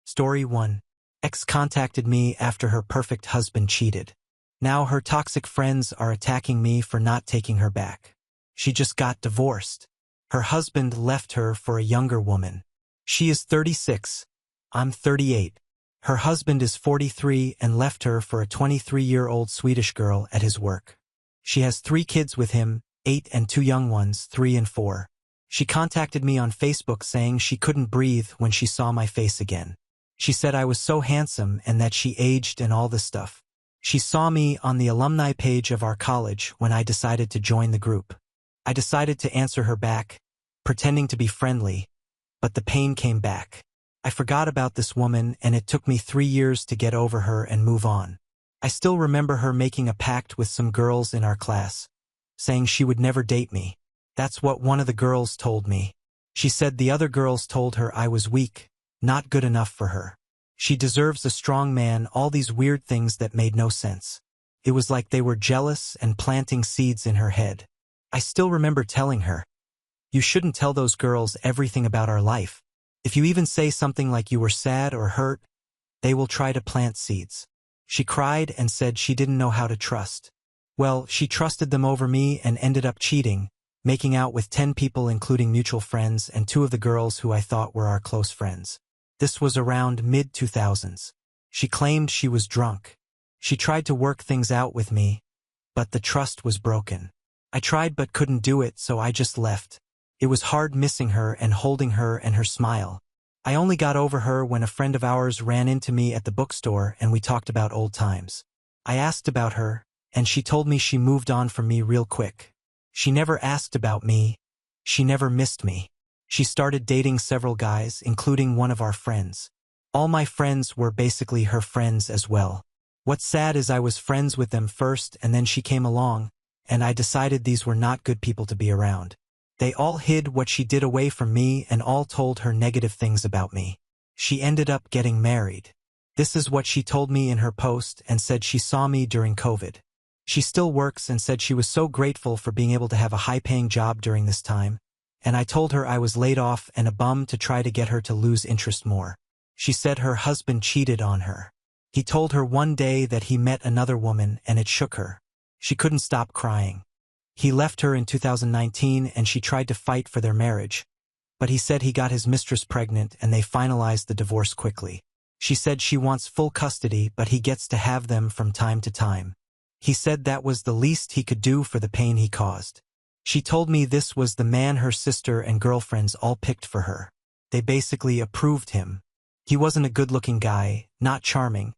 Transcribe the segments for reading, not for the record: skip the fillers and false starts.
Story 1. Ex contacted me after her perfect husband cheated. Now her toxic friends are attacking me for not taking her back. She just got divorced. Her husband left her for a younger woman. She is 36. I'm 38. Her husband is 43 and left her for a 23-year-old Swedish girl at his work. She has 3 kids with him, 8 and 2 young ones, 3 and 4. She contacted me on Facebook saying she couldn't breathe when she saw my face again. She said I was so handsome and that she aged and all this stuff. She saw me on the alumni page of our college when I decided to join the group. I decided to answer her back, pretending to be friendly, but the pain came back. I forgot about this woman and it took me 3 years to get over her and move on. I still remember her making a pact with some girls in our class, saying she would never date me. That's what one of the girls told me. She said the other girls told her I was weak, not good enough for her. She deserves a strong man, all these weird things that made no sense. It was like they were jealous and planting seeds in her head. I still remember telling her, "You shouldn't tell those girls everything about our life. If you even say something like you were sad or hurt, they will try to plant seeds." She cried and said she didn't know how to trust. Well, she trusted them over me and ended up cheating, making out with 10 people including mutual friends and 2 of the girls who I thought were our close friends. This was around mid-2000s. She claimed she was drunk. She tried to work things out with me, but the trust was broken. I tried but couldn't do it, so I just left. It was hard missing her and holding her and her smile. I only got over her when a friend of ours ran into me at the bookstore and we talked about old times. I asked about her, and she told me she moved on from me real quick. She never asked about me. She never missed me. She started dating several guys, including one of our friends. All my friends were basically her friends as well. What's sad is I was friends with them first and then she came along, and I decided these were not good people to be around. They all hid what she did away from me and all told her negative things about me. She ended up getting married. This is what she told me in her post and said she saw me during COVID. She still works and said she was so grateful for being able to have a high-paying job during this time, and I told her I was laid off and a bum to try to get her to lose interest more. She said her husband cheated on her. He told her one day that he met another woman and it shook her. She couldn't stop crying. He left her in 2019 and she tried to fight for their marriage, but he said he got his mistress pregnant and they finalized the divorce quickly. She said she wants full custody, but he gets to have them from time to time. He said that was the least he could do for the pain he caused. She told me this was the man her sister and girlfriends all picked for her. They basically approved him. He wasn't a good-looking guy, not charming,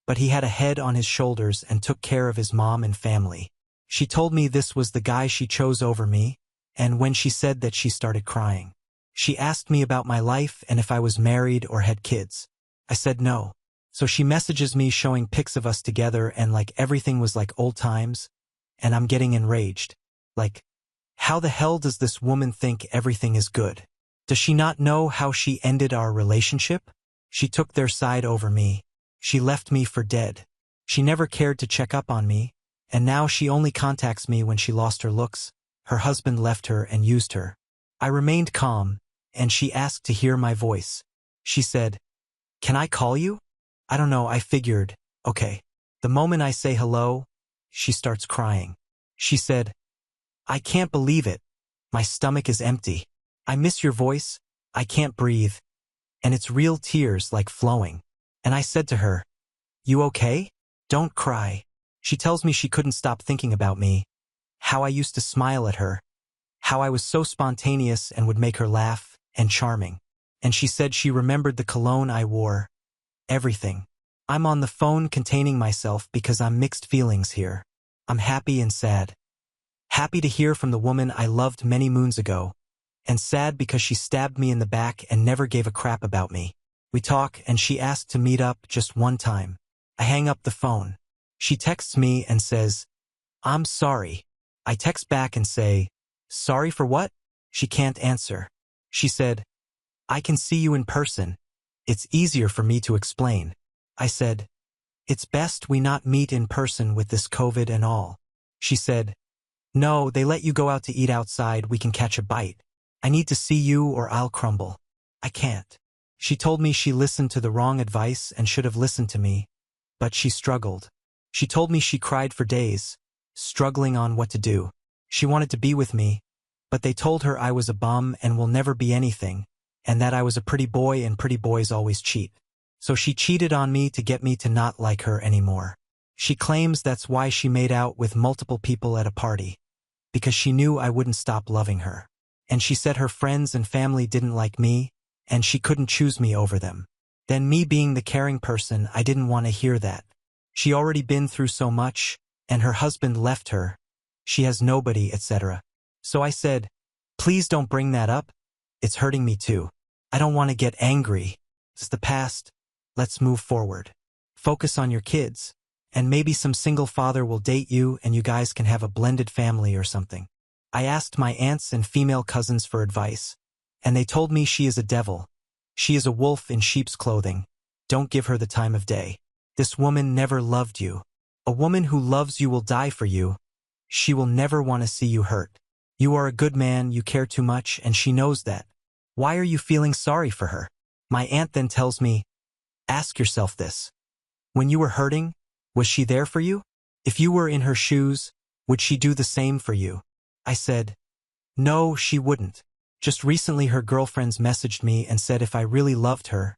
but he had a head on his shoulders and took care of his mom and family. She told me this was the guy she chose over me, and when she said that she started crying. She asked me about my life and if I was married or had kids. I said no. So she messages me showing pics of us together and like everything was like old times, and I'm getting enraged. Like, how the hell does this woman think everything is good? Does she not know how she ended our relationship? She took their side over me. She left me for dead. She never cared to check up on me, and now she only contacts me when she lost her looks. Her husband left her and used her. I remained calm, and she asked to hear my voice. She said, "Can I call you?" I don't know, I figured, okay. The moment I say hello, she starts crying. She said, "I can't believe it. My stomach is empty. I miss your voice. I can't breathe." And it's real tears like flowing. And I said to her, "You okay? Don't cry." She tells me she couldn't stop thinking about me, how I used to smile at her, how I was so spontaneous and would make her laugh, and charming. And she said she remembered the cologne I wore. Everything. I'm on the phone containing myself because I'm mixed feelings here. I'm happy and sad. Happy to hear from the woman I loved many moons ago, and sad because she stabbed me in the back and never gave a crap about me. We talk and she asked to meet up just one time. I hang up the phone. She texts me and says, "I'm sorry." I text back and say, "Sorry for what?" She can't answer. She said, "I can see you in person. It's easier for me to explain." I said, "It's best we not meet in person with this COVID and all." She said, "No, they let you go out to eat outside, we can catch a bite. I need to see you or I'll crumble." I can't. She told me she listened to the wrong advice and should have listened to me, but she struggled. She told me she cried for days, struggling on what to do. She wanted to be with me, but they told her I was a bum and will never be anything, and that I was a pretty boy and pretty boys always cheat. So she cheated on me to get me to not like her anymore. She claims that's why she made out with multiple people at a party, because she knew I wouldn't stop loving her. And she said her friends and family didn't like me, and she couldn't choose me over them. Then me being the caring person, I didn't want to hear that. She already been through so much, and her husband left her. She has nobody, etc. So I said, please don't bring that up. It's hurting me too. I don't want to get angry. It's the past. Let's move forward. Focus on your kids. And maybe some single father will date you and you guys can have a blended family or something. I asked my aunts and female cousins for advice, and they told me she is a devil. She is a wolf in sheep's clothing. Don't give her the time of day. This woman never loved you. A woman who loves you will die for you. She will never want to see you hurt. You are a good man, you care too much, and she knows that. Why are you feeling sorry for her? My aunt then tells me, ask yourself this. When you were hurting, was she there for you? If you were in her shoes, would she do the same for you? I said, no, she wouldn't. Just recently her girlfriends messaged me and said if I really loved her,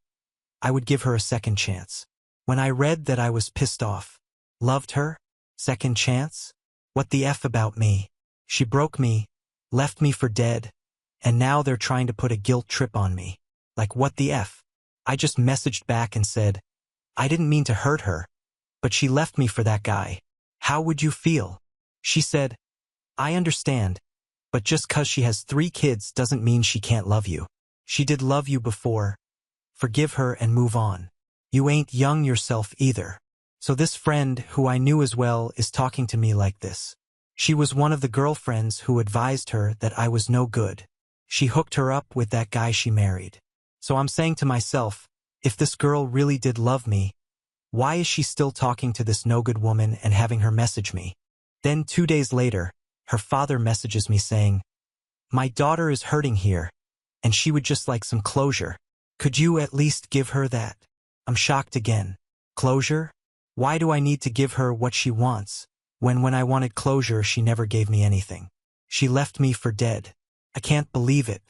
I would give her a second chance. When I read that, I was pissed off. Loved her? Second chance? What the F about me? She broke me, left me for dead, and now they're trying to put a guilt trip on me. Like what the F? I just messaged back and said, I didn't mean to hurt her, but she left me for that guy. How would you feel? She said, I understand, but just 'cause she has 3 kids doesn't mean she can't love you. She did love you before. Forgive her and move on. You ain't young yourself either. So this friend, who I knew as well, is talking to me like this. She was one of the girlfriends who advised her that I was no good. She hooked her up with that guy she married. So I'm saying to myself, if this girl really did love me, why is she still talking to this no-good woman and having her message me? Then 2 days later, her father messages me saying, my daughter is hurting here, and she would just like some closure. Could you at least give her that? I'm shocked again. Closure? Why do I need to give her what she wants, when I wanted closure she never gave me anything? She left me for dead. I can't believe it.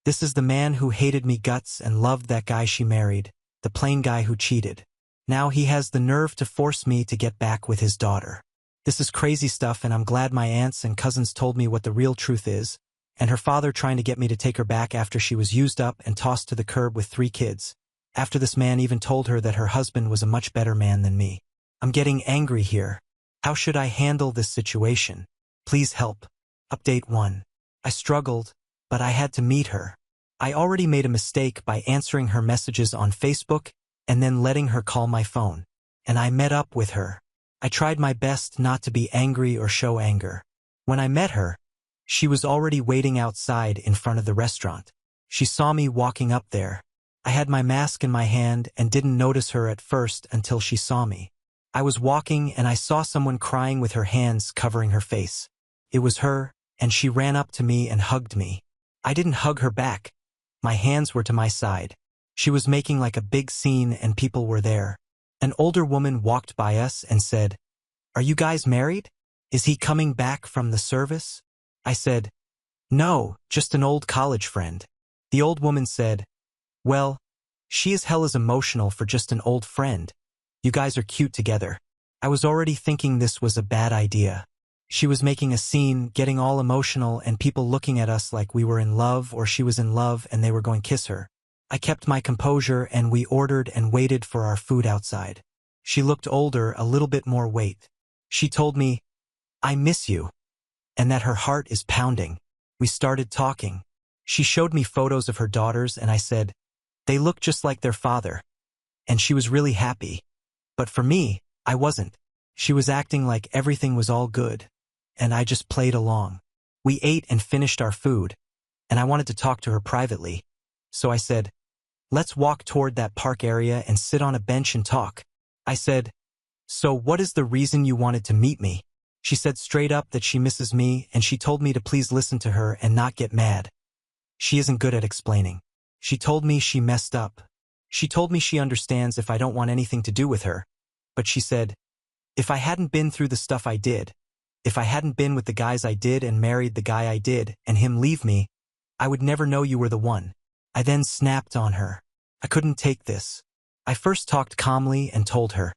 This is the man who hated me guts and loved that guy she married, the plain guy who cheated. Now he has the nerve to force me to get back with his daughter. This is crazy stuff, and I'm glad my aunts and cousins told me what the real truth is, and her father trying to get me to take her back after she was used up and tossed to the curb with 3 kids. After this man even told her that her husband was a much better man than me. I'm getting angry here. How should I handle this situation? Please help. Update 1. I struggled, but I had to meet her. I already made a mistake by answering her messages on Facebook and then letting her call my phone. And I met up with her. I tried my best not to be angry or show anger. When I met her, she was already waiting outside in front of the restaurant. She saw me walking up there. I had my mask in my hand and didn't notice her at first until she saw me. I was walking and I saw someone crying with her hands covering her face. It was her, and she ran up to me and hugged me. I didn't hug her back. My hands were to my side. She was making like a big scene and people were there. An older woman walked by us and said, "Are you guys married? Is he coming back from the service?" I said, "No, just an old college friend." The old woman said, "Well, she is hell as emotional for just an old friend. You guys are cute together." I was already thinking this was a bad idea. She was making a scene, getting all emotional, and people looking at us like we were in love or she was in love and they were going to kiss her. I kept my composure and we ordered and waited for our food outside. She looked older, a little bit more weight. She told me, "I miss you," and that her heart is pounding. We started talking. She showed me photos of her daughters and I said, "They look just like their father." And she was really happy. But for me, I wasn't. She was acting like everything was all good, and I just played along. We ate and finished our food, and I wanted to talk to her privately. So I said, "Let's walk toward that park area and sit on a bench and talk." I said, "So what is the reason you wanted to meet me?" She said straight up that she misses me, and she told me to please listen to her and not get mad. She isn't good at explaining. She told me she messed up, She told me she understands if I don't want anything to do with her, but she said, if I hadn't been through the stuff I did, if I hadn't been with the guys I did and married the guy I did and him leave me, I would never know you were the one. I then snapped on her. I couldn't take this. I first talked calmly and told her,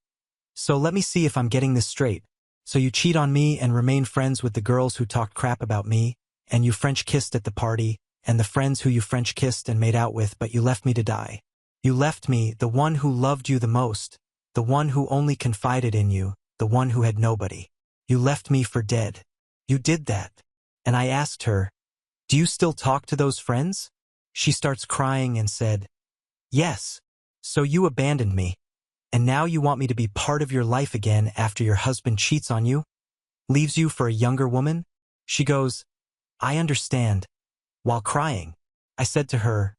so let me see if I'm getting this straight. So you cheat on me and remain friends with the girls who talked crap about me, and you French kissed at the party, and the friends who you French kissed and made out with, but you left me to die. You left me, the one who loved you the most, the one who only confided in you, the one who had nobody. You left me for dead. You did that. And I asked her, do you still talk to those friends? She starts crying and said, yes. So you abandoned me. And now you want me to be part of your life again after your husband cheats on you? Leaves you for a younger woman? She goes, I understand. While crying, I said to her,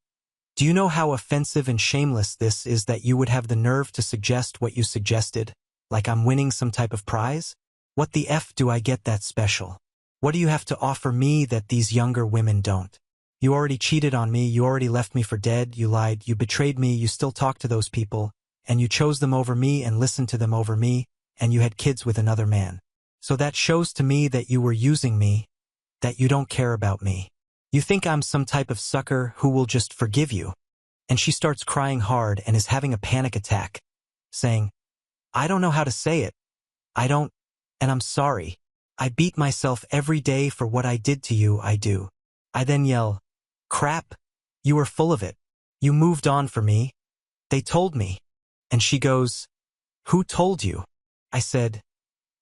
do you know how offensive and shameless this is that you would have the nerve to suggest what you suggested, like I'm winning some type of prize? What the F do I get that special? What do you have to offer me that these younger women don't? You already cheated on me, you already left me for dead, you lied, you betrayed me, you still talk to those people, and you chose them over me and listened to them over me, and you had kids with another man. So that shows to me that you were using me, that you don't care about me. You think I'm some type of sucker who will just forgive you. And she starts crying hard and is having a panic attack, saying, I don't know how to say it. And I'm sorry. I beat myself every day for what I did to you, I do. I then yell, crap, you were full of it. You moved on for me. They told me. And she goes, who told you? I said,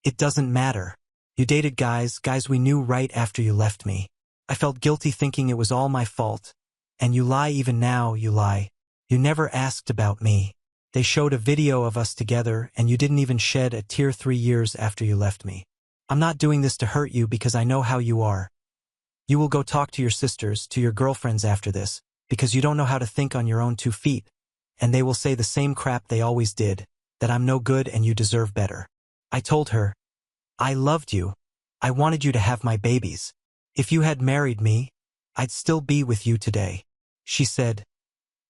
it doesn't matter. You dated guys we knew right after you left me. I felt guilty thinking it was all my fault. And you lie even now, you lie. You never asked about me. They showed a video of us together and you didn't even shed a tear 3 years after you left me. I'm not doing this to hurt you because I know how you are. You will go talk to your sisters, to your girlfriends after this, because you don't know how to think on your own 2 feet. And they will say the same crap they always did, that I'm no good and you deserve better. I told her, I loved you. I wanted you to have my babies. If you had married me, I'd still be with you today. She said,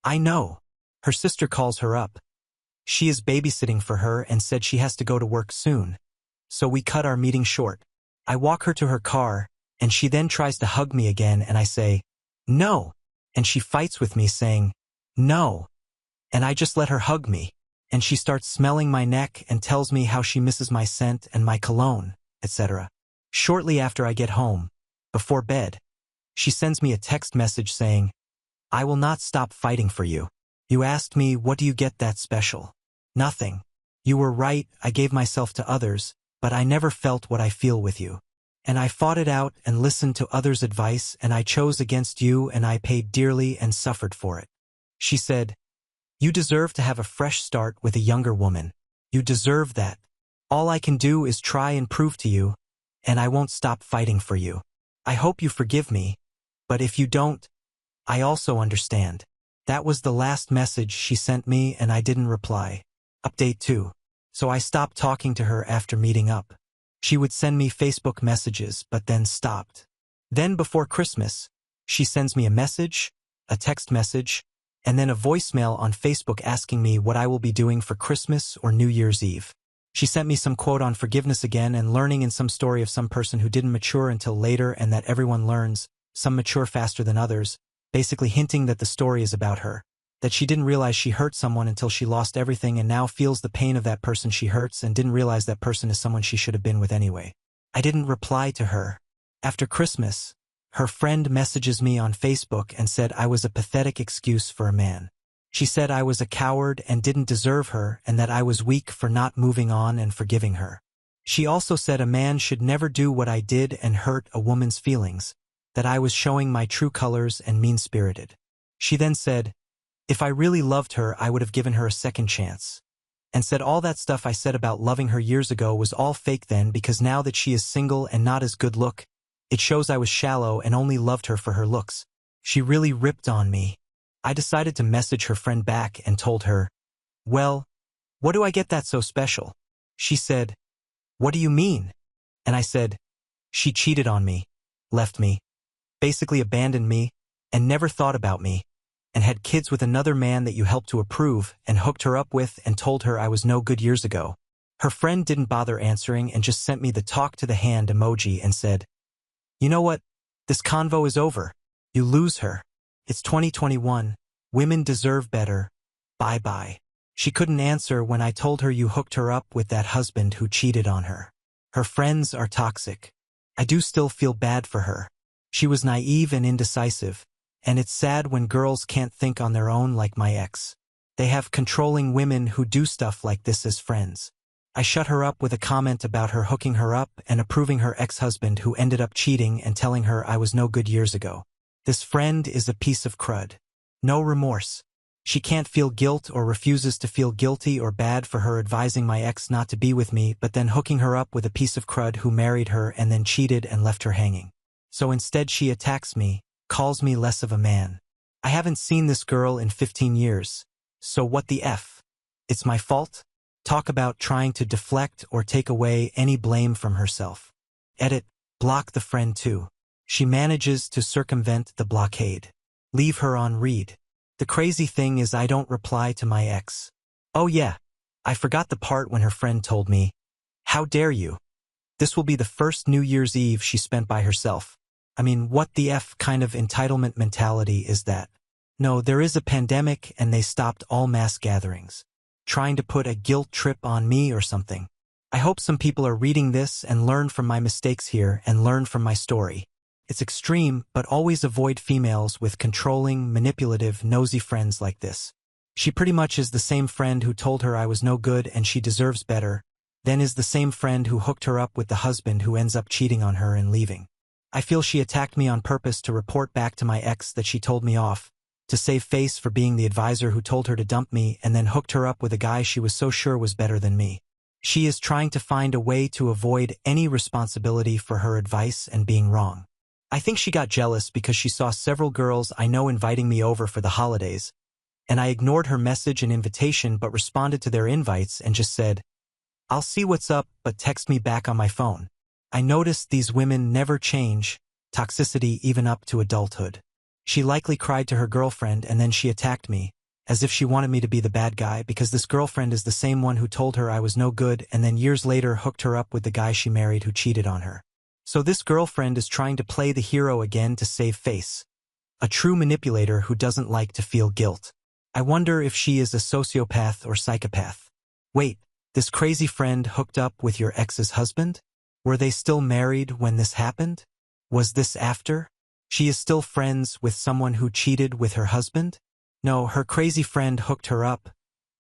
I know. Her sister calls her up. She is babysitting for her and said she has to go to work soon. So we cut our meeting short. I walk her to her car, and she then tries to hug me again and I say, no. And she fights with me saying, no. And I just let her hug me. And she starts smelling my neck and tells me how she misses my scent and my cologne, etc. Shortly after I get home, before bed, she sends me a text message saying, I will not stop fighting for you. You asked me, what do you get that special? Nothing. You were right, I gave myself to others, but I never felt what I feel with you. And I fought it out and listened to others' advice and I chose against you and I paid dearly and suffered for it. She said, you deserve to have a fresh start with a younger woman. You deserve that. All I can do is try and prove to you, and I won't stop fighting for you. I hope you forgive me, but if you don't, I also understand. That was the last message she sent me and I didn't reply. Update 2. So I stopped talking to her after meeting up. She would send me Facebook messages but then stopped. Then before Christmas, she sends me a message, a text message, and then a voicemail on Facebook asking me what I will be doing for Christmas or New Year's Eve. She sent me some quote on forgiveness again and learning in some story of some person who didn't mature until later and that everyone learns, some mature faster than others, basically hinting that the story is about her, that she didn't realize she hurt someone until she lost everything and now feels the pain of that person she hurts and didn't realize that person is someone she should have been with anyway. I didn't reply to her. After Christmas, her friend messages me on Facebook and said I was a pathetic excuse for a man. She said I was a coward and didn't deserve her and that I was weak for not moving on and forgiving her. She also said a man should never do what I did and hurt a woman's feelings, that I was showing my true colors and mean-spirited. She then said, if I really loved her, I would have given her a second chance. And said all that stuff I said about loving her years ago was all fake then because now that she is single and not as good look, it shows I was shallow and only loved her for her looks. She really ripped on me. I decided to message her friend back and told her, well, what do I get that's so special? She said, what do you mean? And I said, she cheated on me, left me, basically abandoned me, and never thought about me. and had kids with another man that you helped to approve and hooked her up with and told her I was no good years ago. Her friend didn't bother answering and just sent me the talk to the hand emoji and said, "You know what? This convo is over. You lose her. It's 2021. Women deserve better. Bye-bye." She couldn't answer when I told her you hooked her up with that husband who cheated on her. Her friends are toxic. I do still feel bad for her. She was naive and indecisive, and it's sad when girls can't think on their own like my ex. They have controlling women who do stuff like this as friends. I shut her up with a comment about her hooking her up and approving her ex-husband who ended up cheating and telling her I was no good years ago. This friend is a piece of crud. No remorse. She can't feel guilt or refuses to feel guilty or bad for her advising my ex not to be with me but then hooking her up with a piece of crud who married her and then cheated and left her hanging. So instead she attacks me, calls me less of a man. I haven't seen this girl in 15 years. So what the F? It's my fault? Talk about trying to deflect or take away any blame from herself. Edit, block the friend too. She manages to circumvent the blockade. Leave her on read. The crazy thing is I don't reply to my ex. Oh yeah, I forgot the part when her friend told me, "How dare you?" This will be the first New Year's Eve she spent by herself. I mean, what the F kind of entitlement mentality is that? No, there is a pandemic and they stopped all mass gatherings. Trying to put a guilt trip on me or something. I hope some people are reading this and learn from my mistakes here and learn from my story. It's extreme, but always avoid females with controlling, manipulative, nosy friends like this. She pretty much is the same friend who told her I was no good and she deserves better, then is the same friend who hooked her up with the husband who ends up cheating on her and leaving. I feel she attacked me on purpose to report back to my ex that she told me off, to save face for being the advisor who told her to dump me and then hooked her up with a guy she was so sure was better than me. She is trying to find a way to avoid any responsibility for her advice and being wrong. I think she got jealous because she saw several girls I know inviting me over for the holidays, and I ignored her message and invitation but responded to their invites and just said, "I'll see what's up, but text me back on my phone." I noticed these women never change, toxicity even up to adulthood. She likely cried to her girlfriend and then she attacked me, as if she wanted me to be the bad guy because this girlfriend is the same one who told her I was no good and then years later hooked her up with the guy she married who cheated on her. So this girlfriend is trying to play the hero again to save face. A true manipulator who doesn't like to feel guilt. I wonder if she is a sociopath or psychopath. Wait, this crazy friend hooked up with your ex's husband? Were they still married when this happened? Was this after? She is still friends with someone who cheated with her husband? No, her crazy friend hooked her up,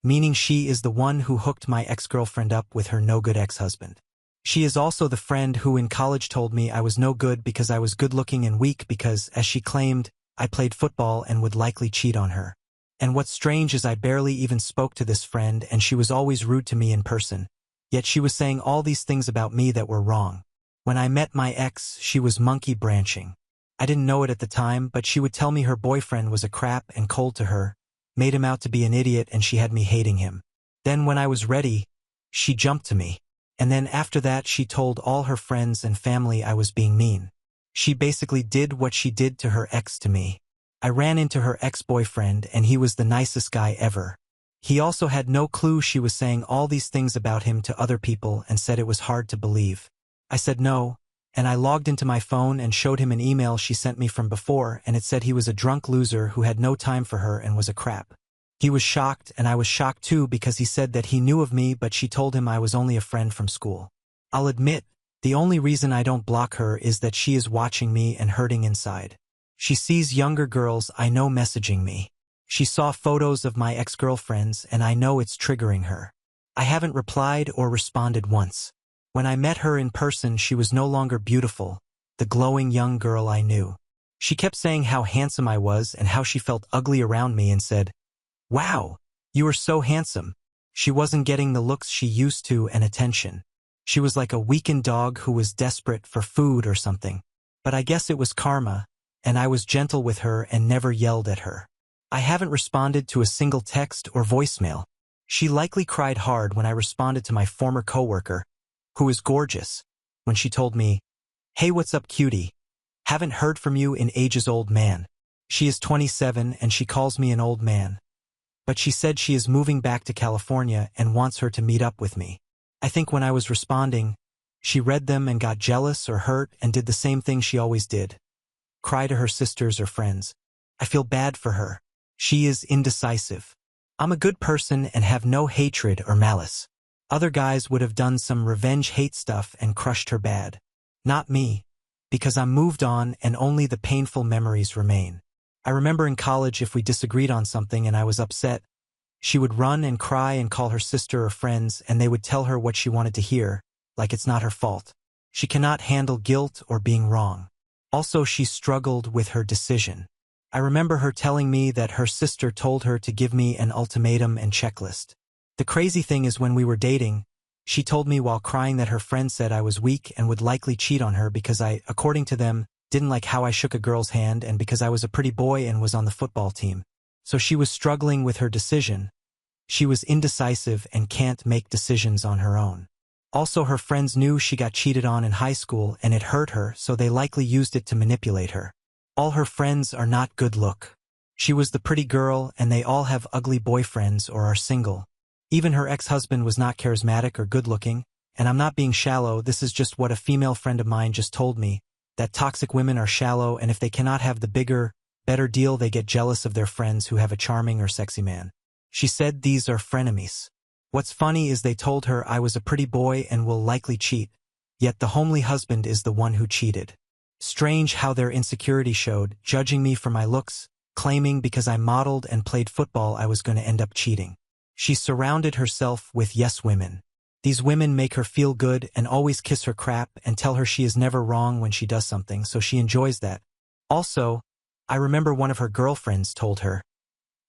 meaning she is the one who hooked my ex-girlfriend up with her no-good ex-husband. She is also the friend who in college told me I was no good because I was good-looking and weak because, as she claimed, I played football and would likely cheat on her. And what's strange is I barely even spoke to this friend and she was always rude to me in person. Yet she was saying all these things about me that were wrong. When I met my ex, she was monkey branching. I didn't know it at the time, but she would tell me her boyfriend was a crap and cold to her, made him out to be an idiot and she had me hating him. Then when I was ready, she jumped to me. And then after that she told all her friends and family I was being mean. She basically did what she did to her ex to me. I ran into her ex-boyfriend and he was the nicest guy ever. He also had no clue she was saying all these things about him to other people and said it was hard to believe. I said no, and I logged into my phone and showed him an email she sent me from before and it said he was a drunk loser who had no time for her and was a crap. He was shocked and I was shocked too because he said that he knew of me but she told him I was only a friend from school. I'll admit, the only reason I don't block her is that she is watching me and hurting inside. She sees younger girls I know messaging me. She saw photos of my ex-girlfriends and I know it's triggering her. I haven't replied or responded once. When I met her in person she was no longer beautiful, the glowing young girl I knew. She kept saying how handsome I was and how she felt ugly around me and said, "Wow, you are so handsome." She wasn't getting the looks she used to and attention. She was like a weakened dog who was desperate for food or something. But I guess it was karma, and I was gentle with her and never yelled at her. I haven't responded to a single text or voicemail. She likely cried hard when I responded to my former coworker, who is gorgeous, when she told me, "Hey, what's up, cutie? Haven't heard from you in ages, old man." She is 27 and she calls me an old man. But she said she is moving back to California and wants her to meet up with me. I think when I was responding, she read them and got jealous or hurt and did the same thing she always did. Cry to her sisters or friends. I feel bad for her. She is indecisive. I'm a good person and have no hatred or malice. Other guys would have done some revenge hate stuff and crushed her bad. Not me, because I'm moved on and only the painful memories remain. I remember in college if we disagreed on something and I was upset, she would run and cry and call her sister or friends and they would tell her what she wanted to hear, like it's not her fault. She cannot handle guilt or being wrong. Also, she struggled with her decision. I remember her telling me that her sister told her to give me an ultimatum and checklist. The crazy thing is when we were dating, she told me while crying that her friend said I was weak and would likely cheat on her because I, according to them, didn't like how I shook a girl's hand and because I was a pretty boy and was on the football team. So she was struggling with her decision. She was indecisive and can't make decisions on her own. Also, her friends knew she got cheated on in high school and it hurt her, so they likely used it to manipulate her. All her friends are not good look. She was the pretty girl and they all have ugly boyfriends or are single. Even her ex-husband was not charismatic or good-looking, and I'm not being shallow, this is just what a female friend of mine just told me, that toxic women are shallow and if they cannot have the bigger, better deal they get jealous of their friends who have a charming or sexy man. She said these are frenemies. What's funny is they told her I was a pretty boy and will likely cheat, yet the homely husband is the one who cheated. Strange how their insecurity showed, judging me for my looks, claiming because I modeled and played football I was going to end up cheating. She surrounded herself with yes women. These women make her feel good and always kiss her crap and tell her she is never wrong when she does something, so she enjoys that. Also, I remember one of her girlfriends told her,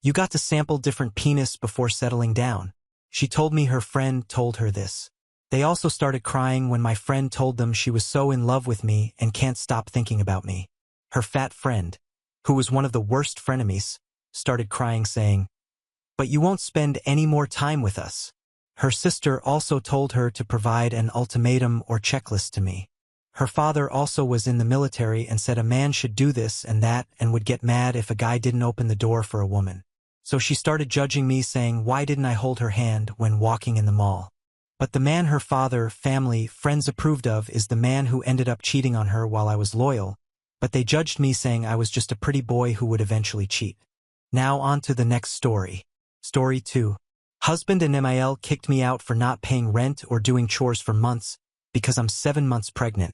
"You got to sample different penis before settling down." She told me her friend told her this. They also started crying when my friend told them she was so in love with me and can't stop thinking about me. Her fat friend, who was one of the worst frenemies, started crying saying, "But you won't spend any more time with us." Her sister also told her to provide an ultimatum or checklist to me. Her father also was in the military and said a man should do this and that and would get mad if a guy didn't open the door for a woman. So she started judging me saying why didn't I hold her hand when walking in the mall. But the man her father, family, friends approved of is the man who ended up cheating on her while I was loyal, but they judged me saying I was just a pretty boy who would eventually cheat. Now on to the next story. Story 2. Husband and MIL kicked me out for not paying rent or doing chores for months because I'm 7 months pregnant.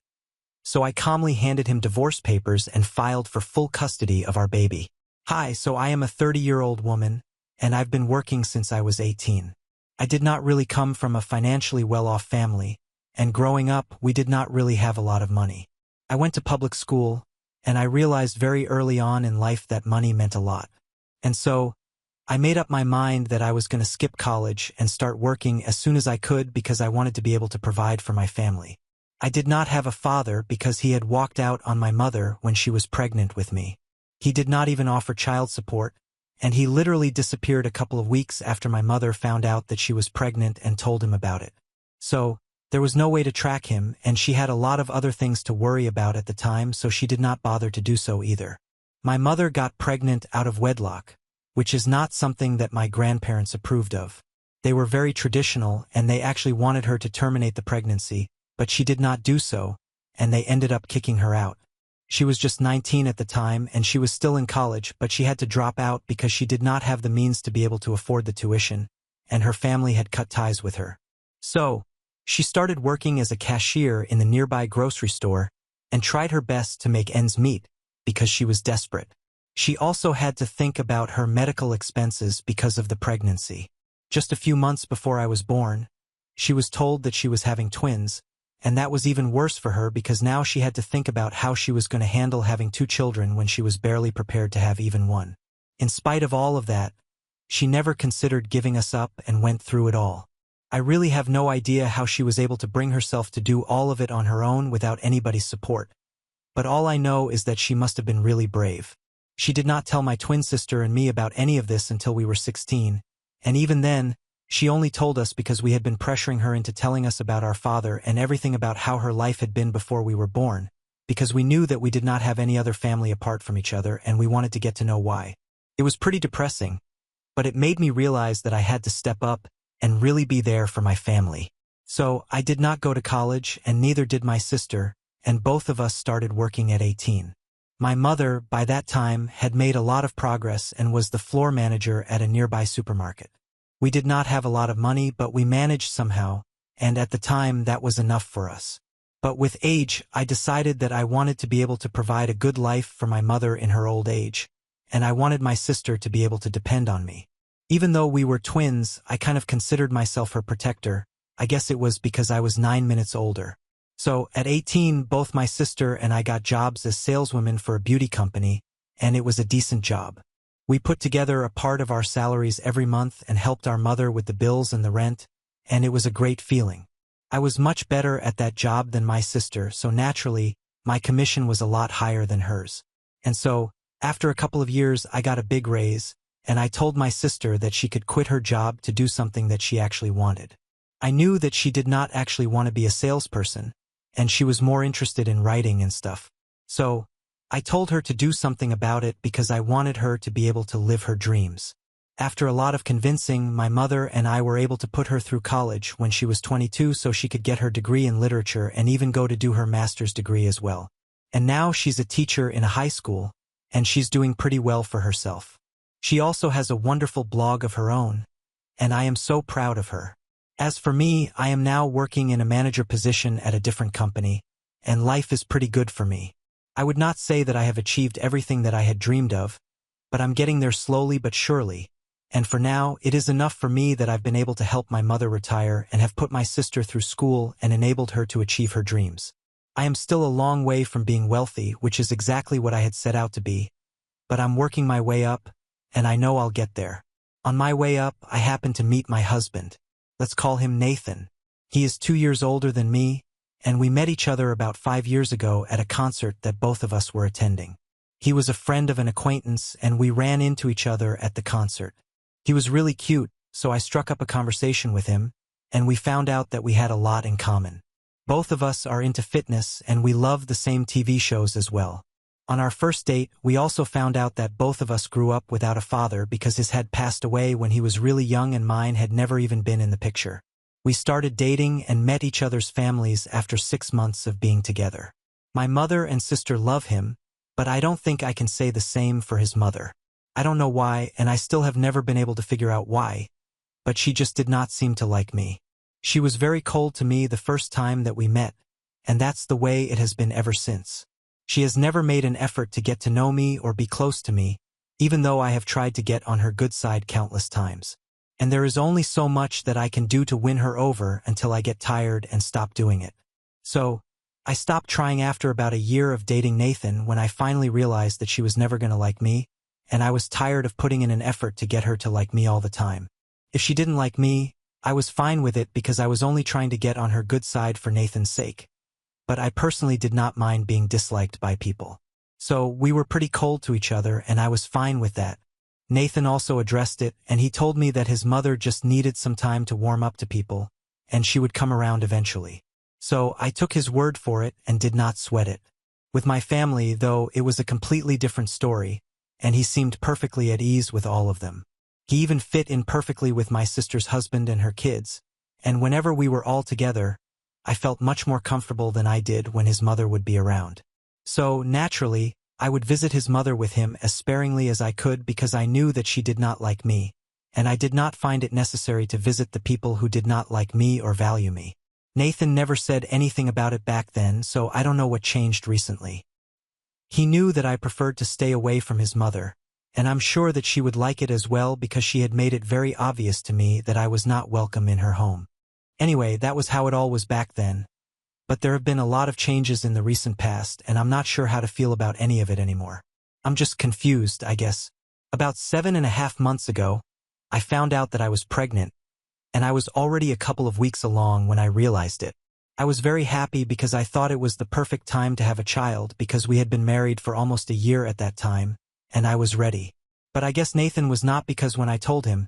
So I calmly handed him divorce papers and filed for full custody of our baby. Hi, so I am a 30-year-old woman, and I've been working since I was 18. I did not really come from a financially well-off family, and growing up, we did not really have a lot of money. I went to public school, and I realized very early on in life that money meant a lot. And so, I made up my mind that I was going to skip college and start working as soon as I could because I wanted to be able to provide for my family. I did not have a father because he had walked out on my mother when she was pregnant with me. He did not even offer child support, and he literally disappeared a couple of weeks after my mother found out that she was pregnant and told him about it. So, there was no way to track him, and she had a lot of other things to worry about at the time, so she did not bother to do so either. My mother got pregnant out of wedlock, which is not something that my grandparents approved of. They were very traditional, and they actually wanted her to terminate the pregnancy, but she did not do so, and they ended up kicking her out. She was just 19 at the time, and she was still in college, but she had to drop out because she did not have the means to be able to afford the tuition, and her family had cut ties with her. So, she started working as a cashier in the nearby grocery store and tried her best to make ends meet because she was desperate. She also had to think about her medical expenses because of the pregnancy. Just a few months before I was born, she was told that she was having twins, and that was even worse for her because now she had to think about how she was going to handle having 2 children when she was barely prepared to have even one. In spite of all of that, she never considered giving us up and went through it all. I really have no idea how she was able to bring herself to do all of it on her own without anybody's support. But all I know is that she must have been really brave. She did not tell my twin sister and me about any of this until we were 16, and even then, she only told us because we had been pressuring her into telling us about our father and everything about how her life had been before we were born, because we knew that we did not have any other family apart from each other and we wanted to get to know why. It was pretty depressing, but it made me realize that I had to step up and really be there for my family. So I did not go to college and neither did my sister, and both of us started working at 18. My mother, by that time, had made a lot of progress and was the floor manager at a nearby supermarket. We did not have a lot of money, but we managed somehow, and at the time that was enough for us. But with age, I decided that I wanted to be able to provide a good life for my mother in her old age, and I wanted my sister to be able to depend on me. Even though we were twins, I kind of considered myself her protector. I guess it was because I was 9 minutes older. So, at 18, both my sister and I got jobs as saleswomen for a beauty company, and it was a decent job. We put together a part of our salaries every month and helped our mother with the bills and the rent, and it was a great feeling. I was much better at that job than my sister, so naturally, my commission was a lot higher than hers. And so, after a couple of years, I got a big raise, and I told my sister that she could quit her job to do something that she actually wanted. I knew that she did not actually want to be a salesperson, and she was more interested in writing and stuff. So, I told her to do something about it because I wanted her to be able to live her dreams. After a lot of convincing, my mother and I were able to put her through college when she was 22 so she could get her degree in literature and even go to do her master's degree as well. And now she's a teacher in a high school, and she's doing pretty well for herself. She also has a wonderful blog of her own, and I am so proud of her. As for me, I am now working in a manager position at a different company, and life is pretty good for me. I would not say that I have achieved everything that I had dreamed of, but I'm getting there slowly but surely, and for now, it is enough for me that I've been able to help my mother retire and have put my sister through school and enabled her to achieve her dreams. I am still a long way from being wealthy, which is exactly what I had set out to be, but I'm working my way up, and I know I'll get there. On my way up, I happened to meet my husband. Let's call him Nathan. He is 2 years older than me, and we met each other about 5 years ago at a concert that both of us were attending. He was a friend of an acquaintance, and we ran into each other at the concert. He was really cute, so I struck up a conversation with him, and we found out that we had a lot in common. Both of us are into fitness, and we love the same TV shows as well. On our first date, we also found out that both of us grew up without a father because his had passed away when he was really young and mine had never even been in the picture. We started dating and met each other's families after 6 months of being together. My mother and sister love him, but I don't think I can say the same for his mother. I don't know why, and I still have never been able to figure out why, but she just did not seem to like me. She was very cold to me the first time that we met, and that's the way it has been ever since. She has never made an effort to get to know me or be close to me, even though I have tried to get on her good side countless times. And there is only so much that I can do to win her over until I get tired and stop doing it. So, I stopped trying after about a year of dating Nathan when I finally realized that she was never going to like me, and I was tired of putting in an effort to get her to like me all the time. If she didn't like me, I was fine with it because I was only trying to get on her good side for Nathan's sake. But I personally did not mind being disliked by people. So we were pretty cold to each other, and I was fine with that. Nathan also addressed it, and he told me that his mother just needed some time to warm up to people, and she would come around eventually. So I took his word for it and did not sweat it. With my family, though, it was a completely different story, and he seemed perfectly at ease with all of them. He even fit in perfectly with my sister's husband and her kids, and whenever we were all together, I felt much more comfortable than I did when his mother would be around. So, naturally, I would visit his mother with him as sparingly as I could because I knew that she did not like me, and I did not find it necessary to visit the people who did not like me or value me. Nathan never said anything about it back then, so I don't know what changed recently. He knew that I preferred to stay away from his mother, and I'm sure that she would like it as well because she had made it very obvious to me that I was not welcome in her home. Anyway, that was how it all was back then. But there have been a lot of changes in the recent past, and I'm not sure how to feel about any of it anymore. I'm just confused, I guess. About 7.5 months ago, I found out that I was pregnant, and I was already a couple of weeks along when I realized it. I was very happy because I thought it was the perfect time to have a child because we had been married for almost a year at that time, and I was ready. But I guess Nathan was not because when I told him,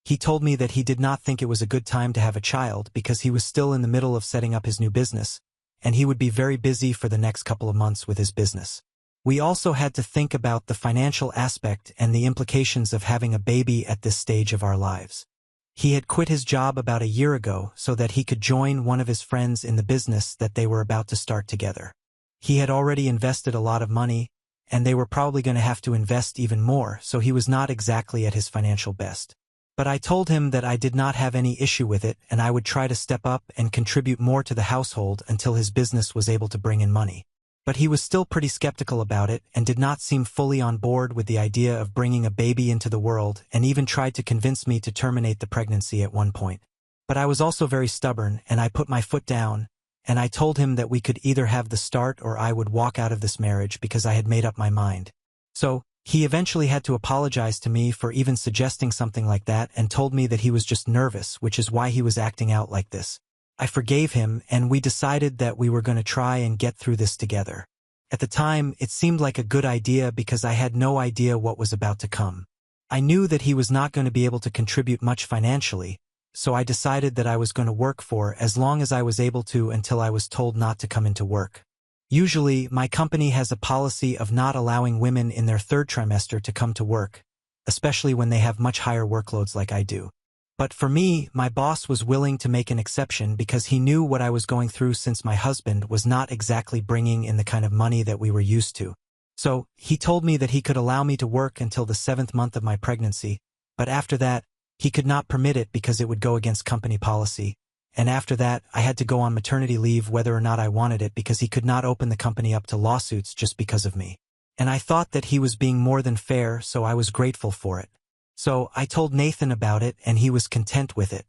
he told me that he did not think it was a good time to have a child because he was still in the middle of setting up his new business, and he would be very busy for the next couple of months with his business. We also had to think about the financial aspect and the implications of having a baby at this stage of our lives. He had quit his job about a year ago so that he could join one of his friends in the business that they were about to start together. He had already invested a lot of money, and they were probably going to have to invest even more, so he was not exactly at his financial best. But I told him that I did not have any issue with it, and I would try to step up and contribute more to the household until his business was able to bring in money. But he was still pretty skeptical about it and did not seem fully on board with the idea of bringing a baby into the world, and even tried to convince me to terminate the pregnancy at one point. But I was also very stubborn, and I put my foot down, and I told him that we could either have the start or I would walk out of this marriage because I had made up my mind. So, he eventually had to apologize to me for even suggesting something like that and told me that he was just nervous, which is why he was acting out like this. I forgave him, and we decided that we were going to try and get through this together. At the time, it seemed like a good idea because I had no idea what was about to come. I knew that he was not going to be able to contribute much financially, so I decided that I was going to work for as long as I was able to until I was told not to come into work. Usually, my company has a policy of not allowing women in their third trimester to come to work, especially when they have much higher workloads like I do. But for me, my boss was willing to make an exception because he knew what I was going through since my husband was not exactly bringing in the kind of money that we were used to. So, he told me that he could allow me to work until the 7th month of my pregnancy, but after that, he could not permit it because it would go against company policy. And after that, I had to go on maternity leave whether or not I wanted it because he could not open the company up to lawsuits just because of me. And I thought that he was being more than fair, so I was grateful for it. So I told Nathan about it, and he was content with it.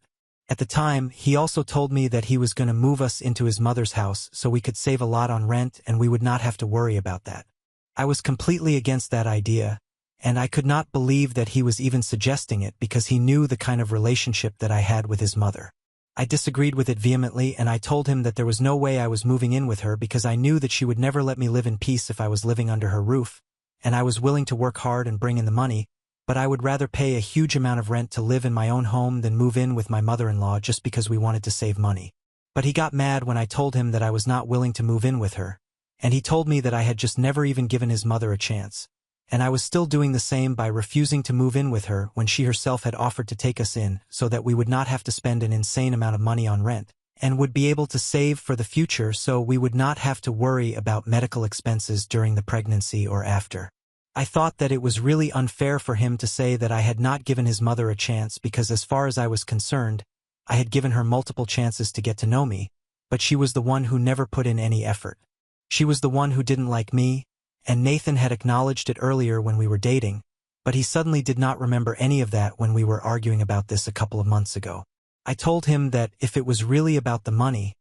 At the time, he also told me that he was going to move us into his mother's house so we could save a lot on rent and we would not have to worry about that. I was completely against that idea, and I could not believe that he was even suggesting it because he knew the kind of relationship that I had with his mother. I disagreed with it vehemently, and I told him that there was no way I was moving in with her because I knew that she would never let me live in peace if I was living under her roof, and I was willing to work hard and bring in the money, but I would rather pay a huge amount of rent to live in my own home than move in with my mother-in-law just because we wanted to save money. But he got mad when I told him that I was not willing to move in with her, and he told me that I had just never even given his mother a chance. And I was still doing the same by refusing to move in with her when she herself had offered to take us in so that we would not have to spend an insane amount of money on rent, and would be able to save for the future so we would not have to worry about medical expenses during the pregnancy or after. I thought that it was really unfair for him to say that I had not given his mother a chance because as far as I was concerned, I had given her multiple chances to get to know me, but she was the one who never put in any effort. She was the one who didn't like me, and Nathan had acknowledged it earlier when we were dating, but he suddenly did not remember any of that when we were arguing about this a couple of months ago. I told him that if it was really about the money,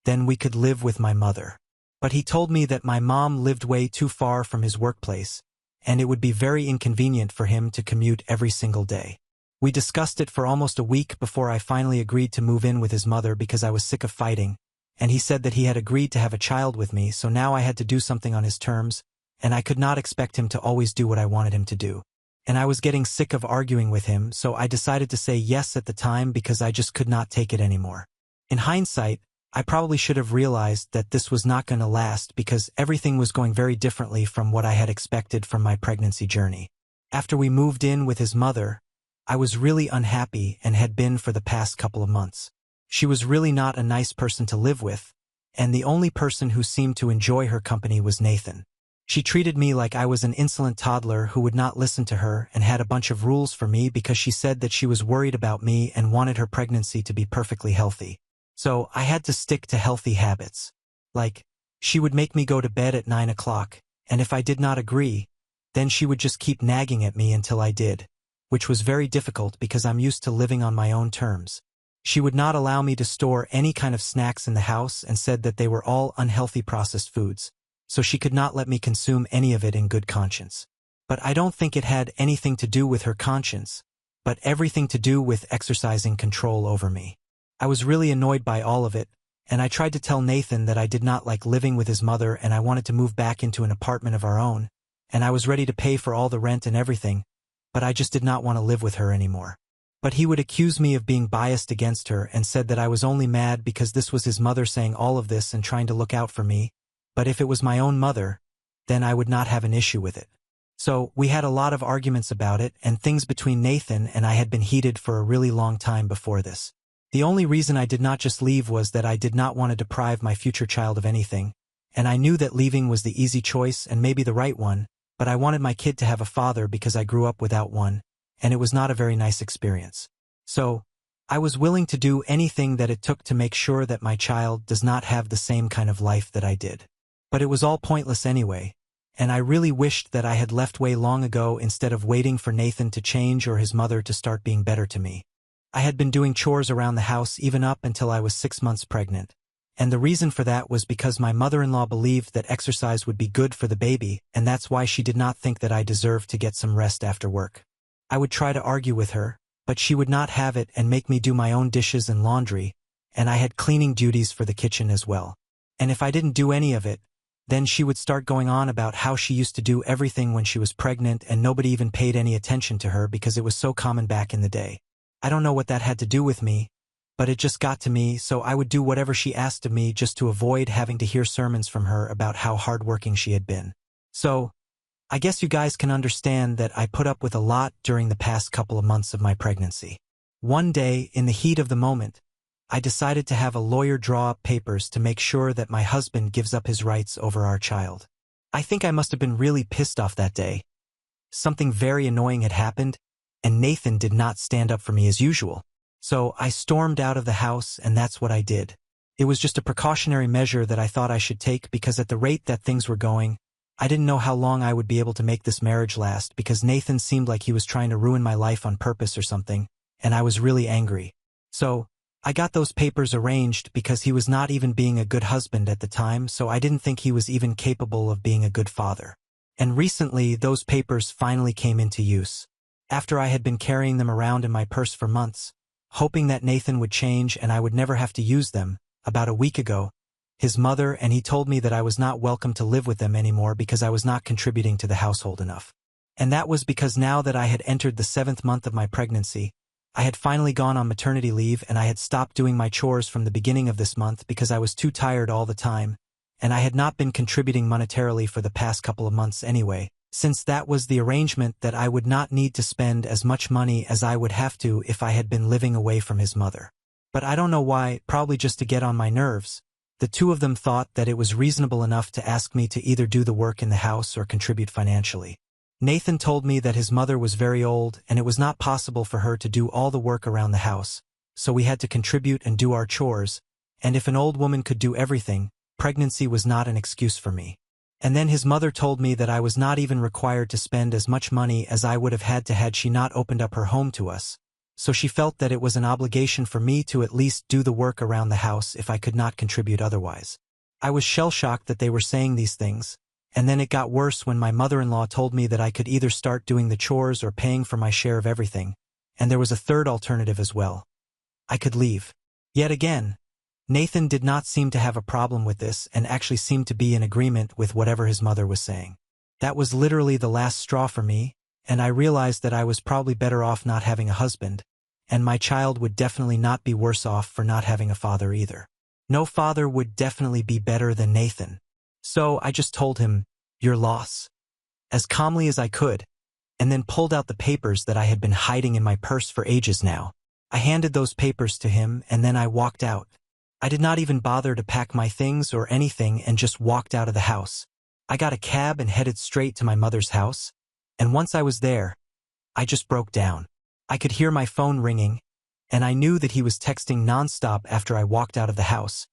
then we could live with my mother. But he told me that my mom lived way too far from his workplace, and it would be very inconvenient for him to commute every single day. We discussed it for almost a week before I finally agreed to move in with his mother because I was sick of fighting, and he said that he had agreed to have a child with me, so now I had to do something on his terms, and I could not expect him to always do what I wanted him to do. And I was getting sick of arguing with him, so I decided to say yes at the time because I just could not take it anymore. In hindsight, I probably should have realized that this was not going to last because everything was going very differently from what I had expected from my pregnancy journey. After we moved in with his mother, I was really unhappy and had been for the past couple of months. She was really not a nice person to live with, and the only person who seemed to enjoy her company was Nathan. She treated me like I was an insolent toddler who would not listen to her and had a bunch of rules for me because she said that she was worried about me and wanted her pregnancy to be perfectly healthy. So I had to stick to healthy habits. Like, she would make me go to bed at 9 o'clock, and if I did not agree, then she would just keep nagging at me until I did, which was very difficult because I'm used to living on my own terms. She would not allow me to store any kind of snacks in the house and said that they were all unhealthy processed foods, so she could not let me consume any of it in good conscience. But I don't think it had anything to do with her conscience, but everything to do with exercising control over me. I was really annoyed by all of it, and I tried to tell Nathan that I did not like living with his mother and I wanted to move back into an apartment of our own, and I was ready to pay for all the rent and everything, but I just did not want to live with her anymore. But he would accuse me of being biased against her and said that I was only mad because this was his mother saying all of this and trying to look out for me, but if it was my own mother, then I would not have an issue with it. So we had a lot of arguments about it, and things between Nathan and I had been heated for a really long time before this. The only reason I did not just leave was that I did not want to deprive my future child of anything, and I knew that leaving was the easy choice and maybe the right one, but I wanted my kid to have a father because I grew up without one, and it was not a very nice experience. So, I was willing to do anything that it took to make sure that my child does not have the same kind of life that I did. But it was all pointless anyway, and I really wished that I had left way long ago instead of waiting for Nathan to change or his mother to start being better to me. I had been doing chores around the house even up until I was 6 months pregnant, and the reason for that was because my mother-in-law believed that exercise would be good for the baby, and that's why she did not think that I deserved to get some rest after work. I would try to argue with her, but she would not have it and make me do my own dishes and laundry, and I had cleaning duties for the kitchen as well. And if I didn't do any of it, then she would start going on about how she used to do everything when she was pregnant and nobody even paid any attention to her because it was so common back in the day. I don't know what that had to do with me, but it just got to me, so I would do whatever she asked of me just to avoid having to hear sermons from her about how hardworking she had been. So, I guess you guys can understand that I put up with a lot during the past couple of months of my pregnancy. One day, in the heat of the moment, I decided to have a lawyer draw up papers to make sure that my husband gives up his rights over our child. I think I must have been really pissed off that day. Something very annoying had happened, and Nathan did not stand up for me as usual. So I stormed out of the house, and that's what I did. It was just a precautionary measure that I thought I should take because at the rate that things were going, I didn't know how long I would be able to make this marriage last because Nathan seemed like he was trying to ruin my life on purpose or something, and I was really angry. So, I got those papers arranged because he was not even being a good husband at the time, so I didn't think he was even capable of being a good father. And recently, those papers finally came into use. After I had been carrying them around in my purse for months, hoping that Nathan would change and I would never have to use them, about a week ago, his mother and he told me that I was not welcome to live with them anymore because I was not contributing to the household enough. And that was because now that I had entered the 7th month of my pregnancy, I had finally gone on maternity leave and I had stopped doing my chores from the beginning of this month because I was too tired all the time, and I had not been contributing monetarily for the past couple of months anyway, since that was the arrangement that I would not need to spend as much money as I would have to if I had been living away from his mother. But I don't know why, probably just to get on my nerves. The two of them thought that it was reasonable enough to ask me to either do the work in the house or contribute financially. Nathan told me that his mother was very old and it was not possible for her to do all the work around the house, so we had to contribute and do our chores, and if an old woman could do everything, pregnancy was not an excuse for me. And then his mother told me that I was not even required to spend as much money as I would have had to had she not opened up her home to us, so she felt that it was an obligation for me to at least do the work around the house if I could not contribute otherwise. I was shell-shocked that they were saying these things, and then it got worse when my mother-in-law told me that I could either start doing the chores or paying for my share of everything, and there was a third alternative as well. I could leave. Yet again, Nathan did not seem to have a problem with this and actually seemed to be in agreement with whatever his mother was saying. That was literally the last straw for me, and I realized that I was probably better off not having a husband, and my child would definitely not be worse off for not having a father either. No father would definitely be better than Nathan. So I just told him, "Your loss," as calmly as I could, and then pulled out the papers that I had been hiding in my purse for ages now. I handed those papers to him and then I walked out. I did not even bother to pack my things or anything and just walked out of the house. I got a cab and headed straight to my mother's house, and once I was there, I just broke down. I could hear my phone ringing, and I knew that he was texting nonstop after I walked out of the house,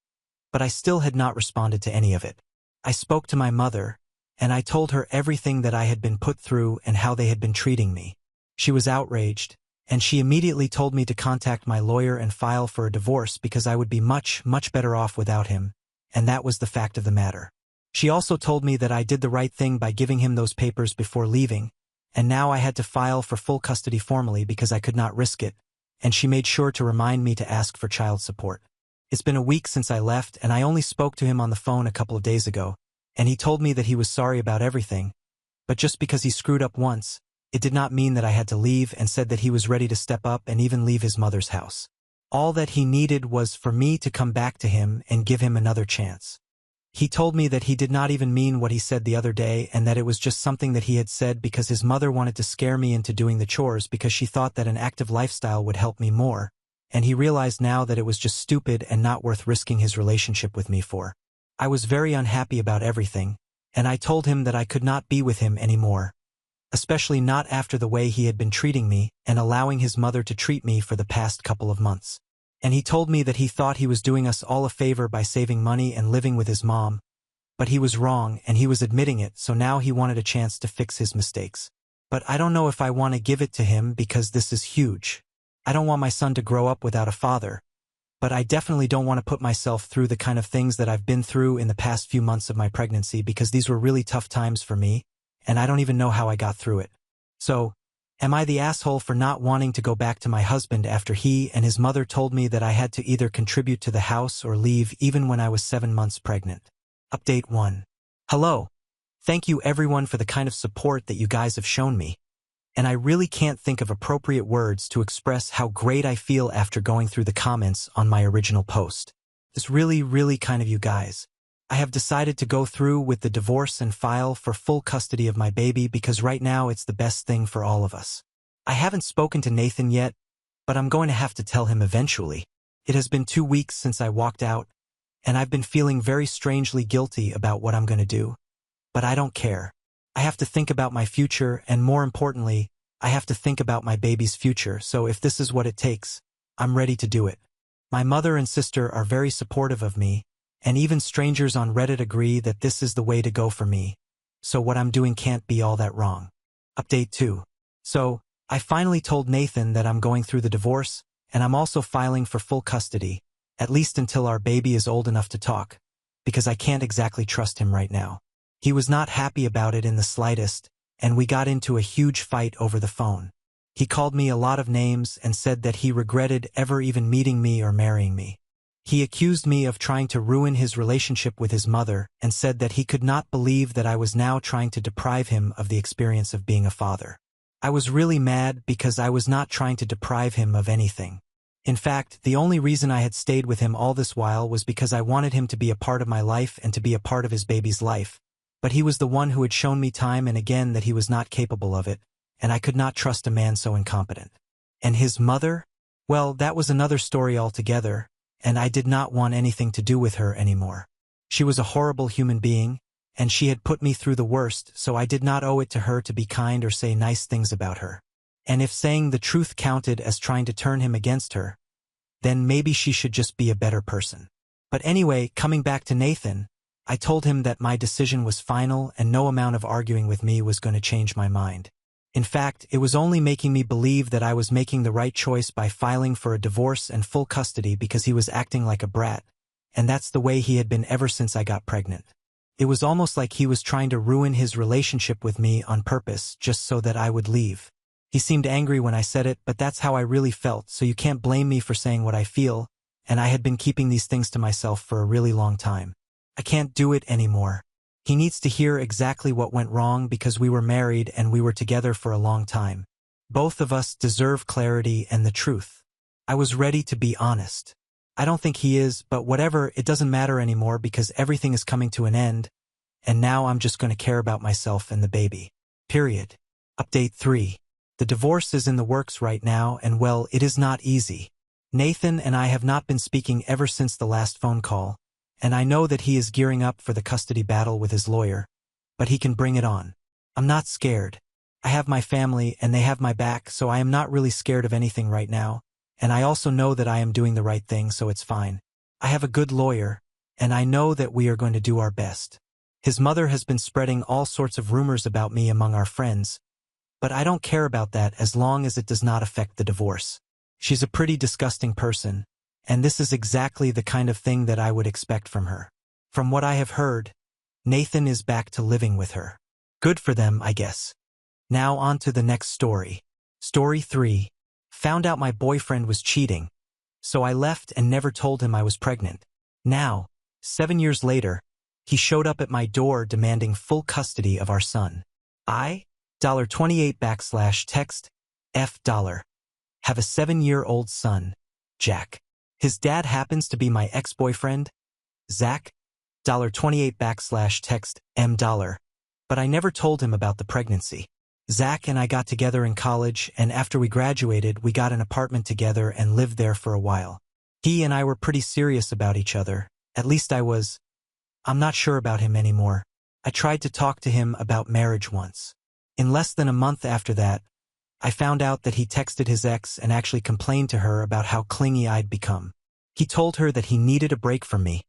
but I still had not responded to any of it. I spoke to my mother, and I told her everything that I had been put through and how they had been treating me. She was outraged, and she immediately told me to contact my lawyer and file for a divorce because I would be much, much better off without him, and that was the fact of the matter. She also told me that I did the right thing by giving him those papers before leaving, and now I had to file for full custody formally because I could not risk it, and she made sure to remind me to ask for child support. It's been a week since I left, and I only spoke to him on the phone a couple of days ago, and he told me that he was sorry about everything, but just because he screwed up once, It did not mean that I had to leave, and said that he was ready to step up and even leave his mother's house. All that he needed was for me to come back to him and give him another chance. He told me that he did not even mean what he said the other day, and that it was just something that he had said because his mother wanted to scare me into doing the chores because she thought that an active lifestyle would help me more, and he realized now that it was just stupid and not worth risking his relationship with me for. I was very unhappy about everything, and I told him that I could not be with him anymore, especially not after the way he had been treating me and allowing his mother to treat me for the past couple of months. And he told me that he thought he was doing us all a favor by saving money and living with his mom, but he was wrong and he was admitting it, so now he wanted a chance to fix his mistakes. But I don't know if I want to give it to him because this is huge. I don't want my son to grow up without a father, but I definitely don't want to put myself through the kind of things that I've been through in the past few months of my pregnancy because these were really tough times for me, and I don't even know how I got through it. So, am I the asshole for not wanting to go back to my husband after he and his mother told me that I had to either contribute to the house or leave even when I was 7 months pregnant? Update 1. Hello. Thank you everyone for the kind of support that you guys have shown me. And I really can't think of appropriate words to express how great I feel after going through the comments on my original post. It's really kind of you guys. I have decided to go through with the divorce and file for full custody of my baby because right now it's the best thing for all of us. I haven't spoken to Nathan yet, but I'm going to have to tell him eventually. It has been 2 weeks since I walked out, and I've been feeling very strangely guilty about what I'm going to do. But I don't care. I have to think about my future, and more importantly, I have to think about my baby's future, so if this is what it takes, I'm ready to do it. My mother and sister are very supportive of me, and even strangers on Reddit agree that this is the way to go for me, so what I'm doing can't be all that wrong. Update 2. So, I finally told Nathan that I'm going through the divorce, and I'm also filing for full custody, at least until our baby is old enough to talk, because I can't exactly trust him right now. He was not happy about it in the slightest, and we got into a huge fight over the phone. He called me a lot of names and said that he regretted ever even meeting me or marrying me. He accused me of trying to ruin his relationship with his mother and said that he could not believe that I was now trying to deprive him of the experience of being a father. I was really mad because I was not trying to deprive him of anything. In fact, the only reason I had stayed with him all this while was because I wanted him to be a part of my life and to be a part of his baby's life. But he was the one who had shown me time and again that he was not capable of it, and I could not trust a man so incompetent. And his mother? Well, that was another story altogether, and I did not want anything to do with her anymore. She was a horrible human being, and she had put me through the worst, so I did not owe it to her to be kind or say nice things about her. And if saying the truth counted as trying to turn him against her, then maybe she should just be a better person. But anyway, coming back to Nathan, I told him that my decision was final and no amount of arguing with me was going to change my mind. In fact, it was only making me believe that I was making the right choice by filing for a divorce and full custody because he was acting like a brat, and that's the way he had been ever since I got pregnant. It was almost like he was trying to ruin his relationship with me on purpose just so that I would leave. He seemed angry when I said it, but that's how I really felt, so you can't blame me for saying what I feel, and I had been keeping these things to myself for a really long time. I can't do it anymore. He needs to hear exactly what went wrong because we were married and we were together for a long time. Both of us deserve clarity and the truth. I was ready to be honest. I don't think he is, but whatever, it doesn't matter anymore because everything is coming to an end, and now I'm just going to care about myself and the baby. Period. Update 3. The divorce is in the works right now, and well, it is not easy. Nathan and I have not been speaking ever since the last phone call, and I know that he is gearing up for the custody battle with his lawyer, but he can bring it on. I'm not scared. I have my family and they have my back, so I am not really scared of anything right now, and I also know that I am doing the right thing, so it's fine. I have a good lawyer, and I know that we are going to do our best. His mother has been spreading all sorts of rumors about me among our friends, but I don't care about that as long as it does not affect the divorce. She's a pretty disgusting person, and this is exactly the kind of thing that I would expect from her. From what I have heard, Nathan is back to living with her. Good for them, I guess. Now on to the next story. Story 3. Found out my boyfriend was cheating, so I left and never told him I was pregnant. Now, 7 years later, he showed up at my door demanding full custody of our son. I $28 text F $. Have a 7-year-old son, Jack. His dad happens to be my ex-boyfriend, Zach. $28 text M $. But I never told him about the pregnancy. Zach and I got together in college, and after we graduated, we got an apartment together and lived there for a while. He and I were pretty serious about each other. At least I was. I'm not sure about him anymore. I tried to talk to him about marriage once. In less than a month after that, I found out that he texted his ex and actually complained to her about how clingy I'd become. He told her that he needed a break from me,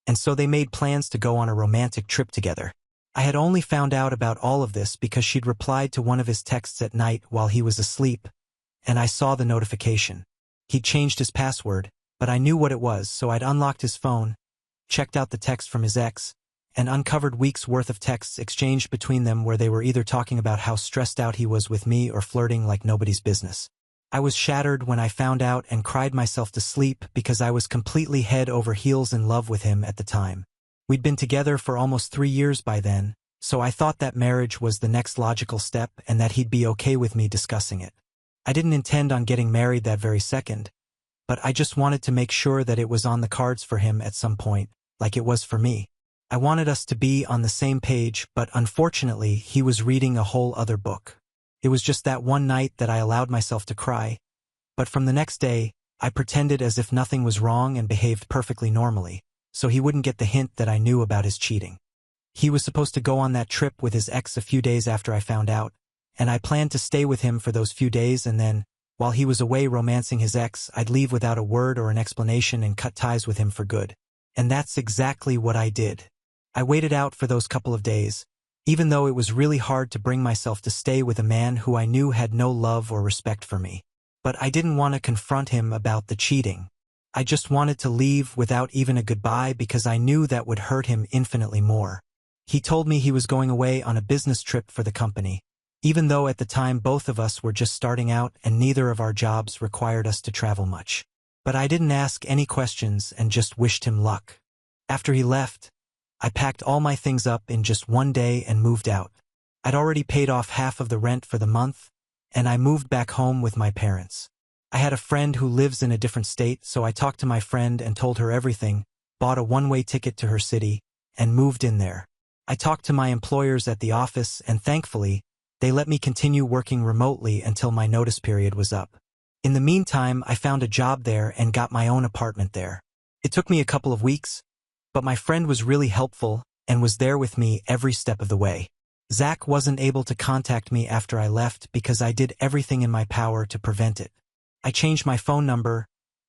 and so they made plans to go on a romantic trip together. I had only found out about all of this because she'd replied to one of his texts at night while he was asleep, and I saw the notification. He'd changed his password, but I knew what it was, so I'd unlocked his phone, checked out the text from his ex, and uncovered weeks' worth of texts exchanged between them where they were either talking about how stressed out he was with me or flirting like nobody's business. I was shattered when I found out and cried myself to sleep because I was completely head over heels in love with him at the time. We'd been together for almost 3 years by then, so I thought that marriage was the next logical step and that he'd be okay with me discussing it. I didn't intend on getting married that very second, but I just wanted to make sure that it was on the cards for him at some point, like it was for me. I wanted us to be on the same page, but unfortunately, he was reading a whole other book. It was just that one night that I allowed myself to cry, but from the next day, I pretended as if nothing was wrong and behaved perfectly normally, so he wouldn't get the hint that I knew about his cheating. He was supposed to go on that trip with his ex a few days after I found out, and I planned to stay with him for those few days, and then, while he was away romancing his ex, I'd leave without a word or an explanation and cut ties with him for good. And that's exactly what I did. I waited out for those couple of days, even though it was really hard to bring myself to stay with a man who I knew had no love or respect for me. But I didn't want to confront him about the cheating. I just wanted to leave without even a goodbye because I knew that would hurt him infinitely more. He told me he was going away on a business trip for the company, even though at the time both of us were just starting out and neither of our jobs required us to travel much. But I didn't ask any questions and just wished him luck. After he left, I packed all my things up in just one day and moved out. I'd already paid off half of the rent for the month, and I moved back home with my parents. I had a friend who lives in a different state, so I talked to my friend and told her everything, bought a one-way ticket to her city, and moved in there. I talked to my employers at the office, and thankfully, they let me continue working remotely until my notice period was up. In the meantime, I found a job there and got my own apartment there. It took me a couple of weeks, but my friend was really helpful and was there with me every step of the way. Zach wasn't able to contact me after I left because I did everything in my power to prevent it. I changed my phone number,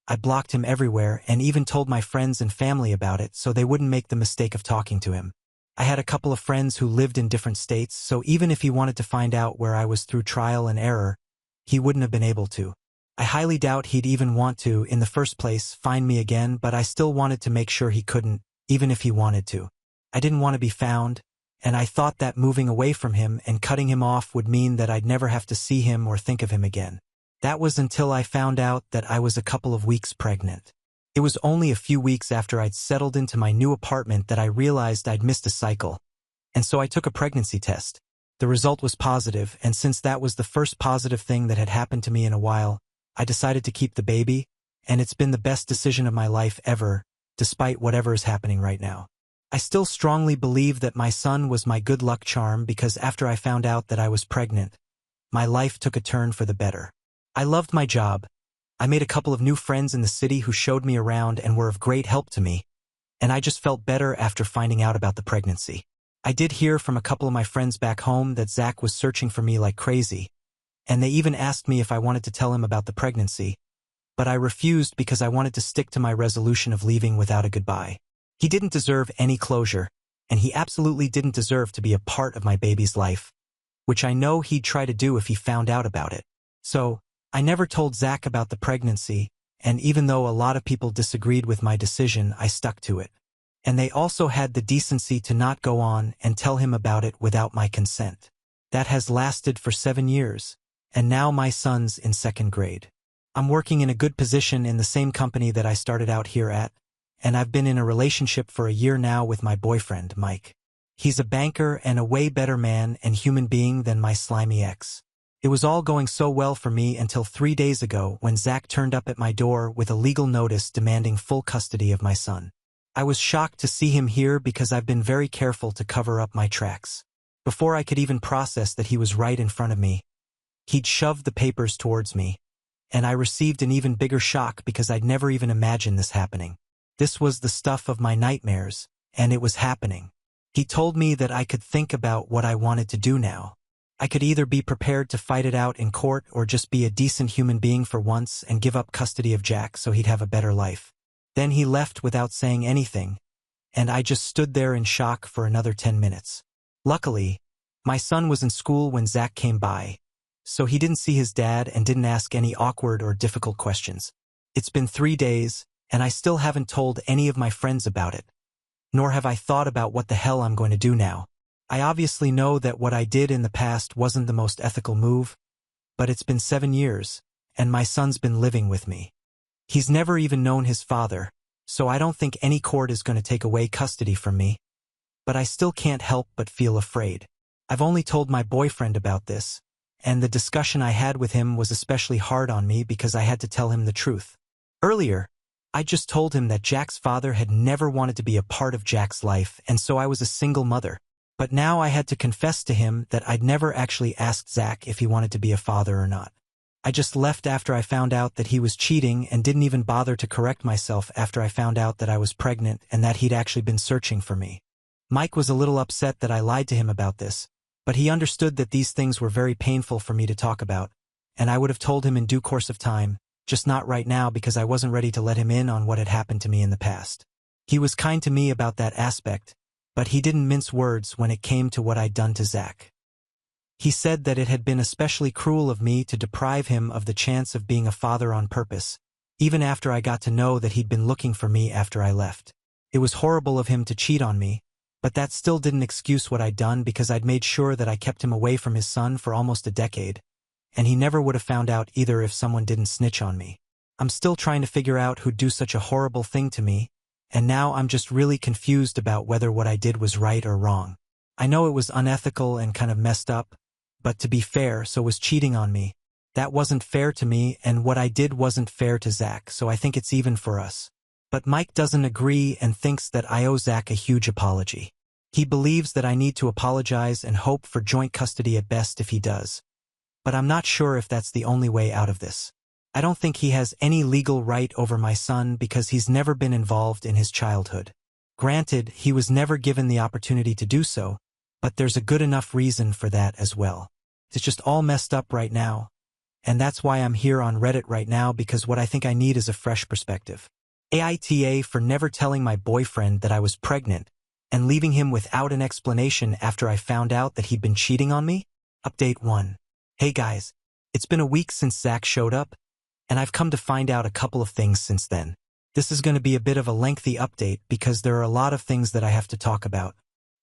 I blocked him everywhere, and even told my friends and family about it so they wouldn't make the mistake of talking to him. I had a couple of friends who lived in different states, so even if he wanted to find out where I was through trial and error, he wouldn't have been able to. I highly doubt he'd even want to, in the first place, find me again, but I still wanted to make sure he couldn't, even if he wanted to. I didn't want to be found, and I thought that moving away from him and cutting him off would mean that I'd never have to see him or think of him again. That was until I found out that I was a couple of weeks pregnant. It was only a few weeks after I'd settled into my new apartment that I realized I'd missed a cycle, and so I took a pregnancy test. The result was positive, and since that was the first positive thing that had happened to me in a while, I decided to keep the baby, and it's been the best decision of my life ever, despite whatever is happening right now. I still strongly believe that my son was my good luck charm because after I found out that I was pregnant, my life took a turn for the better. I loved my job. I made a couple of new friends in the city who showed me around and were of great help to me, and I just felt better after finding out about the pregnancy. I did hear from a couple of my friends back home that Zach was searching for me like crazy, and they even asked me if I wanted to tell him about the pregnancy, but I refused because I wanted to stick to my resolution of leaving without a goodbye. He didn't deserve any closure, and he absolutely didn't deserve to be a part of my baby's life, which I know he'd try to do if he found out about it. So, I never told Zach about the pregnancy, and even though a lot of people disagreed with my decision, I stuck to it. And they also had the decency to not go on and tell him about it without my consent. That has lasted for 7 years, and now my son's in 2nd grade. I'm working in a good position in the same company that I started out here at, and I've been in a relationship for a year now with my boyfriend, Mike. He's a banker and a way better man and human being than my slimy ex. It was all going so well for me until 3 days ago when Zach turned up at my door with a legal notice demanding full custody of my son. I was shocked to see him here because I've been very careful to cover up my tracks. Before I could even process that he was right in front of me, he'd shoved the papers towards me, and I received an even bigger shock because I'd never even imagined this happening. This was the stuff of my nightmares, and it was happening. He told me that I could think about what I wanted to do now. I could either be prepared to fight it out in court or just be a decent human being for once and give up custody of Jack so he'd have a better life. Then he left without saying anything, and I just stood there in shock for another 10 minutes. Luckily, my son was in school when Zach came by, so he didn't see his dad and didn't ask any awkward or difficult questions. It's been 3 days, and I still haven't told any of my friends about it. Nor have I thought about what the hell I'm going to do now. I obviously know that what I did in the past wasn't the most ethical move, but it's been 7 years, and my son's been living with me. He's never even known his father, so I don't think any court is going to take away custody from me. But I still can't help but feel afraid. I've only told my boyfriend about this, and the discussion I had with him was especially hard on me because I had to tell him the truth. Earlier, I just told him that Jack's father had never wanted to be a part of Jack's life, and so I was a single mother. But now I had to confess to him that I'd never actually asked Zach if he wanted to be a father or not. I just left after I found out that he was cheating and didn't even bother to correct myself after I found out that I was pregnant and that he'd actually been searching for me. Mike was a little upset that I lied to him about this, but he understood that these things were very painful for me to talk about, and I would have told him in due course of time, just not right now because I wasn't ready to let him in on what had happened to me in the past. He was kind to me about that aspect, but he didn't mince words when it came to what I'd done to Zach. He said that it had been especially cruel of me to deprive him of the chance of being a father on purpose, even after I got to know that he'd been looking for me after I left. It was horrible of him to cheat on me, but that still didn't excuse what I'd done because I'd made sure that I kept him away from his son for almost a decade, and he never would have found out either if someone didn't snitch on me. I'm still trying to figure out who'd do such a horrible thing to me, and now I'm just really confused about whether what I did was right or wrong. I know it was unethical and kind of messed up, but to be fair, so was cheating on me. That wasn't fair to me, and what I did wasn't fair to Zach, so I think it's even for us. But Mike doesn't agree and thinks that I owe Zach a huge apology. He believes that I need to apologize and hope for joint custody at best if he does. But I'm not sure if that's the only way out of this. I don't think he has any legal right over my son because he's never been involved in his childhood. Granted, he was never given the opportunity to do so, but there's a good enough reason for that as well. It's just all messed up right now, and that's why I'm here on Reddit right now because what I think I need is a fresh perspective. AITA for never telling my boyfriend that I was pregnant and leaving him without an explanation after I found out that he'd been cheating on me? Update 1. Hey guys, it's been a week since Zach showed up, and I've come to find out a couple of things since then. This is going to be a bit of a lengthy update because there are a lot of things that I have to talk about.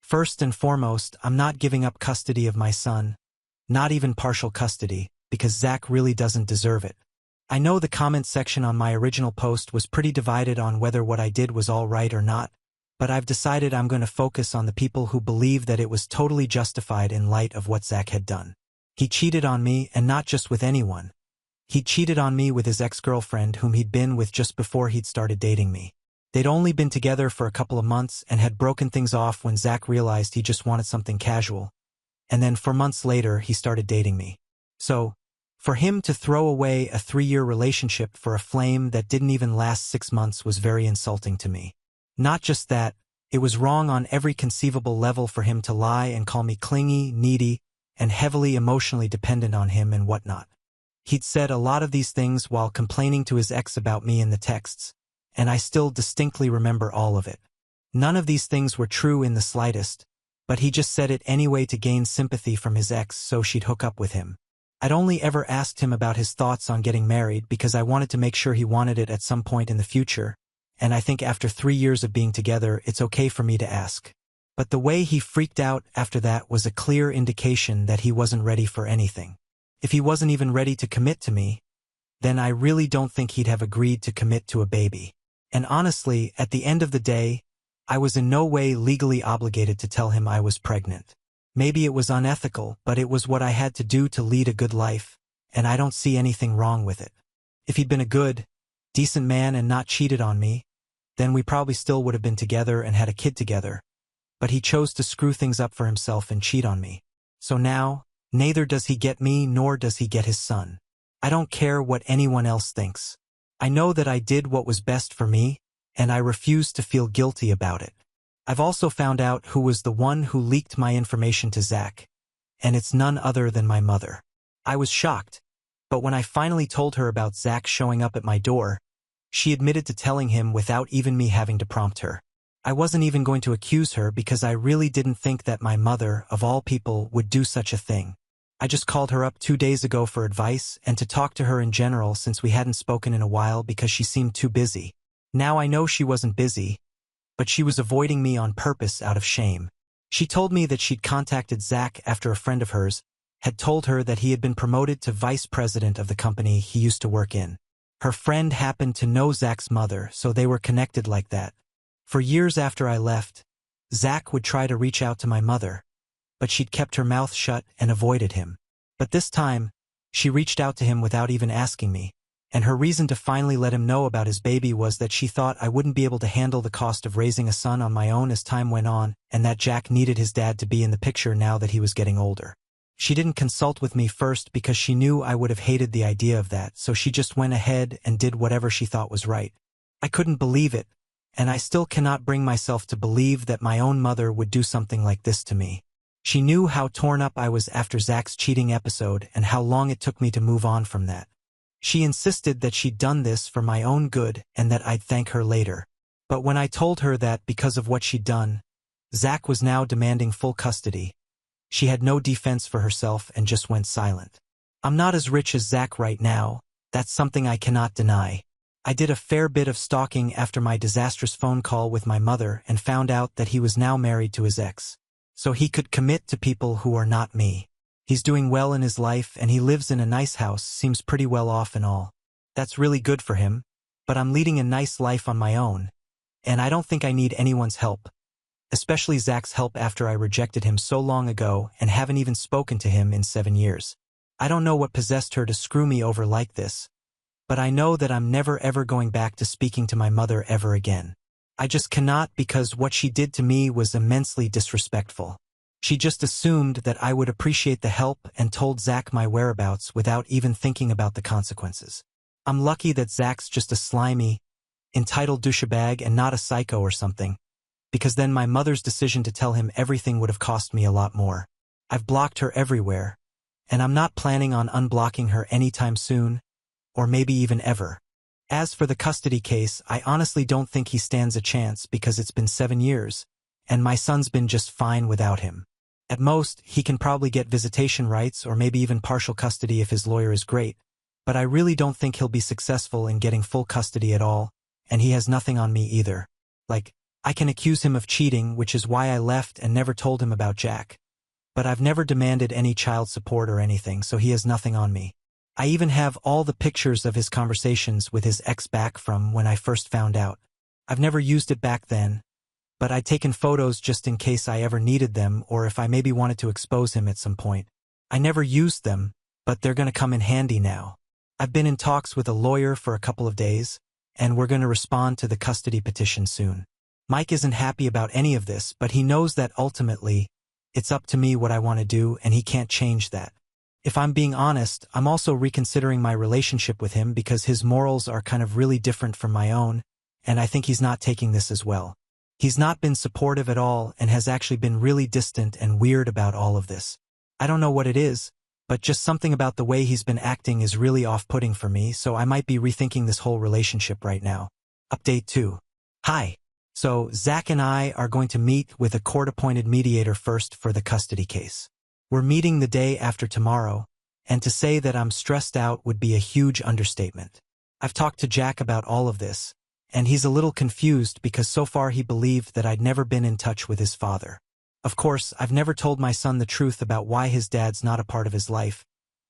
First and foremost, I'm not giving up custody of my son, not even partial custody, because Zach really doesn't deserve it. I know the comment section on my original post was pretty divided on whether what I did was all right or not, but I've decided I'm going to focus on the people who believe that it was totally justified in light of what Zach had done. He cheated on me, and not just with anyone. He cheated on me with his ex-girlfriend whom he'd been with just before he'd started dating me. They'd only been together for a couple of months and had broken things off when Zach realized he just wanted something casual. And then 4 months later, he started dating me. So, for him to throw away a 3-year relationship for a flame that didn't even last 6 months was very insulting to me. Not just that, it was wrong on every conceivable level for him to lie and call me clingy, needy, and heavily emotionally dependent on him and whatnot. He'd said a lot of these things while complaining to his ex about me in the texts, and I still distinctly remember all of it. None of these things were true in the slightest, but he just said it anyway to gain sympathy from his ex so she'd hook up with him. I'd only ever asked him about his thoughts on getting married because I wanted to make sure he wanted it at some point in the future, and I think after 3 years of being together, it's okay for me to ask. But the way he freaked out after that was a clear indication that he wasn't ready for anything. If he wasn't even ready to commit to me, then I really don't think he'd have agreed to commit to a baby. And honestly, at the end of the day, I was in no way legally obligated to tell him I was pregnant. Maybe it was unethical, but it was what I had to do to lead a good life, and I don't see anything wrong with it. If he'd been a good, decent man and not cheated on me, then we probably still would have been together and had a kid together. But he chose to screw things up for himself and cheat on me. So now, neither does he get me nor does he get his son. I don't care what anyone else thinks. I know that I did what was best for me, and I refuse to feel guilty about it. I've also found out who was the one who leaked my information to Zach, and it's none other than my mother. I was shocked, but when I finally told her about Zach showing up at my door, she admitted to telling him without even me having to prompt her. I wasn't even going to accuse her because I really didn't think that my mother, of all people, would do such a thing. I just called her up 2 days ago for advice and to talk to her in general since we hadn't spoken in a while because she seemed too busy. Now I know she wasn't busy, but she was avoiding me on purpose out of shame. She told me that she'd contacted Zach after a friend of hers had told her that he had been promoted to vice president of the company he used to work in. Her friend happened to know Zach's mother, so they were connected like that. For years after I left, Zach would try to reach out to my mother, but she'd kept her mouth shut and avoided him. But this time, she reached out to him without even asking me, and her reason to finally let him know about his baby was that she thought I wouldn't be able to handle the cost of raising a son on my own as time went on, and that Jack needed his dad to be in the picture now that he was getting older. She didn't consult with me first because she knew I would have hated the idea of that, so she just went ahead and did whatever she thought was right. I couldn't believe it, and I still cannot bring myself to believe that my own mother would do something like this to me. She knew how torn up I was after Zach's cheating episode and how long it took me to move on from that. She insisted that she'd done this for my own good and that I'd thank her later. But when I told her that because of what she'd done, Zach was now demanding full custody, she had no defense for herself and just went silent. I'm not as rich as Zach right now, that's something I cannot deny. I did a fair bit of stalking after my disastrous phone call with my mother and found out that he was now married to his ex. So he could commit to people who are not me. He's doing well in his life and he lives in a nice house, seems pretty well off and all. That's really good for him, but I'm leading a nice life on my own, and I don't think I need anyone's help. Especially Zach's help after I rejected him so long ago and haven't even spoken to him in 7 years. I don't know what possessed her to screw me over like this, but I know that I'm never ever going back to speaking to my mother ever again. I just cannot because what she did to me was immensely disrespectful. She just assumed that I would appreciate the help and told Zach my whereabouts without even thinking about the consequences. I'm lucky that Zach's just a slimy, entitled douchebag and not a psycho or something, because then my mother's decision to tell him everything would have cost me a lot more. I've blocked her everywhere, and I'm not planning on unblocking her anytime soon, or maybe even ever. As for the custody case, I honestly don't think he stands a chance because it's been 7 years, and my son's been just fine without him. At most, he can probably get visitation rights or maybe even partial custody if his lawyer is great, but I really don't think he'll be successful in getting full custody at all, and he has nothing on me either. Like, I can accuse him of cheating, which is why I left and never told him about Jack. But I've never demanded any child support or anything, so he has nothing on me. I even have all the pictures of his conversations with his ex back from when I first found out. I've never used it back then, but I'd taken photos just in case I ever needed them or if I maybe wanted to expose him at some point. I never used them, but they're gonna come in handy now. I've been in talks with a lawyer for a couple of days, and we're gonna respond to the custody petition soon. Mike isn't happy about any of this, but he knows that ultimately, it's up to me what I want to do and he can't change that. If I'm being honest, I'm also reconsidering my relationship with him because his morals are kind of really different from my own, and I think he's not taking this as well. He's not been supportive at all and has actually been really distant and weird about all of this. I don't know what it is, but just something about the way he's been acting is really off-putting for me, so I might be rethinking this whole relationship right now. Update 2. Hi. So, Zach and I are going to meet with a court-appointed mediator first for the custody case. We're meeting the day after tomorrow, and to say that I'm stressed out would be a huge understatement. I've talked to Jack about all of this, and he's a little confused because so far he believed that I'd never been in touch with his father. Of course, I've never told my son the truth about why his dad's not a part of his life,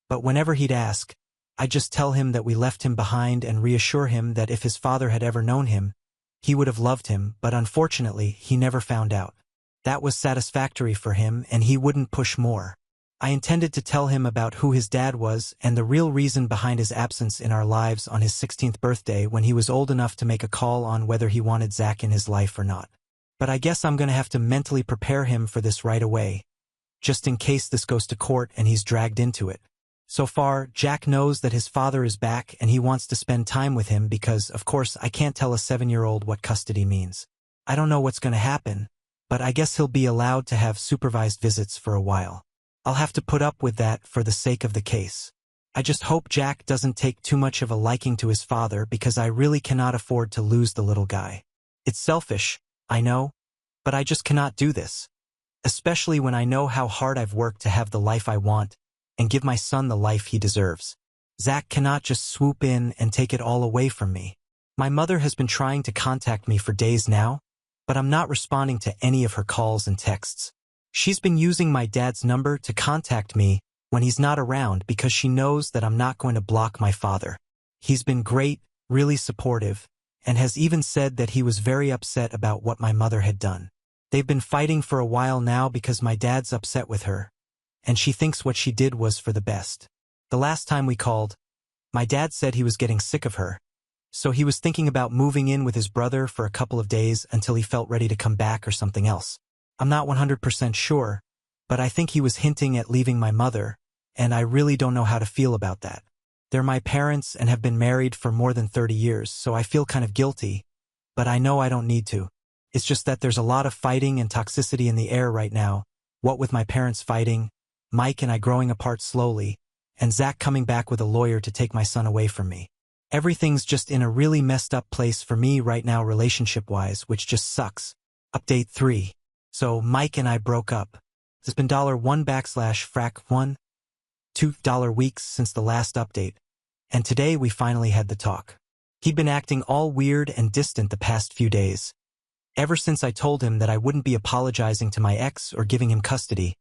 but whenever he'd ask, I'd just tell him that we left him behind and reassure him that if his father had ever known him, He would have loved him, but unfortunately, he never found out. That was satisfactory for him, and he wouldn't push more. I intended to tell him about who his dad was and the real reason behind his absence in our lives on his 16th birthday when he was old enough to make a call on whether he wanted Zach in his life or not. But I guess I'm gonna have to mentally prepare him for this right away, just in case this goes to court and he's dragged into it. So far, Jack knows that his father is back and he wants to spend time with him because, of course, I can't tell a 7-year-old what custody means. I don't know what's gonna happen, but I guess he'll be allowed to have supervised visits for a while. I'll have to put up with that for the sake of the case. I just hope Jack doesn't take too much of a liking to his father because I really cannot afford to lose the little guy. It's selfish, I know, but I just cannot do this. Especially when I know how hard I've worked to have the life I want and give my son the life he deserves. Zach cannot just swoop in and take it all away from me. My mother has been trying to contact me for days now, but I'm not responding to any of her calls and texts. She's been using my dad's number to contact me when he's not around because she knows that I'm not going to block my father. He's been great, really supportive, and has even said that he was very upset about what my mother had done. They've been fighting for a while now because my dad's upset with her, and she thinks what she did was for the best. The last time we called, my dad said he was getting sick of her, so he was thinking about moving in with his brother for a couple of days until he felt ready to come back or something else. I'm not 100% sure, but I think he was hinting at leaving my mother, and I really don't know how to feel about that. They're my parents and have been married for more than 30 years, so I feel kind of guilty, but I know I don't need to. It's just that there's a lot of fighting and toxicity in the air right now, what with my parents fighting, Mike and I growing apart slowly, and Zach coming back with a lawyer to take my son away from me. Everything's just in a really messed up place for me right now relationship-wise, which just sucks. Update 3. So Mike and I broke up. It's been $1/frac1, $2 weeks since the last update, and today we finally had the talk. He'd been acting all weird and distant the past few days. Ever since I told him that I wouldn't be apologizing to my ex or giving him custody,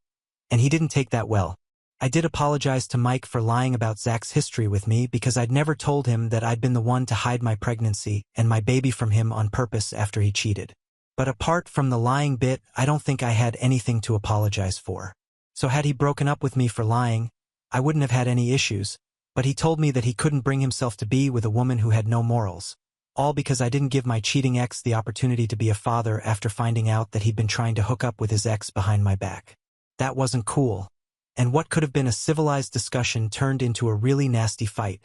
and he didn't take that well. I did apologize to Mike for lying about Zach's history with me because I'd never told him that I'd been the one to hide my pregnancy and my baby from him on purpose after he cheated. But apart from the lying bit, I don't think I had anything to apologize for. So had he broken up with me for lying, I wouldn't have had any issues, but he told me that he couldn't bring himself to be with a woman who had no morals. All because I didn't give my cheating ex the opportunity to be a father after finding out that he'd been trying to hook up with his ex behind my back. That wasn't cool. And what could have been a civilized discussion turned into a really nasty fight,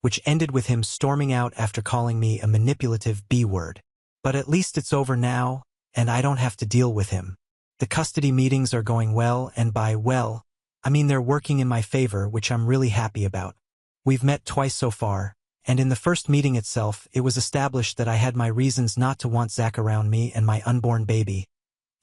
which ended with him storming out after calling me a manipulative B-word. But at least it's over now, and I don't have to deal with him. The custody meetings are going well, and by well, I mean they're working in my favor, which I'm really happy about. We've met twice so far, and in the first meeting itself, it was established that I had my reasons not to want Zach around me and my unborn baby,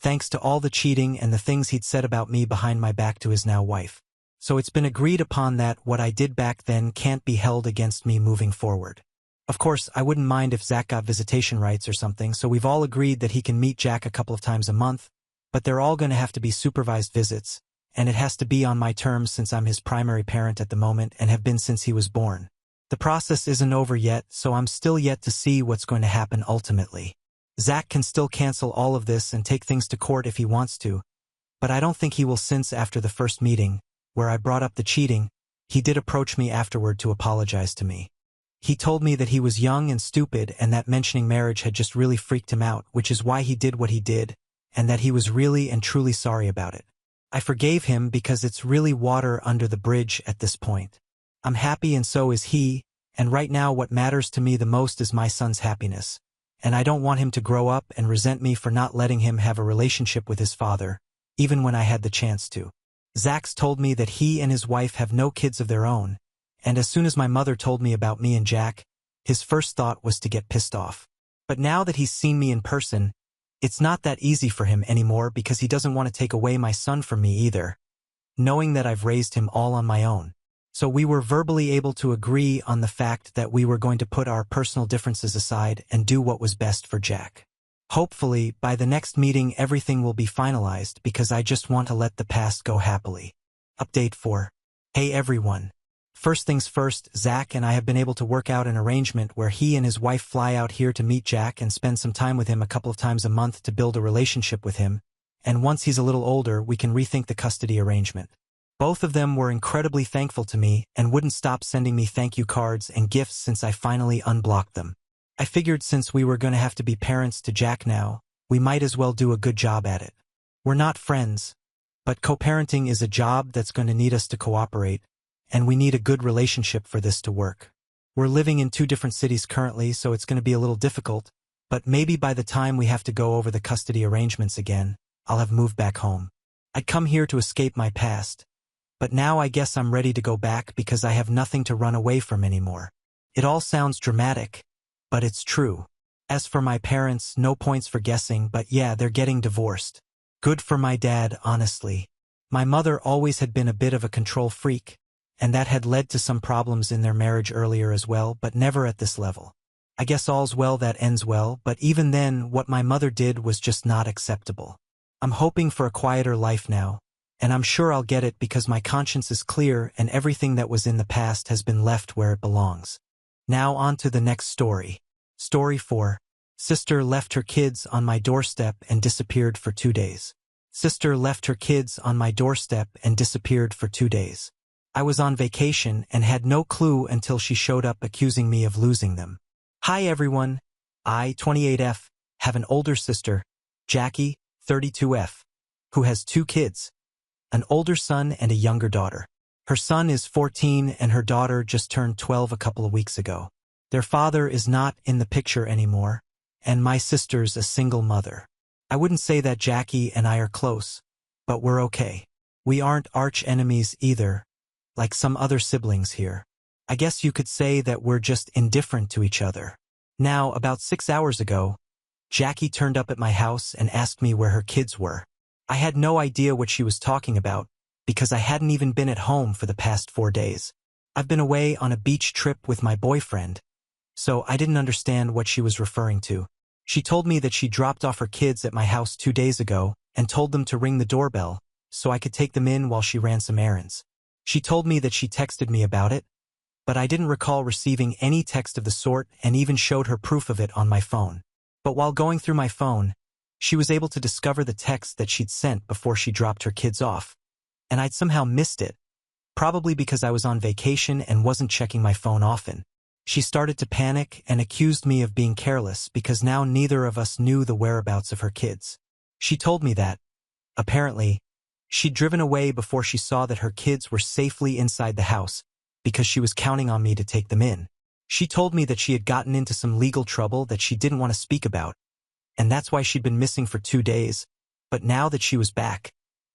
thanks to all the cheating and the things he'd said about me behind my back to his now wife. So it's been agreed upon that what I did back then can't be held against me moving forward. Of course, I wouldn't mind if Zach got visitation rights or something, so we've all agreed that he can meet Jack a couple of times a month, but they're all going to have to be supervised visits, and it has to be on my terms since I'm his primary parent at the moment and have been since he was born. The process isn't over yet, so I'm still yet to see what's going to happen ultimately. Zach can still cancel all of this and take things to court if he wants to, but I don't think he will since after the first meeting, where I brought up the cheating, he did approach me afterward to apologize to me. He told me that he was young and stupid and that mentioning marriage had just really freaked him out, which is why he did what he did, and that he was really and truly sorry about it. I forgave him because it's really water under the bridge at this point. I'm happy and so is he, and right now what matters to me the most is my son's happiness, and I don't want him to grow up and resent me for not letting him have a relationship with his father, even when I had the chance to. Zach's told me that he and his wife have no kids of their own, and as soon as my mother told me about me and Jack, his first thought was to get pissed off. But now that he's seen me in person, it's not that easy for him anymore because he doesn't want to take away my son from me either, knowing that I've raised him all on my own. So we were verbally able to agree on the fact that we were going to put our personal differences aside and do what was best for Jack. Hopefully, by the next meeting everything will be finalized because I just want to let the past go happily. Update 4. Hey everyone. First things first, Zach and I have been able to work out an arrangement where he and his wife fly out here to meet Jack and spend some time with him a couple of times a month to build a relationship with him, and once he's a little older, we can rethink the custody arrangement. Both of them were incredibly thankful to me and wouldn't stop sending me thank you cards and gifts since I finally unblocked them. I figured since we were going to have to be parents to Jack now, we might as well do a good job at it. We're not friends, but co-parenting is a job that's going to need us to cooperate, and we need a good relationship for this to work. We're living in 2 different cities currently, so it's going to be a little difficult, but maybe by the time we have to go over the custody arrangements again, I'll have moved back home. I'd come here to escape my past, but now I guess I'm ready to go back because I have nothing to run away from anymore. It all sounds dramatic, but it's true. As for my parents, no points for guessing, but yeah, they're getting divorced. Good for my dad, honestly. My mother always had been a bit of a control freak, and that had led to some problems in their marriage earlier as well, but never at this level. I guess all's well that ends well, but even then, what my mother did was just not acceptable. I'm hoping for a quieter life now, and I'm sure I'll get it because my conscience is clear and everything that was in the past has been left where it belongs. Now on to the next story. Story 4. Sister left her kids on my doorstep and disappeared for 2 days. Sister left her kids on my doorstep and disappeared for 2 days. I was on vacation and had no clue until she showed up accusing me of losing them. Hi everyone. I, 28F, have an older sister, Jackie, 32F, who has 2 kids, an older son and a younger daughter. Her son is 14 and her daughter just turned 12 a couple of weeks ago. Their father is not in the picture anymore, and my sister's a single mother. I wouldn't say that Jackie and I are close, but we're okay. We aren't arch enemies either, like some other siblings here. I guess you could say that we're just indifferent to each other. Now, about 6 hours ago, Jackie turned up at my house and asked me where her kids were. I had no idea what she was talking about, because I hadn't even been at home for the past 4 days. I've been away on a beach trip with my boyfriend, so I didn't understand what she was referring to. She told me that she dropped off her kids at my house 2 days ago and told them to ring the doorbell so I could take them in while she ran some errands. She told me that she texted me about it, but I didn't recall receiving any text of the sort and even showed her proof of it on my phone. But while going through my phone, she was able to discover the text that she'd sent before she dropped her kids off, and I'd somehow missed it, probably because I was on vacation and wasn't checking my phone often. She started to panic and accused me of being careless because now neither of us knew the whereabouts of her kids. She told me that, apparently, she'd driven away before she saw that her kids were safely inside the house because she was counting on me to take them in. She told me that she had gotten into some legal trouble that she didn't want to speak about, and that's why she'd been missing for 2 days, but now that she was back,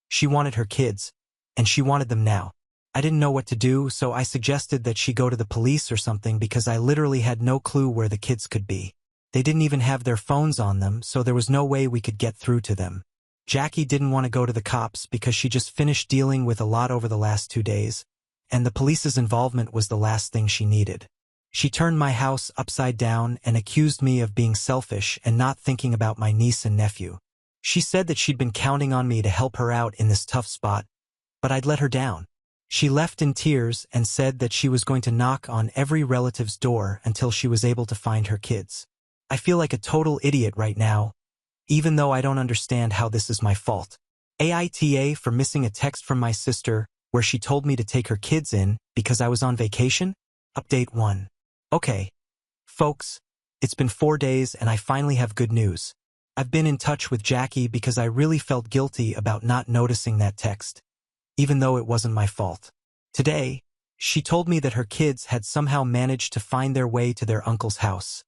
she wanted her kids, and she wanted them now. I didn't know what to do, so I suggested that she go to the police or something because I literally had no clue where the kids could be. They didn't even have their phones on them, so there was no way we could get through to them. Jackie didn't want to go to the cops because she just finished dealing with a lot over the last 2 days, and the police's involvement was the last thing she needed. She turned my house upside down and accused me of being selfish and not thinking about my niece and nephew. She said that she'd been counting on me to help her out in this tough spot, but I'd let her down. She left in tears and said that she was going to knock on every relative's door until she was able to find her kids. I feel like a total idiot right now, even though I don't understand how this is my fault. AITA for missing a text from my sister where she told me to take her kids in because I was on vacation? Update 1. Okay. Folks, it's been 4 days and I finally have good news. I've been in touch with Jackie because I really felt guilty about not noticing that text, even though it wasn't my fault. Today, she told me that her kids had somehow managed to find their way to their uncle's house,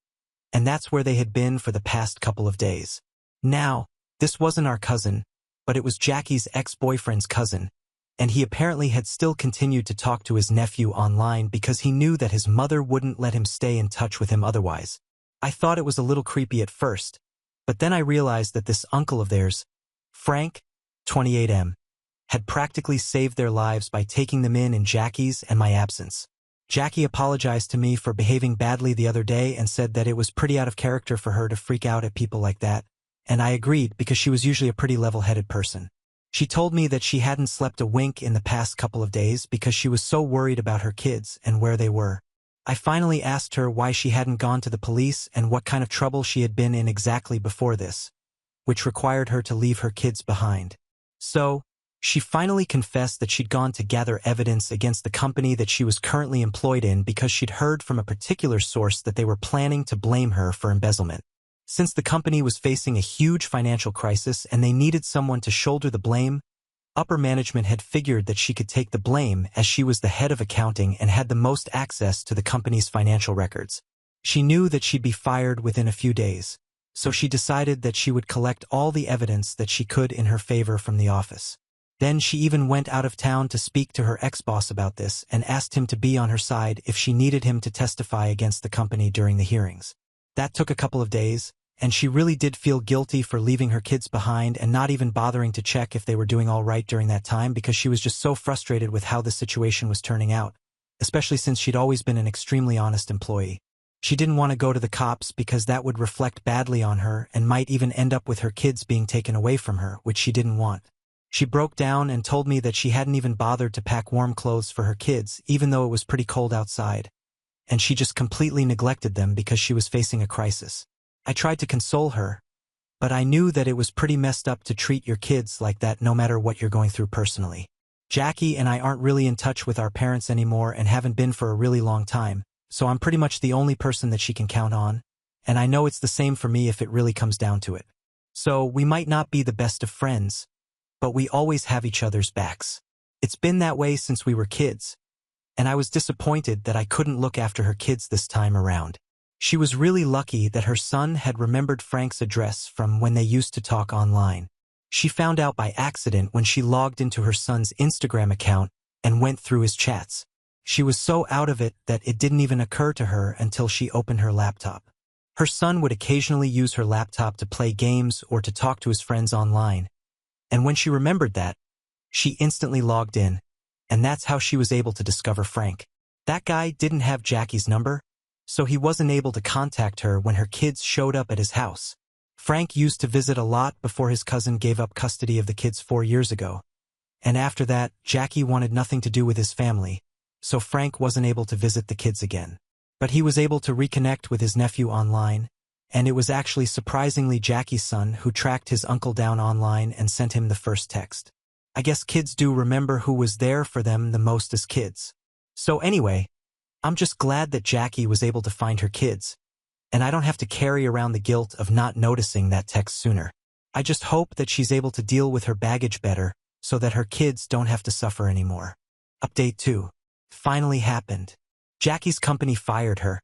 and that's where they had been for the past couple of days. Now, this wasn't our cousin, but it was Jackie's ex-boyfriend's cousin, and he apparently had still continued to talk to his nephew online because he knew that his mother wouldn't let him stay in touch with him otherwise. I thought it was a little creepy at first, but then I realized that this uncle of theirs, Frank, 28M, had practically saved their lives by taking them in Jackie's and my absence. Jackie apologized to me for behaving badly the other day and said that it was pretty out of character for her to freak out at people like that, and I agreed because she was usually a pretty level-headed person. She told me that she hadn't slept a wink in the past couple of days because she was so worried about her kids and where they were. I finally asked her why she hadn't gone to the police and what kind of trouble she had been in exactly before this, which required her to leave her kids behind. So, she finally confessed that she'd gone to gather evidence against the company that she was currently employed in because she'd heard from a particular source that they were planning to blame her for embezzlement. Since the company was facing a huge financial crisis and they needed someone to shoulder the blame, upper management had figured that she could take the blame as she was the head of accounting and had the most access to the company's financial records. She knew that she'd be fired within a few days, so she decided that she would collect all the evidence that she could in her favor from the office. Then she even went out of town to speak to her ex-boss about this and asked him to be on her side if she needed him to testify against the company during the hearings. That took a couple of days, and she really did feel guilty for leaving her kids behind and not even bothering to check if they were doing all right during that time because she was just so frustrated with how the situation was turning out, especially since she'd always been an extremely honest employee. She didn't want to go to the cops because that would reflect badly on her and might even end up with her kids being taken away from her, which she didn't want. She broke down and told me that she hadn't even bothered to pack warm clothes for her kids, even though it was pretty cold outside, and she just completely neglected them because she was facing a crisis. I tried to console her, but I knew that it was pretty messed up to treat your kids like that no matter what you're going through personally. Jackie and I aren't really in touch with our parents anymore and haven't been for a really long time, so I'm pretty much the only person that she can count on, and I know it's the same for me if it really comes down to it. So we might not be the best of friends, but we always have each other's backs. It's been that way since we were kids, and I was disappointed that I couldn't look after her kids this time around. She was really lucky that her son had remembered Frank's address from when they used to talk online. She found out by accident when she logged into her son's Instagram account and went through his chats. She was so out of it that it didn't even occur to her until she opened her laptop. Her son would occasionally use her laptop to play games or to talk to his friends online, and when she remembered that, she instantly logged in, and that's how she was able to discover Frank. That guy didn't have Jackie's number, so he wasn't able to contact her when her kids showed up at his house. Frank used to visit a lot before his cousin gave up custody of the kids 4 years ago, and after that, Jackie wanted nothing to do with his family, so Frank wasn't able to visit the kids again. But he was able to reconnect with his nephew online, and it was actually surprisingly Jackie's son who tracked his uncle down online and sent him the first text. I guess kids do remember who was there for them the most as kids. So anyway, I'm just glad that Jackie was able to find her kids, and I don't have to carry around the guilt of not noticing that text sooner. I just hope that she's able to deal with her baggage better so that her kids don't have to suffer anymore. Update 2. Finally happened. Jackie's company fired her,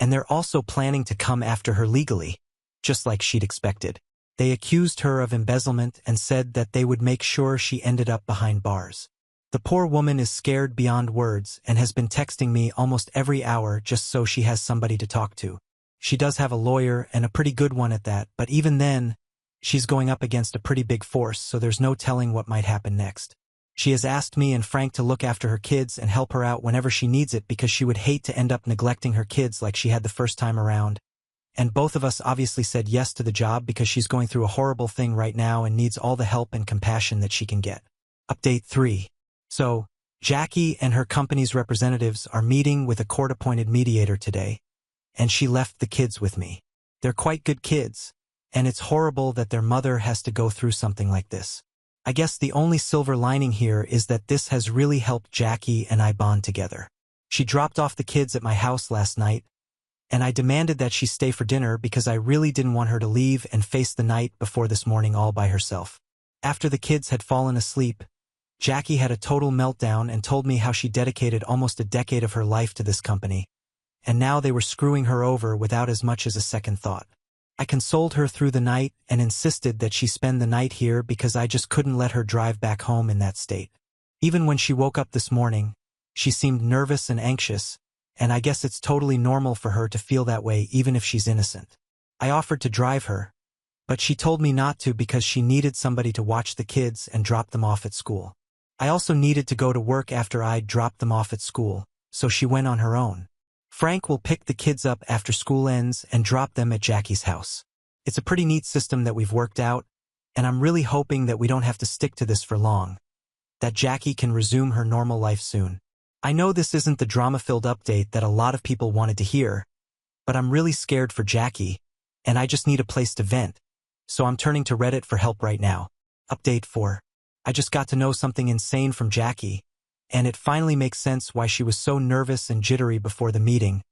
and they're also planning to come after her legally, just like she'd expected. They accused her of embezzlement and said that they would make sure she ended up behind bars. The poor woman is scared beyond words and has been texting me almost every hour just so she has somebody to talk to. She does have a lawyer and a pretty good one at that, but even then, she's going up against a pretty big force, so there's no telling what might happen next. She has asked me and Frank to look after her kids and help her out whenever she needs it because she would hate to end up neglecting her kids like she had the first time around. And both of us obviously said yes to the job because she's going through a horrible thing right now and needs all the help and compassion that she can get. Update 3. So, Jackie and her company's representatives are meeting with a court-appointed mediator today, and she left the kids with me. They're quite good kids, and it's horrible that their mother has to go through something like this. I guess the only silver lining here is that this has really helped Jackie and I bond together. She dropped off the kids at my house last night, and I demanded that she stay for dinner because I really didn't want her to leave and face the night before this morning all by herself. After the kids had fallen asleep, Jackie had a total meltdown and told me how she dedicated almost a decade of her life to this company, and now they were screwing her over without as much as a second thought. I consoled her through the night and insisted that she spend the night here because I just couldn't let her drive back home in that state. Even when she woke up this morning, she seemed nervous and anxious, and I guess it's totally normal for her to feel that way even if she's innocent. I offered to drive her, but she told me not to because she needed somebody to watch the kids and drop them off at school. I also needed to go to work after I'd dropped them off at school, so she went on her own. Frank will pick the kids up after school ends and drop them at Jackie's house. It's a pretty neat system that we've worked out, and I'm really hoping that we don't have to stick to this for long, that Jackie can resume her normal life soon. I know this isn't the drama-filled update that a lot of people wanted to hear, but I'm really scared for Jackie, and I just need a place to vent, so I'm turning to Reddit for help right now. Update 4. I just got to know something insane from Jackie, and it finally makes sense why she was so nervous and jittery before the meeting,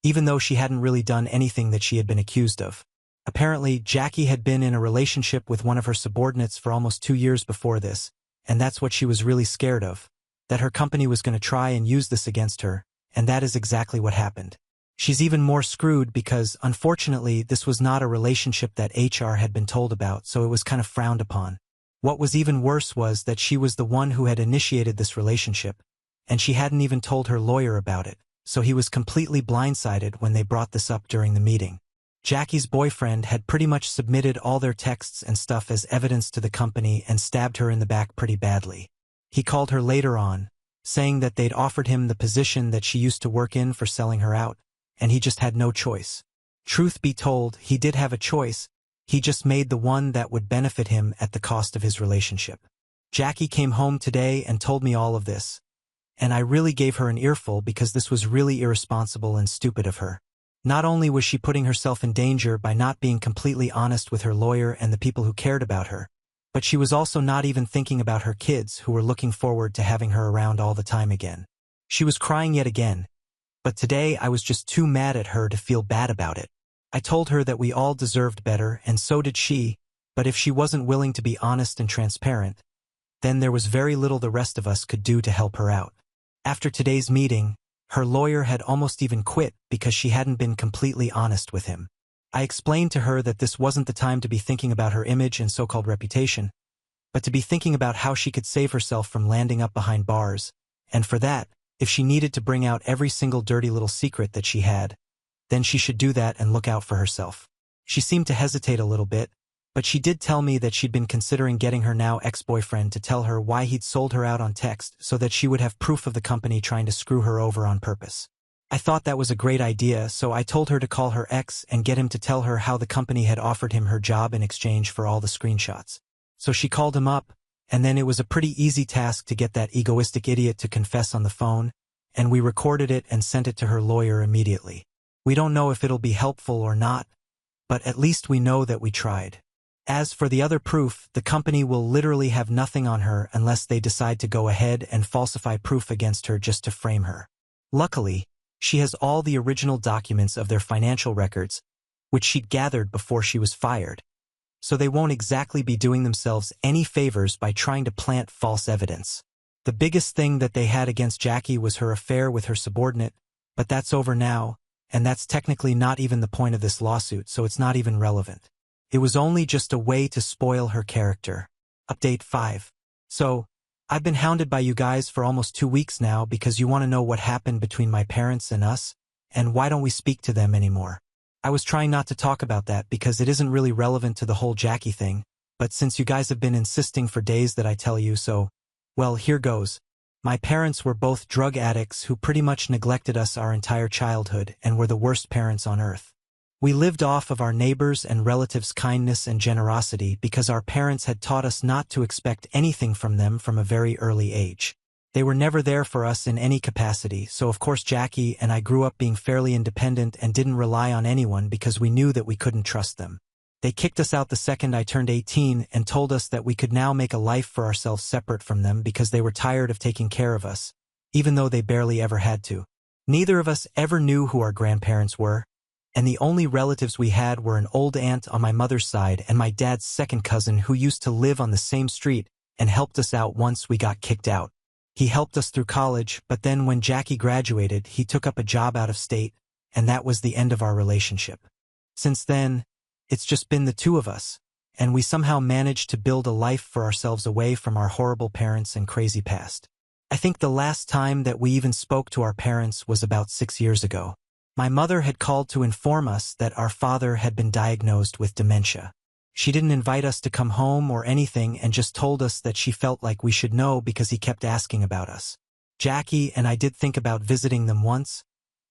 even though she hadn't really done anything that she had been accused of. Apparently, Jackie had been in a relationship with one of her subordinates for almost 2 years before this, and that's what she was really scared of, that her company was going to try and use this against her, and that is exactly what happened. She's even more screwed because, unfortunately, this was not a relationship that HR had been told about, so it was kind of frowned upon. What was even worse was that she was the one who had initiated this relationship, and she hadn't even told her lawyer about it, so he was completely blindsided when they brought this up during the meeting. Jackie's boyfriend had pretty much submitted all their texts and stuff as evidence to the company and stabbed her in the back pretty badly. He called her later on, saying that they'd offered him the position that she used to work in for selling her out, and he just had no choice. Truth be told, he did have a choice, he just made the one that would benefit him at the cost of his relationship. Jackie came home today and told me all of this, and I really gave her an earful because this was really irresponsible and stupid of her. Not only was she putting herself in danger by not being completely honest with her lawyer and the people who cared about her, but she was also not even thinking about her kids who were looking forward to having her around all the time again. She was crying yet again, but today I was just too mad at her to feel bad about it. I told her that we all deserved better, and so did she, but if she wasn't willing to be honest and transparent, then there was very little the rest of us could do to help her out. After today's meeting, her lawyer had almost even quit because she hadn't been completely honest with him. I explained to her that this wasn't the time to be thinking about her image and so-called reputation, but to be thinking about how she could save herself from landing up behind bars, and for that, if she needed to bring out every single dirty little secret that she had, then she should do that and look out for herself. She seemed to hesitate a little bit, but she did tell me that she'd been considering getting her now ex-boyfriend to tell her why he'd sold her out on text so that she would have proof of the company trying to screw her over on purpose. I thought that was a great idea, so I told her to call her ex and get him to tell her how the company had offered him her job in exchange for all the screenshots. So she called him up, and then it was a pretty easy task to get that egoistic idiot to confess on the phone, and we recorded it and sent it to her lawyer immediately. We don't know if it'll be helpful or not, but at least we know that we tried. As for the other proof, the company will literally have nothing on her unless they decide to go ahead and falsify proof against her just to frame her. Luckily, she has all the original documents of their financial records, which she'd gathered before she was fired, so they won't exactly be doing themselves any favors by trying to plant false evidence. The biggest thing that they had against Jackie was her affair with her subordinate, but that's over now, and that's technically not even the point of this lawsuit, so it's not even relevant. It was only just a way to spoil her character. Update 5. So, I've been hounded by you guys for almost 2 weeks now because you want to know what happened between my parents and us, and why don't we speak to them anymore. I was trying not to talk about that because it isn't really relevant to the whole Jackie thing, but since you guys have been insisting for days that I tell you so, well, here goes. My parents were both drug addicts who pretty much neglected us our entire childhood and were the worst parents on earth. We lived off of our neighbors' and relatives' kindness and generosity because our parents had taught us not to expect anything from them from a very early age. They were never there for us in any capacity, so of course Jackie and I grew up being fairly independent and didn't rely on anyone because we knew that we couldn't trust them. They kicked us out the second I turned 18 and told us that we could now make a life for ourselves separate from them because they were tired of taking care of us, even though they barely ever had to. Neither of us ever knew who our grandparents were, and the only relatives we had were an old aunt on my mother's side and my dad's second cousin who used to live on the same street and helped us out once we got kicked out. He helped us through college, but then when Jackie graduated, he took up a job out of state, and that was the end of our relationship. Since then, it's just been the two of us, and we somehow managed to build a life for ourselves away from our horrible parents and crazy past. I think the last time that we even spoke to our parents was about 6 years ago. My mother had called to inform us that our father had been diagnosed with dementia. She didn't invite us to come home or anything and just told us that she felt like we should know because he kept asking about us. Jackie and I did think about visiting them once,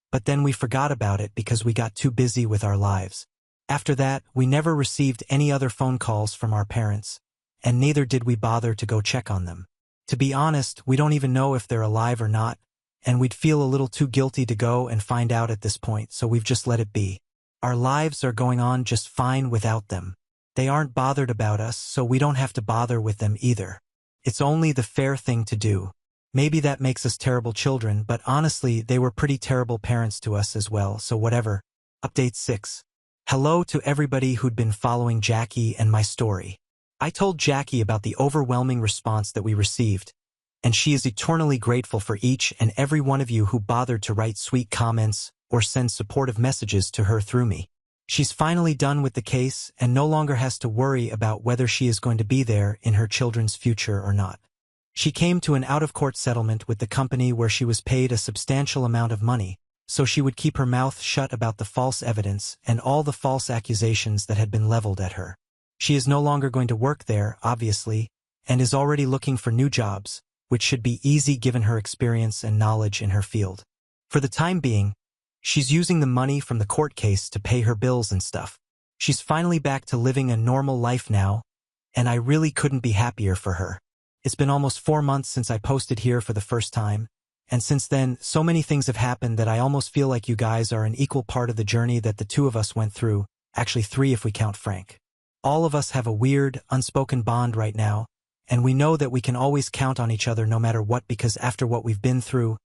but then we forgot about it because we got too busy with our lives. After that, we never received any other phone calls from our parents, and neither did we bother to go check on them. To be honest, we don't even know if they're alive or not, and we'd feel a little too guilty to go and find out at this point, so we've just let it be. Our lives are going on just fine without them. They aren't bothered about us, so we don't have to bother with them either. It's only the fair thing to do. Maybe that makes us terrible children, but honestly, they were pretty terrible parents to us as well, so whatever. Update 6. Hello to everybody who'd been following Jackie and my story. I told Jackie about the overwhelming response that we received, and she is eternally grateful for each and every one of you who bothered to write sweet comments or send supportive messages to her through me. She's finally done with the case and no longer has to worry about whether she is going to be there in her children's future or not. She came to an out-of-court settlement with the company where she was paid a substantial amount of money, so she would keep her mouth shut about the false evidence and all the false accusations that had been leveled at her. She is no longer going to work there, obviously, and is already looking for new jobs, which should be easy given her experience and knowledge in her field. For the time being, she's using the money from the court case to pay her bills and stuff. She's finally back to living a normal life now, and I really couldn't be happier for her. It's been almost 4 months since I posted here for the first time, and since then, so many things have happened that I almost feel like you guys are an equal part of the journey that the two of us went through, actually 3 if we count Frank. All of us have a weird, unspoken bond right now, and we know that we can always count on each other no matter what because after what we've been through,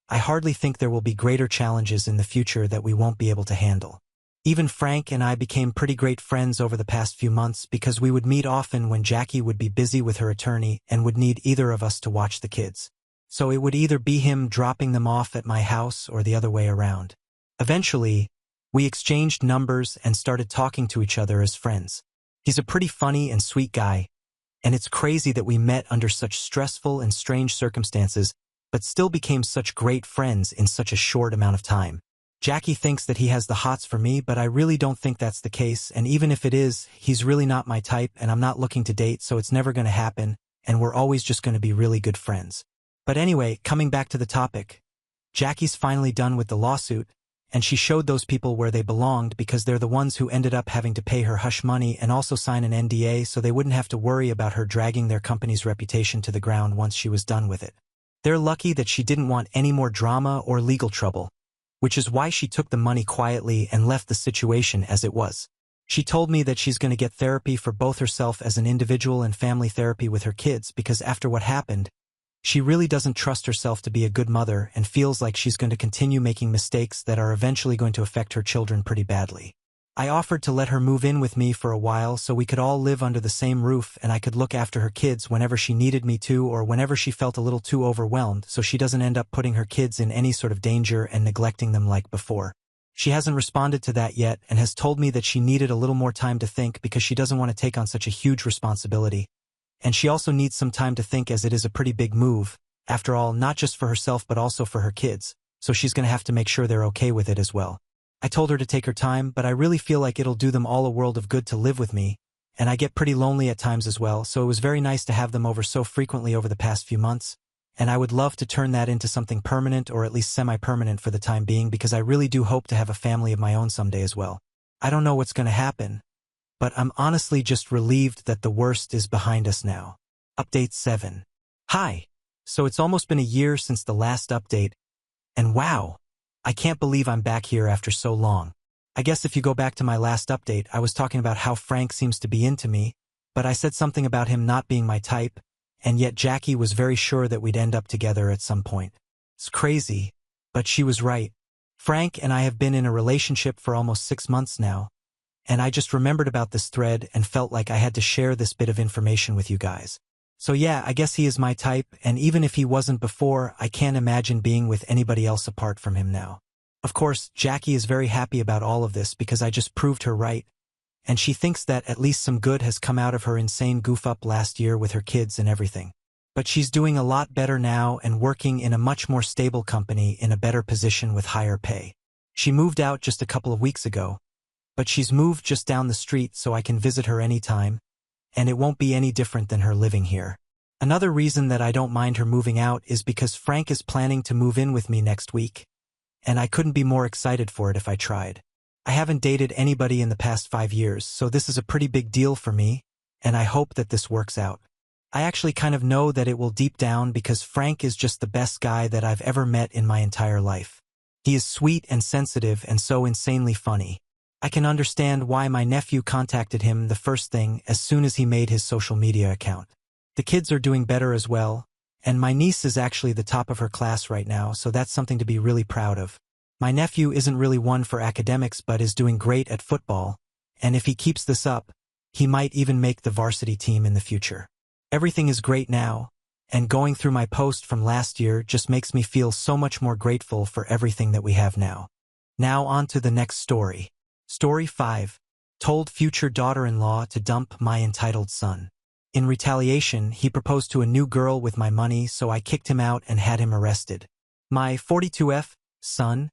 I hardly think there will be greater challenges in the future that we won't be able to handle. Even Frank and I became pretty great friends over the past few months because we would meet often when Jackie would be busy with her attorney and would need either of us to watch the kids. So it would either be him dropping them off at my house or the other way around. Eventually, we exchanged numbers and started talking to each other as friends. He's a pretty funny and sweet guy, and it's crazy that we met under such stressful and strange circumstances, but still became such great friends in such a short amount of time. Jackie thinks that he has the hots for me, but I really don't think that's the case, and even if it is, he's really not my type, and I'm not looking to date, so it's never going to happen, and we're always just going to be really good friends. But anyway, coming back to the topic, Jackie's finally done with the lawsuit, and she showed those people where they belonged because they're the ones who ended up having to pay her hush money and also sign an NDA so they wouldn't have to worry about her dragging their company's reputation to the ground once she was done with it. They're lucky that she didn't want any more drama or legal trouble, which is why she took the money quietly and left the situation as it was. She told me that she's going to get therapy for both herself as an individual and family therapy with her kids because after what happened, she really doesn't trust herself to be a good mother and feels like she's going to continue making mistakes that are eventually going to affect her children pretty badly. I offered to let her move in with me for a while so we could all live under the same roof and I could look after her kids whenever she needed me to or whenever she felt a little too overwhelmed so she doesn't end up putting her kids in any sort of danger and neglecting them like before. She hasn't responded to that yet and has told me that she needed a little more time to think because she doesn't want to take on such a huge responsibility. And she also needs some time to think as it is a pretty big move, after all, not just for herself but also for her kids, so she's going to have to make sure they're okay with it as well. I told her to take her time, but I really feel like it'll do them all a world of good to live with me, and I get pretty lonely at times as well, so it was very nice to have them over so frequently over the past few months, and I would love to turn that into something permanent or at least semi-permanent for the time being because I really do hope to have a family of my own someday as well. I don't know what's going to happen, but I'm honestly just relieved that the worst is behind us now. Update 7. Hi. So it's almost been a year since the last update, and wow, I can't believe I'm back here after so long. I guess if you go back to my last update, I was talking about how Frank seems to be into me, but I said something about him not being my type, and yet Jackie was very sure that we'd end up together at some point. It's crazy, but she was right. Frank and I have been in a relationship for almost 6 months now, and I just remembered about this thread and felt like I had to share this bit of information with you guys. So yeah, I guess he is my type, and even if he wasn't before, I can't imagine being with anybody else apart from him now. Of course, Jackie is very happy about all of this because I just proved her right, and she thinks that at least some good has come out of her insane goof-up last year with her kids and everything. But she's doing a lot better now and working in a much more stable company in a better position with higher pay. She moved out just a couple of weeks ago, but she's moved just down the street so I can visit her anytime, and it won't be any different than her living here. Another reason that I don't mind her moving out is because Frank is planning to move in with me next week, and I couldn't be more excited for it if I tried. I haven't dated anybody in the past 5 years, so this is a pretty big deal for me, and I hope that this works out. I actually kind of know that it will deep down because Frank is just the best guy that I've ever met in my entire life. He is sweet and sensitive and so insanely funny. I can understand why my nephew contacted him the first thing as soon as he made his social media account. The kids are doing better as well, and my niece is actually the top of her class right now, so that's something to be really proud of. My nephew isn't really one for academics but is doing great at football, and if he keeps this up, he might even make the varsity team in the future. Everything is great now, and going through my post from last year just makes me feel so much more grateful for everything that we have now. Now on to the next story. Story 5. Told future daughter-in-law to dump my entitled son. In retaliation, he proposed to a new girl with my money, so I kicked him out and had him arrested. My 42F son,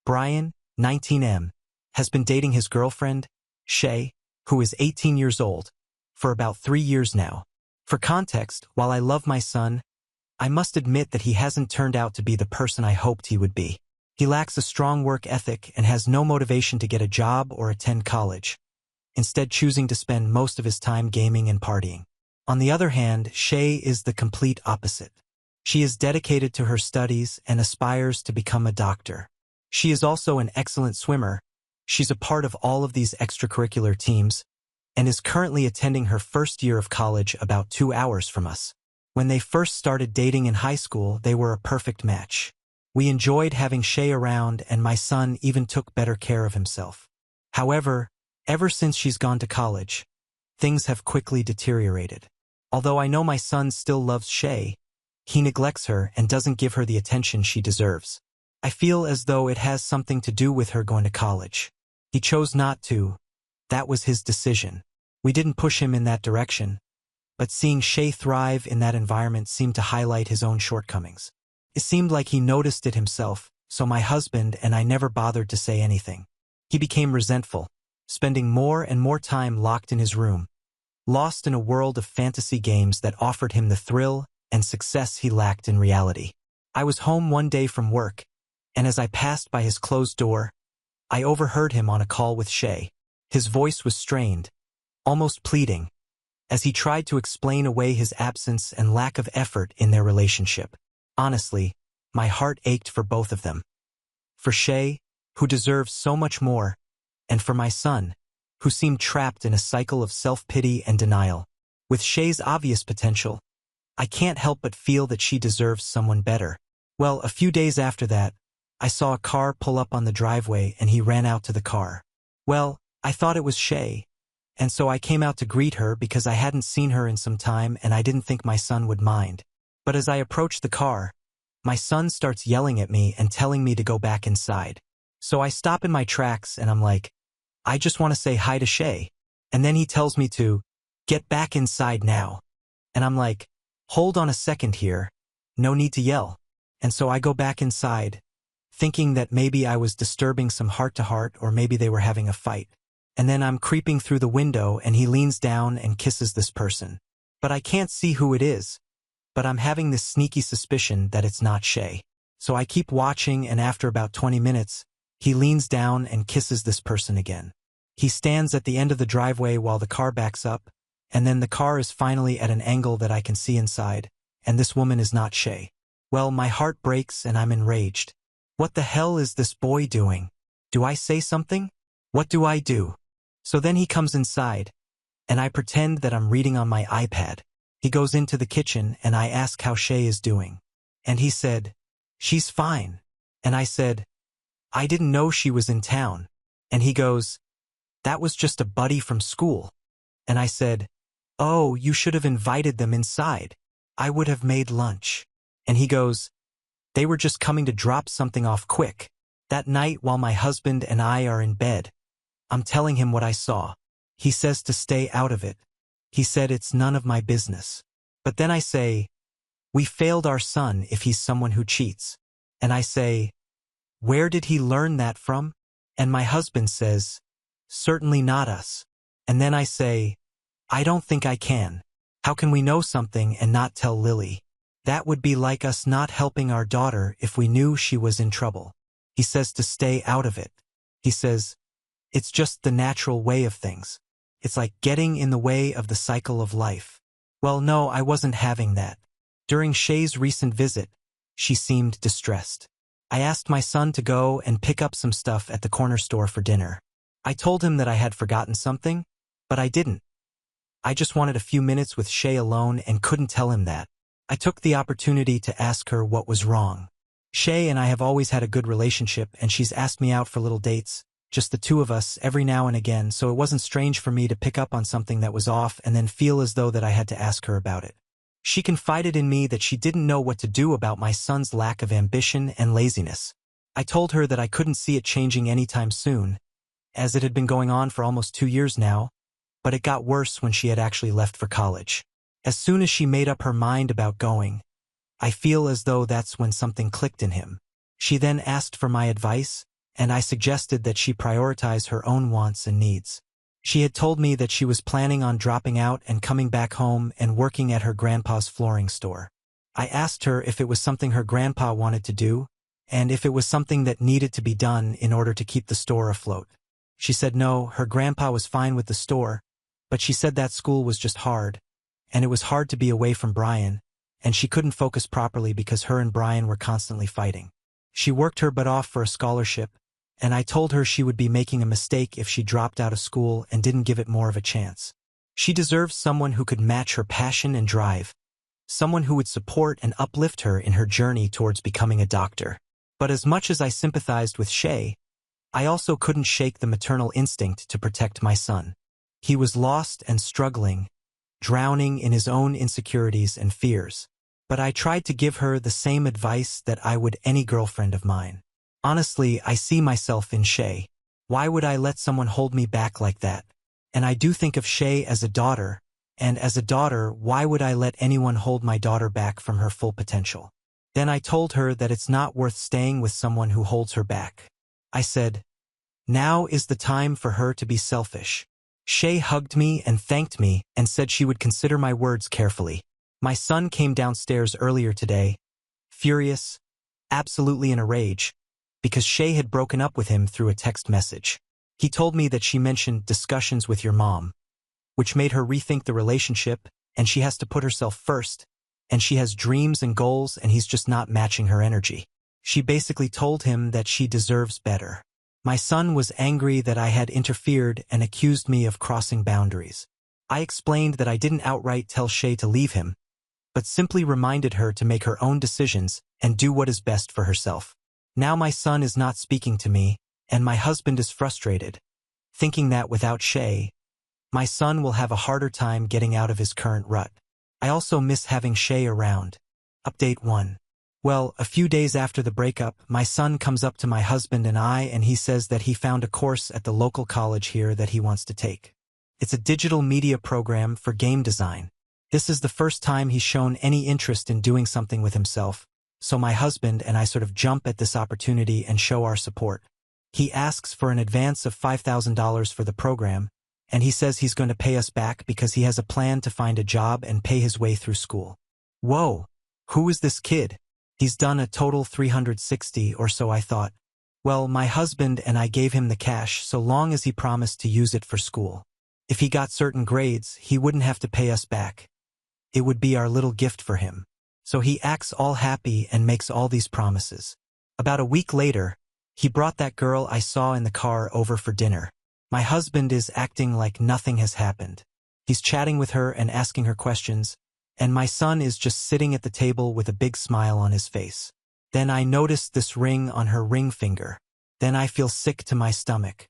Brian, 19M, has been dating his girlfriend, Shay, who is 18 years old, for about 3 years now. For context, while I love my son, I must admit that he hasn't turned out to be the person I hoped he would be. He lacks a strong work ethic and has no motivation to get a job or attend college, instead choosing to spend most of his time gaming and partying. On the other hand, Shay is the complete opposite. She is dedicated to her studies and aspires to become a doctor. She is also an excellent swimmer. She's a part of all of these extracurricular teams and is currently attending her first year of college about 2 hours from us. When they first started dating in high school, they were a perfect match. We enjoyed having Shay around, and my son even took better care of himself. However, ever since she's gone to college, things have quickly deteriorated. Although I know my son still loves Shay, he neglects her and doesn't give her the attention she deserves. I feel as though it has something to do with her going to college. He chose not to. That was his decision. We didn't push him in that direction, but seeing Shay thrive in that environment seemed to highlight his own shortcomings. It seemed like he noticed it himself, so my husband and I never bothered to say anything. He became resentful, spending more and more time locked in his room, lost in a world of fantasy games that offered him the thrill and success he lacked in reality. I was home one day from work, and as I passed by his closed door, I overheard him on a call with Shay. His voice was strained, almost pleading, as he tried to explain away his absence and lack of effort in their relationship. Honestly, my heart ached for both of them. For Shay, who deserves so much more, and for my son, who seemed trapped in a cycle of self-pity and denial. With Shay's obvious potential, I can't help but feel that she deserves someone better. Well, a few days after that, I saw a car pull up on the driveway and he ran out to the car. Well, I thought it was Shay, and so I came out to greet her because I hadn't seen her in some time and I didn't think my son would mind. But as I approached the car, my son starts yelling at me and telling me to go back inside. So I stop in my tracks and I'm like, I just want to say hi to Shay. And then he tells me to get back inside now. And I'm like, hold on a second here. No need to yell. And so I go back inside, thinking that maybe I was disturbing some heart-to-heart or maybe they were having a fight. And then I'm creeping through the window and he leans down and kisses this person. But I can't see who it is. But I'm having this sneaky suspicion that it's not Shay. So I keep watching, and after about 20 minutes, he leans down and kisses this person again. He stands at the end of the driveway while the car backs up, and then the car is finally at an angle that I can see inside, and this woman is not Shay. Well, my heart breaks and I'm enraged. What the hell is this boy doing? Do I say something? What do I do? So then he comes inside, and I pretend that I'm reading on my iPad. He goes into the kitchen and I ask how Shay is doing. And he said, she's fine. And I said, I didn't know she was in town. And he goes, that was just a buddy from school. And I said, oh, you should have invited them inside. I would have made lunch. And he goes, they were just coming to drop something off quick. That night while my husband and I are in bed, I'm telling him what I saw. He says to stay out of it. He said it's none of my business. But then I say, we failed our son if he's someone who cheats. And I say, where did he learn that from? And my husband says, certainly not us. And then I say, I don't think I can. How can we know something and not tell Lily? That would be like us not helping our daughter if we knew she was in trouble. He says to stay out of it. He says, It's just the natural way of things. It's like getting in the way of the cycle of life. Well, no, I wasn't having that. During Shay's recent visit, she seemed distressed. I asked my son to go and pick up some stuff at the corner store for dinner. I told him that I had forgotten something, but I didn't. I just wanted a few minutes with Shay alone and couldn't tell him that. I took the opportunity to ask her what was wrong. Shay and I have always had a good relationship, and she's asked me out for little dates, just the two of us, every now and again, so it wasn't strange for me to pick up on something that was off and then feel as though that I had to ask her about it. She confided in me that she didn't know what to do about my son's lack of ambition and laziness. I told her that I couldn't see it changing anytime soon, as it had been going on for almost 2 years now, but it got worse when she had actually left for college. As soon as she made up her mind about going, I feel as though that's when something clicked in him. She then asked for my advice, and I suggested that she prioritize her own wants and needs. She had told me that she was planning on dropping out and coming back home and working at her grandpa's flooring store. I asked her if it was something her grandpa wanted to do, and if it was something that needed to be done in order to keep the store afloat. She said no, her grandpa was fine with the store, but she said that school was just hard, and it was hard to be away from Brian, and she couldn't focus properly because her and Brian were constantly fighting. She worked her butt off for a scholarship, and I told her she would be making a mistake if she dropped out of school and didn't give it more of a chance. She deserves someone who could match her passion and drive, someone who would support and uplift her in her journey towards becoming a doctor. But as much as I sympathized with Shay, I also couldn't shake the maternal instinct to protect my son. He was lost and struggling, drowning in his own insecurities and fears. But I tried to give her the same advice that I would any girlfriend of mine. Honestly, I see myself in Shay. Why would I let someone hold me back like that? And I do think of Shay as a daughter, and as a daughter, why would I let anyone hold my daughter back from her full potential? Then I told her that it's not worth staying with someone who holds her back. I said, now is the time for her to be selfish. Shay hugged me and thanked me and said she would consider my words carefully. My son came downstairs earlier today, furious, absolutely in a rage, because Shay had broken up with him through a text message. He told me that she mentioned discussions with your mom, which made her rethink the relationship, and she has to put herself first, and she has dreams and goals, and he's just not matching her energy. She basically told him that she deserves better. My son was angry that I had interfered and accused me of crossing boundaries. I explained that I didn't outright tell Shay to leave him, but simply reminded her to make her own decisions and do what is best for herself. Now my son is not speaking to me, and my husband is frustrated, thinking that without Shay, my son will have a harder time getting out of his current rut. I also miss having Shay around. Update 1. Well, a few days after the breakup, my son comes up to my husband and he says that he found a course at the local college here that he wants to take. It's a digital media program for game design. This is the first time he's shown any interest in doing something with himself, so my husband and I sort of jump at this opportunity and show our support. He asks for an advance of $5,000 for the program, and he says he's going to pay us back because he has a plan to find a job and pay his way through school. Whoa, who is this kid? He's done a total 360 or so, I thought. Well, my husband and I gave him the cash so long as he promised to use it for school. If he got certain grades, he wouldn't have to pay us back. It would be our little gift for him. So he acts all happy and makes all these promises. About a week later, he brought that girl I saw in the car over for dinner. My husband is acting like nothing has happened. He's chatting with her and asking her questions, and my son is just sitting at the table with a big smile on his face. Then I notice this ring on her ring finger. Then I feel sick to my stomach.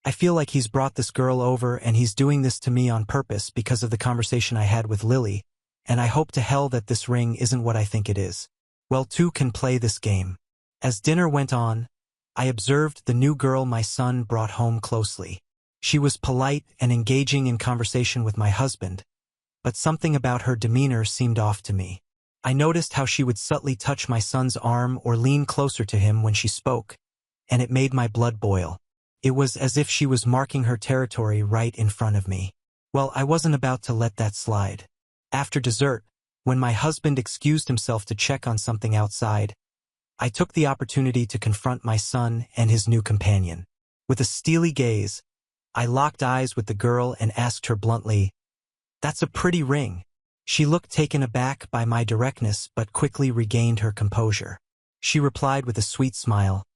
I feel like he's brought this girl over and he's doing this to me on purpose because of the conversation I had with Lily, and I hope to hell that this ring isn't what I think it is. Well, two can play this game. As dinner went on, I observed the new girl my son brought home closely. She was polite and engaging in conversation with my husband, but something about her demeanor seemed off to me. I noticed how she would subtly touch my son's arm or lean closer to him when she spoke, and it made my blood boil. It was as if she was marking her territory right in front of me. Well, I wasn't about to let that slide. After dessert, when my husband excused himself to check on something outside, I took the opportunity to confront my son and his new companion. With a steely gaze, I locked eyes with the girl and asked her bluntly, "That's a pretty ring." She looked taken aback by my directness but quickly regained her composure. She replied with a sweet smile,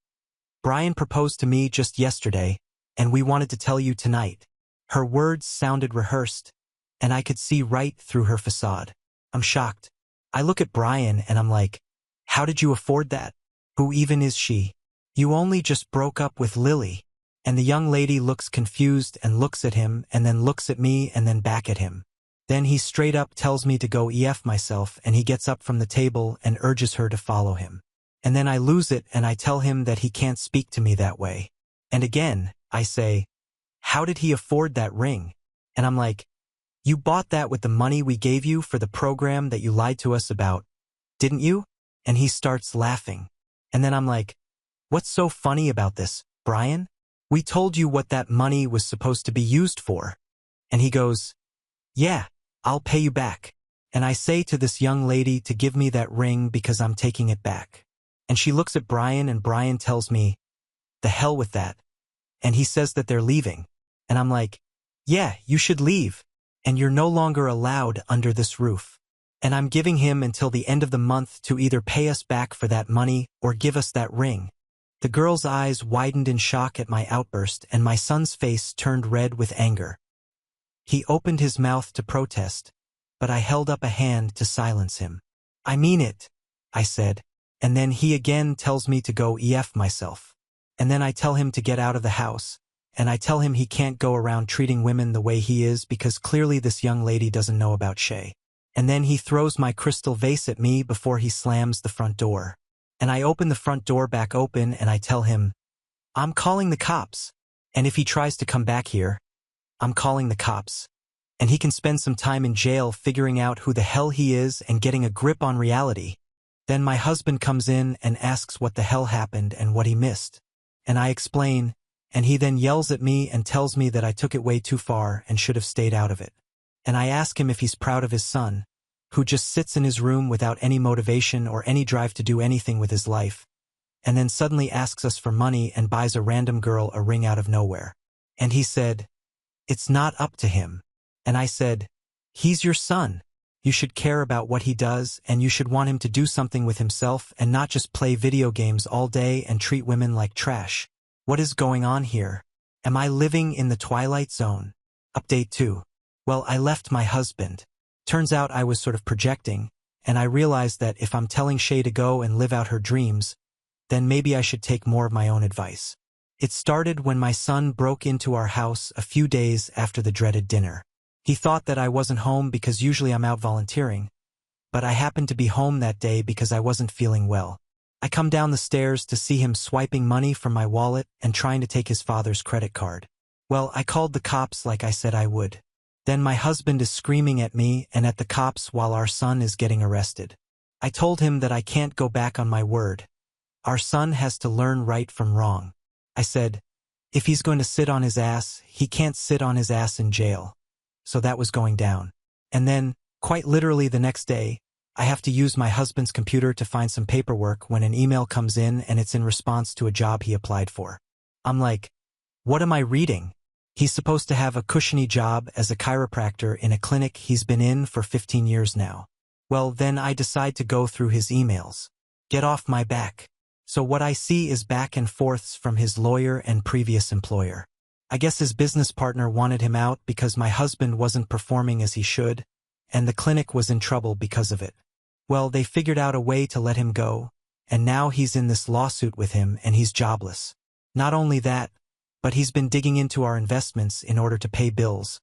"Brian proposed to me just yesterday, and we wanted to tell you tonight." Her words sounded rehearsed, and I could see right through her facade. I'm shocked. I look at Brian and I'm like, "How did you afford that? Who even is she? You only just broke up with Lily." And the young lady looks confused and looks at him and then looks at me and then back at him. Then he straight up tells me to go EF myself, and he gets up from the table and urges her to follow him. And then I lose it and I tell him that he can't speak to me that way. And again, I say, "How did he afford that ring?" And I'm like, "You bought that with the money we gave you for the program that you lied to us about, didn't you?" And he starts laughing. And then I'm like, "What's so funny about this, Brian? We told you what that money was supposed to be used for." And he goes, "Yeah, I'll pay you back." And I say to this young lady to give me that ring because I'm taking it back. And she looks at Brian and Brian tells me, "The hell with that." And he says that they're leaving. And I'm like, "Yeah, you should leave. And you're no longer allowed under this roof." And I'm giving him until the end of the month to either pay us back for that money or give us that ring. The girl's eyes widened in shock at my outburst and my son's face turned red with anger. He opened his mouth to protest, but I held up a hand to silence him. "I mean it," I said. And then he again tells me to go EF myself. And then I tell him to get out of the house. And I tell him he can't go around treating women the way he is because clearly this young lady doesn't know about Shay. And then he throws my crystal vase at me before he slams the front door. And I open the front door back open and I tell him, "I'm calling the cops. And if he tries to come back here, I'm calling the cops. And he can spend some time in jail figuring out who the hell he is and getting a grip on reality." Then my husband comes in and asks what the hell happened and what he missed. And I explain, and he then yells at me and tells me that I took it way too far and should have stayed out of it. And I ask him if he's proud of his son, who just sits in his room without any motivation or any drive to do anything with his life, and then suddenly asks us for money and buys a random girl a ring out of nowhere. And he said, "It's not up to him." And I said, "He's your son. You should care about what he does and you should want him to do something with himself and not just play video games all day and treat women like trash. What is going on here? Am I living in the Twilight Zone?" Update 2. Well, I left my husband. Turns out I was sort of projecting, and I realized that if I'm telling Shay to go and live out her dreams, then maybe I should take more of my own advice. It started when my son broke into our house a few days after the dreaded dinner. He thought that I wasn't home because usually I'm out volunteering, but I happened to be home that day because I wasn't feeling well. I come down the stairs to see him swiping money from my wallet and trying to take his father's credit card. Well, I called the cops like I said I would. Then my husband is screaming at me and at the cops while our son is getting arrested. I told him that I can't go back on my word. Our son has to learn right from wrong. I said, if he's going to sit on his ass, he can't sit on his ass in jail. So that was going down. And then, quite literally the next day, I have to use my husband's computer to find some paperwork when an email comes in and it's in response to a job he applied for. I'm like, what am I reading? He's supposed to have a cushiony job as a chiropractor in a clinic he's been in for 15 years now. Well, then I decide to go through his emails. Get off my back. So what I see is back and forths from his lawyer and previous employer. I guess his business partner wanted him out because my husband wasn't performing as he should, and the clinic was in trouble because of it. Well, they figured out a way to let him go, and now he's in this lawsuit with him and he's jobless. Not only that, but he's been digging into our investments in order to pay bills.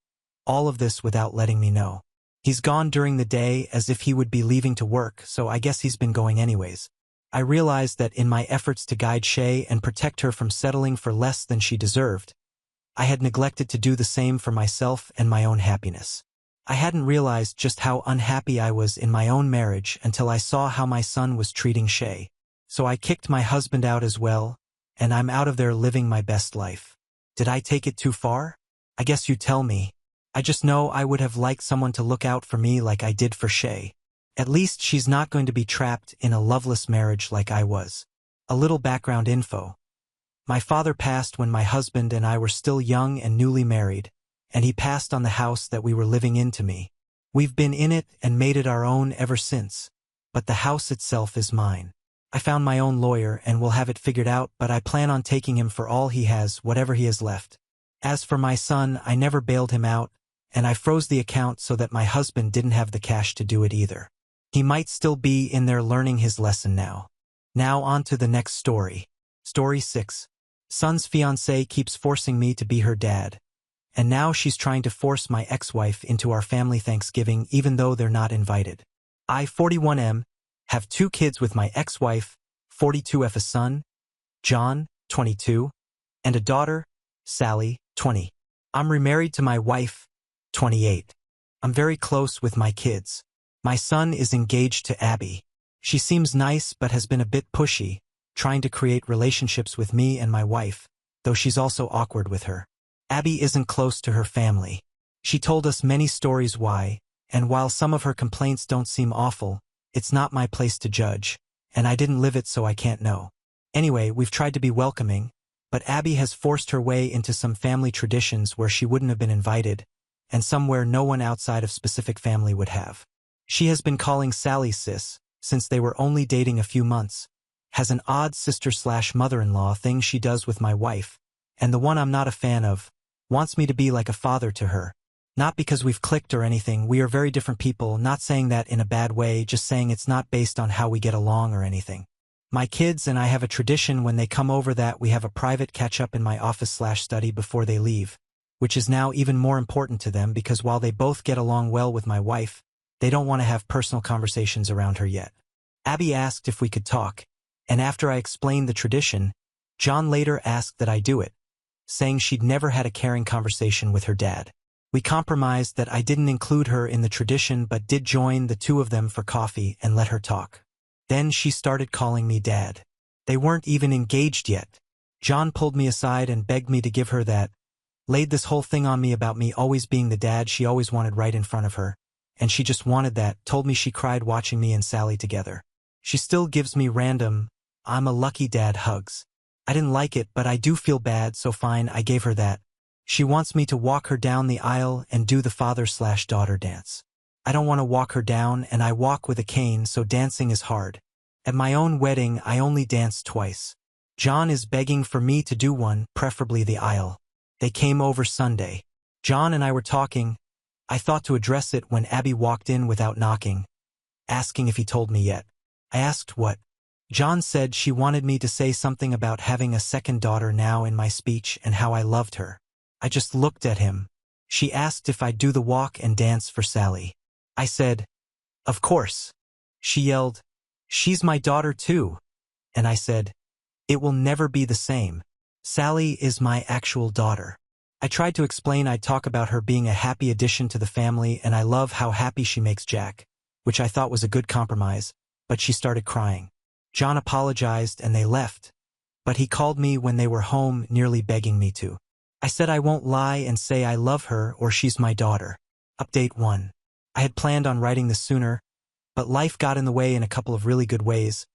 All of this without letting me know. He's gone during the day as if he would be leaving to work, so I guess he's been going anyways. I realized that in my efforts to guide Shay and protect her from settling for less than she deserved, I had neglected to do the same for myself and my own happiness. I hadn't realized just how unhappy I was in my own marriage until I saw how my son was treating Shay. So I kicked my husband out as well, and I'm out of there living my best life. Did I take it too far? I guess you tell me. I just know I would have liked someone to look out for me like I did for Shay. At least she's not going to be trapped in a loveless marriage like I was. A little background info. My father passed when my husband and I were still young and newly married, and he passed on the house that we were living in to me. We've been in it and made it our own ever since, but the house itself is mine. I found my own lawyer and will have it figured out, but I plan on taking him for all he has, whatever he has left. As for my son, I never bailed him out, and I froze the account so that my husband didn't have the cash to do it either. He might still be in there learning his lesson now. Now on to the next story. Story 6. Son's fiancé keeps forcing me to be her dad. And now she's trying to force my ex-wife into our family Thanksgiving even though they're not invited. I, 41M, have 2 kids with my ex-wife, 42F, a son, John, 22, and a daughter, Sally, 20. I'm remarried to my wife, 28. I'm very close with my kids. My son is engaged to Abby. She seems nice but has been a bit pushy, trying to create relationships with me and my wife, though she's also awkward with her. Abby isn't close to her family. She told us many stories why, and while some of her complaints don't seem awful, it's not my place to judge, and I didn't live it so I can't know. Anyway, we've tried to be welcoming, but Abby has forced her way into some family traditions where she wouldn't have been invited, and somewhere no one outside of specific family would have. She has been calling Sally sis, since they were only dating a few months, has an odd sister/mother-in-law thing she does with my wife, and the one I'm not a fan of, wants me to be like a father to her. Not because we've clicked or anything, we are very different people, not saying that in a bad way, just saying it's not based on how we get along or anything. My kids and I have a tradition when they come over that we have a private catch-up in my office/study before they leave, which is now even more important to them because while they both get along well with my wife, they don't want to have personal conversations around her yet. Abby asked if we could talk, and after I explained the tradition, John later asked that I do it, saying she'd never had a caring conversation with her dad. We compromised that I didn't include her in the tradition but did join the 2 of them for coffee and let her talk. Then she started calling me dad. They weren't even engaged yet. John pulled me aside and begged me to give her that, laid this whole thing on me about me always being the dad she always wanted right in front of her, and she just wanted that, told me she cried watching me and Sally together. She still gives me random, I'm a lucky dad hugs. I didn't like it, but I do feel bad, so fine, I gave her that. She wants me to walk her down the aisle and do the father/daughter dance. I don't want to walk her down, and I walk with a cane, so dancing is hard. At my own wedding, I only danced twice. John is begging for me to do one, preferably the aisle. They came over Sunday. John and I were talking. I thought to address it when Abby walked in without knocking, asking if he told me yet. I asked what. John said she wanted me to say something about having a second daughter now in my speech and how I loved her. I just looked at him. She asked if I'd do the walk and dance for Sally. I said, of course. She yelled, she's my daughter too. And I said, it will never be the same. Sally is my actual daughter. I tried to explain I'd talk about her being a happy addition to the family and I love how happy she makes Jack, which I thought was a good compromise, but she started crying. John apologized and they left, but he called me when they were home, nearly begging me to. I said I won't lie and say I love her or she's my daughter. Update 1. I had planned on writing this sooner, but life got in the way in a couple of really good ways,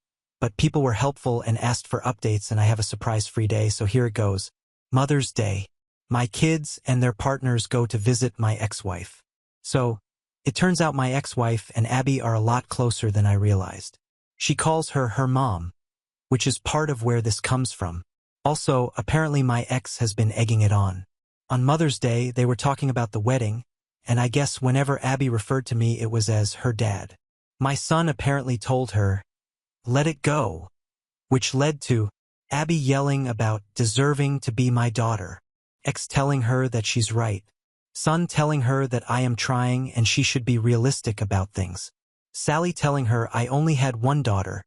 but people were helpful and asked for updates and I have a surprise-free day, so here it goes. Mother's Day. My kids and their partners go to visit my ex-wife. So, it turns out my ex-wife and Abby are a lot closer than I realized. She calls her her mom, which is part of where this comes from. Also, apparently my ex has been egging it on. On Mother's Day, they were talking about the wedding, and I guess whenever Abby referred to me it was as her dad. My son apparently told her, let it go, which led to Abby yelling about deserving to be my daughter. Ex telling her that she's right. Son telling her that I am trying and she should be realistic about things. Sally telling her I only had one daughter,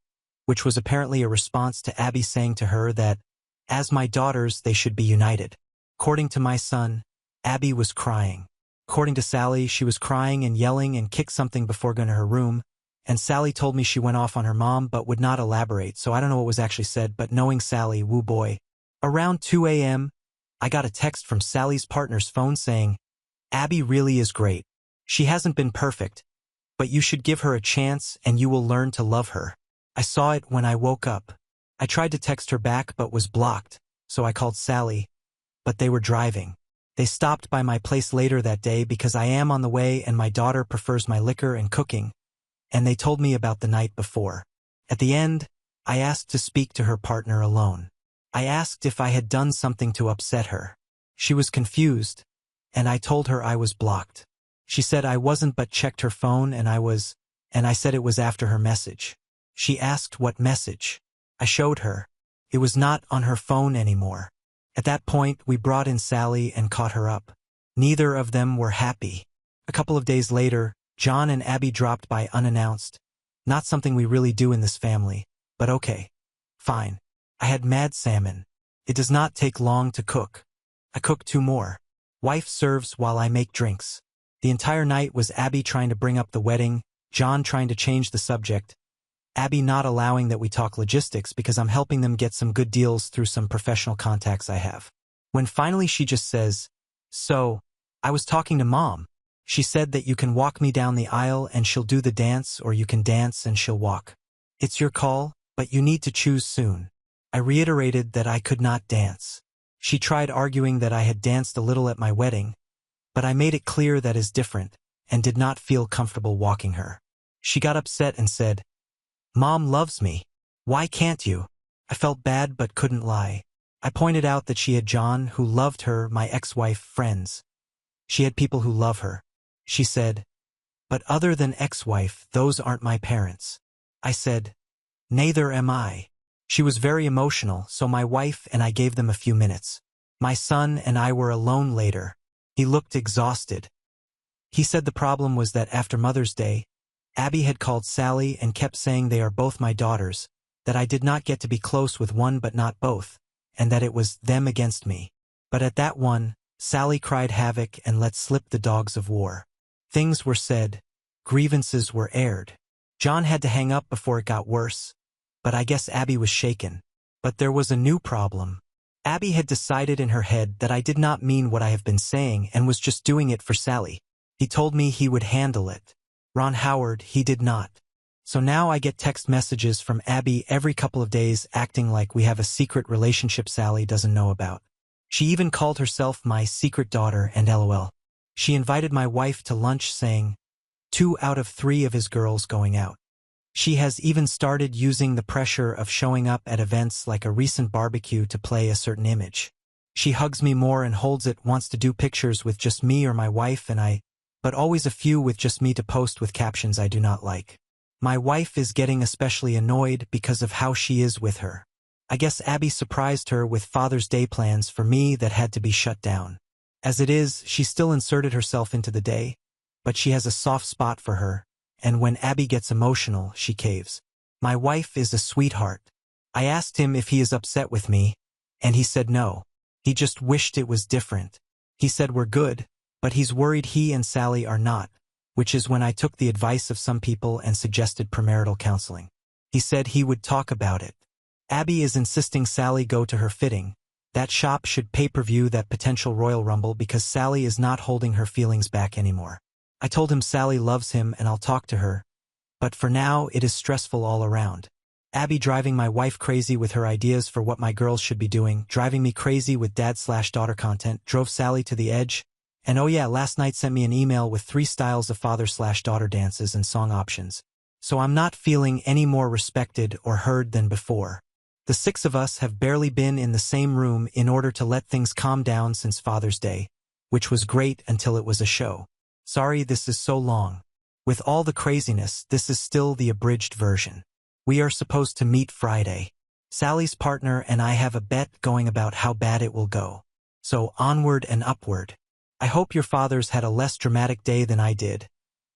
which was apparently a response to Abby saying to her that, as my daughters, they should be united. According to my son, Abby was crying. According to Sally, she was crying and yelling and kicked something before going to her room, and Sally told me she went off on her mom but would not elaborate, so I don't know what was actually said, but knowing Sally, woo boy. Around 2 a.m., I got a text from Sally's partner's phone saying, Abby really is great. She hasn't been perfect, but you should give her a chance and you will learn to love her. I saw it when I woke up. I tried to text her back but was blocked, so I called Sally, but they were driving. They stopped by my place later that day because I am on the way and my daughter prefers my liquor and cooking, and they told me about the night before. At the end, I asked to speak to her partner alone. I asked if I had done something to upset her. She was confused, and I told her I was blocked. She said I wasn't but checked her phone and I said it was after her message. She asked what message. I showed her. It was not on her phone anymore. At that point, we brought in Sally and caught her up. Neither of them were happy. A couple of days later, John and Abby dropped by unannounced. Not something we really do in this family, but okay. Fine. I had mad salmon. It does not take long to cook. I cook 2 more. Wife serves while I make drinks. The entire night was Abby trying to bring up the wedding, John trying to change the subject, Abby not allowing that we talk logistics because I'm helping them get some good deals through some professional contacts I have. When finally she just says, "So, I was talking to Mom. She said that you can walk me down the aisle and she'll do the dance, or you can dance and she'll walk. It's your call, but you need to choose soon." I reiterated that I could not dance. She tried arguing that I had danced a little at my wedding, but I made it clear that is different, and did not feel comfortable walking her. She got upset and said, "Mom loves me. Why can't you?" I felt bad but couldn't lie. I pointed out that she had John, who loved her, my ex-wife, friends. She had people who love her. She said, "But other than ex-wife, those aren't my parents." I said, "Neither am I." She was very emotional, so my wife and I gave them a few minutes. My son and I were alone later. He looked exhausted. He said the problem was that after Mother's Day, Abby had called Sally and kept saying they are both my daughters, that I did not get to be close with one but not both, and that it was them against me. But at that one, Sally cried havoc and let slip the dogs of war. Things were said. Grievances were aired. John had to hang up before it got worse, but I guess Abby was shaken. But there was a new problem. Abby had decided in her head that I did not mean what I have been saying and was just doing it for Sally. He told me he would handle it. Ron Howard, he did not. So now I get text messages from Abby every couple of days acting like we have a secret relationship Sally doesn't know about. She even called herself my secret daughter and LOL. She invited my wife to lunch saying, 2 out of 3 of his girls going out. She has even started using the pressure of showing up at events like a recent barbecue to play a certain image. She hugs me more and holds it, wants to do pictures with just me or my wife and I, but always a few with just me to post with captions I do not like. My wife is getting especially annoyed because of how she is with her. I guess Abby surprised her with Father's Day plans for me that had to be shut down. As it is, she still inserted herself into the day, but she has a soft spot for her, and when Abby gets emotional, she caves. My wife is a sweetheart. I asked him if he is upset with me, and he said no. He just wished it was different. He said we're good, but he's worried he and Sally are not, which is when I took the advice of some people and suggested premarital counseling. He said he would talk about it. Abby is insisting Sally go to her fitting. That shop should pay-per-view that potential Royal Rumble because Sally is not holding her feelings back anymore. I told him Sally loves him and I'll talk to her, but for now it is stressful all around. Abby driving my wife crazy with her ideas for what my girls should be doing, driving me crazy with dad/daughter content, drove Sally to the edge, and oh yeah, last night sent me an email with 3 styles of father/daughter dances and song options. So I'm not feeling any more respected or heard than before. The 6 of us have barely been in the same room in order to let things calm down since Father's Day, which was great until it was a show. Sorry this is so long. With all the craziness, this is still the abridged version. We are supposed to meet Friday. Sally's partner and I have a bet going about how bad it will go. So onward and upward. I hope your fathers had a less dramatic day than I did.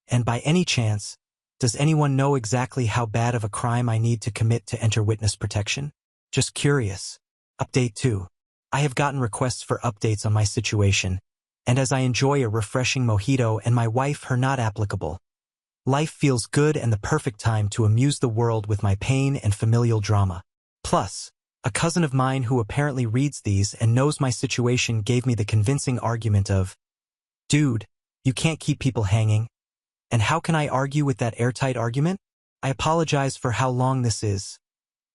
And by any chance, does anyone know exactly how bad of a crime I need to commit to enter witness protection? Just curious. Update 2. I have gotten requests for updates on my situation, and as I enjoy a refreshing mojito and my wife her not applicable. Life feels good and the perfect time to amuse the world with my pain and familial drama. Plus, a cousin of mine who apparently reads these and knows my situation gave me the convincing argument of, "Dude, you can't keep people hanging." And how can I argue with that airtight argument? I apologize for how long this is.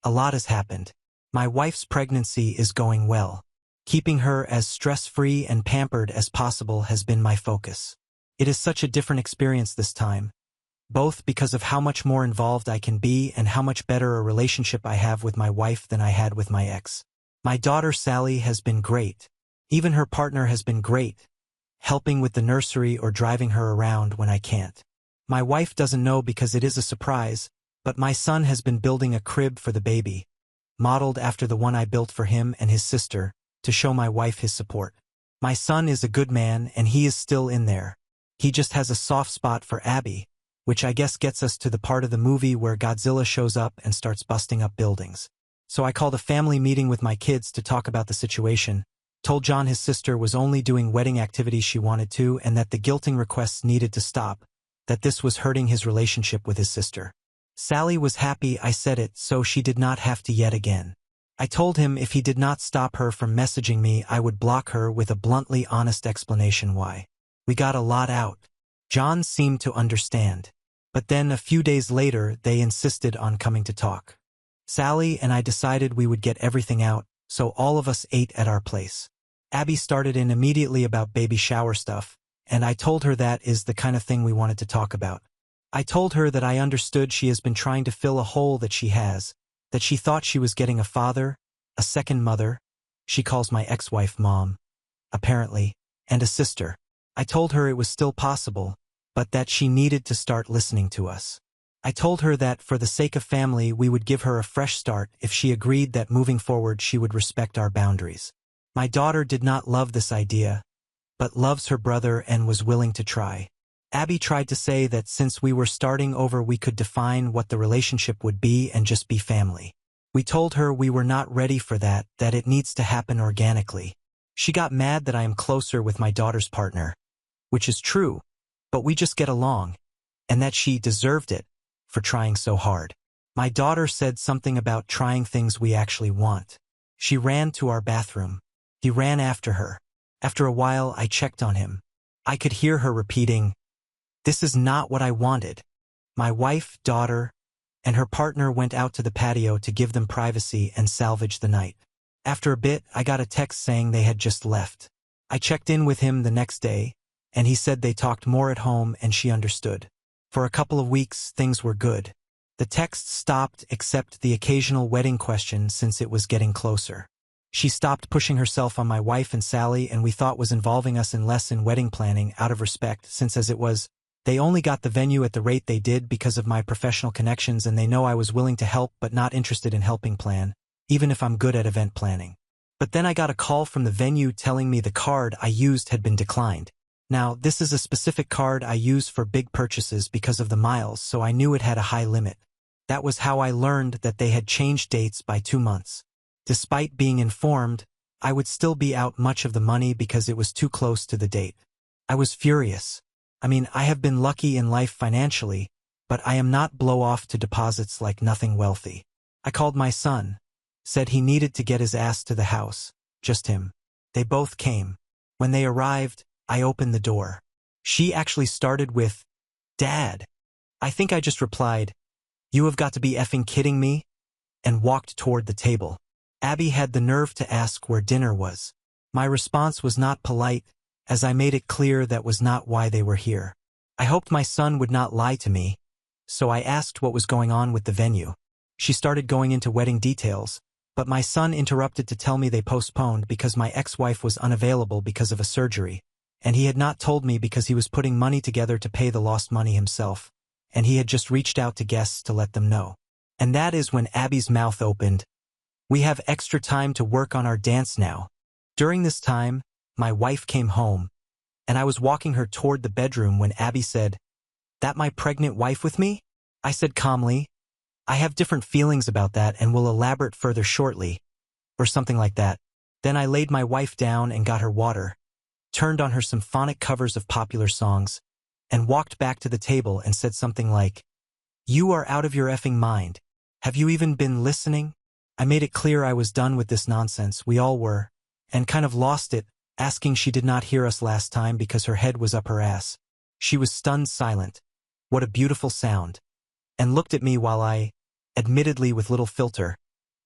A lot has happened. My wife's pregnancy is going well. Keeping her as stress-free and pampered as possible has been my focus. It is such a different experience this time, both because of how much more involved I can be and how much better a relationship I have with my wife than I had with my ex. My daughter Sally has been great. Even her partner has been great, helping with the nursery or driving her around when I can't. My wife doesn't know because it is a surprise, but my son has been building a crib for the baby, modeled after the one I built for him and his sister, to show my wife his support. My son is a good man and he is still in there. He just has a soft spot for Abby, which I guess gets us to the part of the movie where Godzilla shows up and starts busting up buildings. So I called a family meeting with my kids to talk about the situation, told John his sister was only doing wedding activities she wanted to and that the guilting requests needed to stop, that this was hurting his relationship with his sister. Sally was happy I said it so she did not have to yet again. I told him if he did not stop her from messaging me I would block her with a bluntly honest explanation why. We got a lot out. John seemed to understand. But then a few days later they insisted on coming to talk. Sally and I decided we would get everything out, so all of us ate at our place. Abby started in immediately about baby shower stuff, and I told her that is the kind of thing we wanted to talk about. I told her that I understood she has been trying to fill a hole that she has, that she thought she was getting a father, a second mother, she calls my ex-wife Mom, apparently, and a sister. I told her it was still possible, but that she needed to start listening to us. I told her that for the sake of family we would give her a fresh start if she agreed that moving forward she would respect our boundaries. My daughter did not love this idea, but loves her brother and was willing to try. Abby tried to say that since we were starting over we could define what the relationship would be and just be family. We told her we were not ready for that it needs to happen organically. She got mad that I am closer with my daughter's partner, which is true, but we just get along, and that she deserved it for trying so hard. My daughter said something about trying things we actually want. She ran to our bathroom. He ran after her. After a while, I checked on him. I could hear her repeating, "This is not what I wanted." My wife, daughter, and her partner went out to the patio to give them privacy and salvage the night. After a bit, I got a text saying they had just left. I checked in with him the next day, and he said they talked more at home and she understood. For a couple of weeks, things were good. The texts stopped except the occasional wedding question since it was getting closer. She stopped pushing herself on my wife and Sally and we thought was involving us in less in wedding planning out of respect since as it was, they only got the venue at the rate they did because of my professional connections and they know I was willing to help but not interested in helping plan, even if I'm good at event planning. But then I got a call from the venue telling me the card I used had been declined. Now, this is a specific card I use for big purchases because of the miles, so I knew it had a high limit. That was how I learned that they had changed dates by 2 months. Despite being informed, I would still be out much of the money because it was too close to the date. I was furious. I mean, I have been lucky in life financially, but I am not blow-off to deposits like nothing wealthy. I called my son, said he needed to get his ass to the house, just him. They both came. When they arrived, I opened the door. She actually started with, "Dad." I think I just replied, "You have got to be effing kidding me," and walked toward the table. Abby had the nerve to ask where dinner was. My response was not polite, as I made it clear that was not why they were here. I hoped my son would not lie to me, so I asked what was going on with the venue. She started going into wedding details, but my son interrupted to tell me they postponed because my ex-wife was unavailable because of a surgery, and he had not told me because he was putting money together to pay the lost money himself, and he had just reached out to guests to let them know. And that is when Abby's mouth opened. "We have extra time to work on our dance now." During this time, my wife came home, and I was walking her toward the bedroom when Abby said, "That my pregnant wife with me?" I said calmly, "I have different feelings about that and will elaborate further shortly," or something like that. Then I laid my wife down and got her water, turned on her symphonic covers of popular songs, and walked back to the table and said something like, "You are out of your effing mind. Have you even been listening?" I made it clear I was done with this nonsense, we all were, and kind of lost it, asking she did not hear us last time because her head was up her ass. She was stunned silent. What a beautiful sound. And looked at me while I, admittedly with little filter,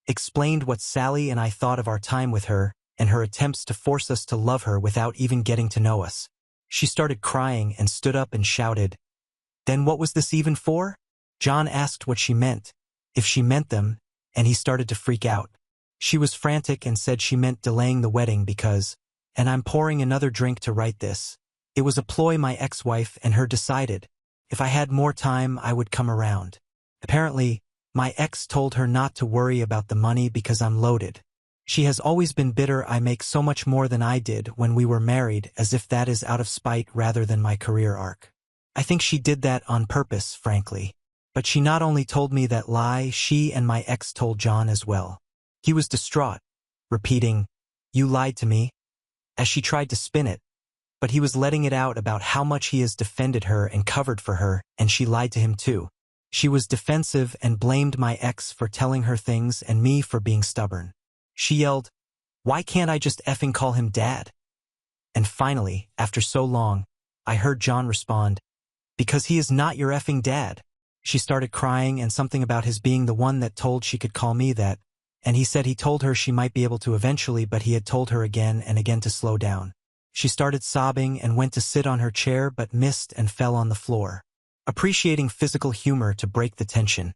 explained what Sally and I thought of our time with her and her attempts to force us to love her without even getting to know us. She started crying and stood up and shouted, "Then what was this even for?" John asked what she meant, if she meant them, and he started to freak out. She was frantic and said she meant delaying the wedding because, and I'm pouring another drink to write this. It was a ploy my ex-wife and her decided. If I had more time, I would come around. Apparently, my ex told her not to worry about the money because I'm loaded. She has always been bitter I make so much more than I did when we were married, as if that is out of spite rather than my career arc. I think she did that on purpose, frankly. But she not only told me that lie, she and my ex told John as well. He was distraught, repeating, "You lied to me," as she tried to spin it. But he was letting it out about how much he has defended her and covered for her, and she lied to him too. She was defensive and blamed my ex for telling her things and me for being stubborn. She yelled, "Why can't I just effing call him Dad?" And finally, after so long, I heard John respond, "Because he is not your effing dad." She started crying and something about his being the one that told she could call me that, and he said he told her she might be able to eventually, but he had told her again and again to slow down. She started sobbing and went to sit on her chair but missed and fell on the floor. Appreciating physical humor to break the tension,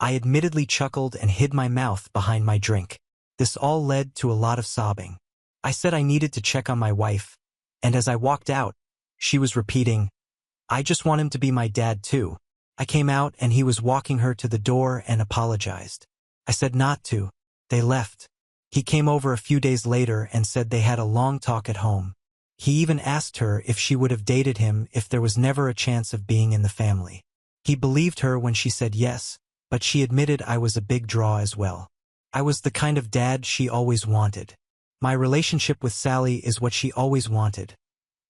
I admittedly chuckled and hid my mouth behind my drink. This all led to a lot of sobbing. I said I needed to check on my wife, and as I walked out, she was repeating, "I just want him to be my dad too." I came out and he was walking her to the door and apologized. I said not to. They left. He came over a few days later and said they had a long talk at home. He even asked her if she would have dated him if there was never a chance of being in the family. He believed her when she said yes, but she admitted I was a big draw as well. I was the kind of dad she always wanted. My relationship with Sally is what she always wanted.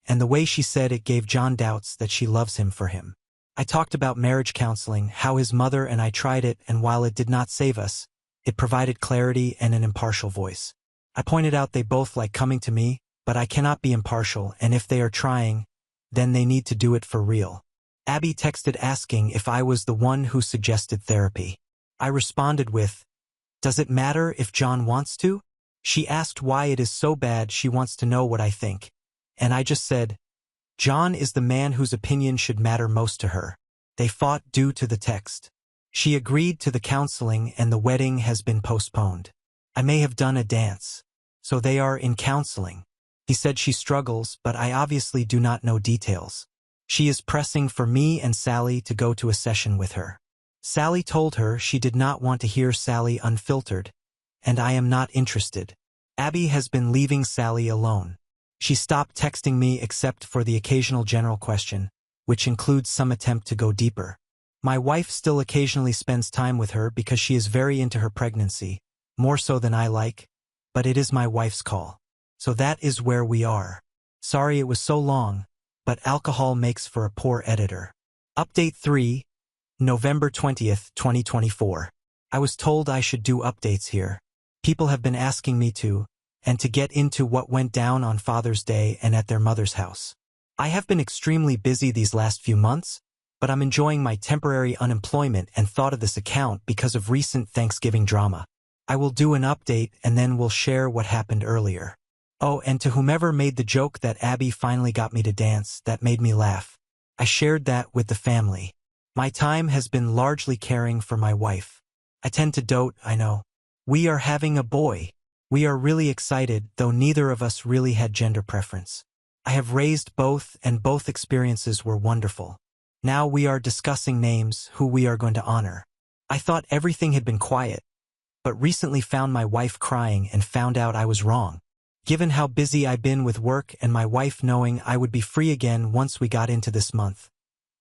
And the way she said it gave John doubts that she loves him for him. I talked about marriage counseling, how his mother and I tried it, and while it did not save us, it provided clarity and an impartial voice. I pointed out they both like coming to me, but I cannot be impartial, and if they are trying, then they need to do it for real. Abby texted asking if I was the one who suggested therapy. I responded with, "Does it matter if John wants to?" She asked why it is so bad she wants to know what I think, and I just said, John is the man whose opinion should matter most to her. They fought due to the text. She agreed to the counseling and the wedding has been postponed. I may have done a dance. So they are in counseling. He said she struggles, but I obviously do not know details. She is pressing for me and Sally to go to a session with her. Sally told her she did not want to hear Sally unfiltered, and I am not interested. Abby has been leaving Sally alone. She stopped texting me except for the occasional general question, which includes some attempt to go deeper. My wife still occasionally spends time with her because she is very into her pregnancy, more so than I like, but it is my wife's call. So that is where we are. Sorry it was so long, but alcohol makes for a poor editor. Update 3, November 20th, 2024. I was told I should do updates here. People have been asking me to, and to get into what went down on Father's Day and at their mother's house. I have been extremely busy these last few months, but I'm enjoying my temporary unemployment and thought of this account because of recent Thanksgiving drama. I will do an update and then we'll share what happened earlier. Oh, and to whomever made the joke that Abby finally got me to dance, that made me laugh. I shared that with the family. My time has been largely caring for my wife. I tend to dote, I know. We are having a boy. We are really excited, though neither of us really had gender preference. I have raised both, and both experiences were wonderful. Now we are discussing names, who we are going to honor. I thought everything had been quiet, but recently found my wife crying and found out I was wrong. Given how busy I've been with work and my wife knowing I would be free again once we got into this month,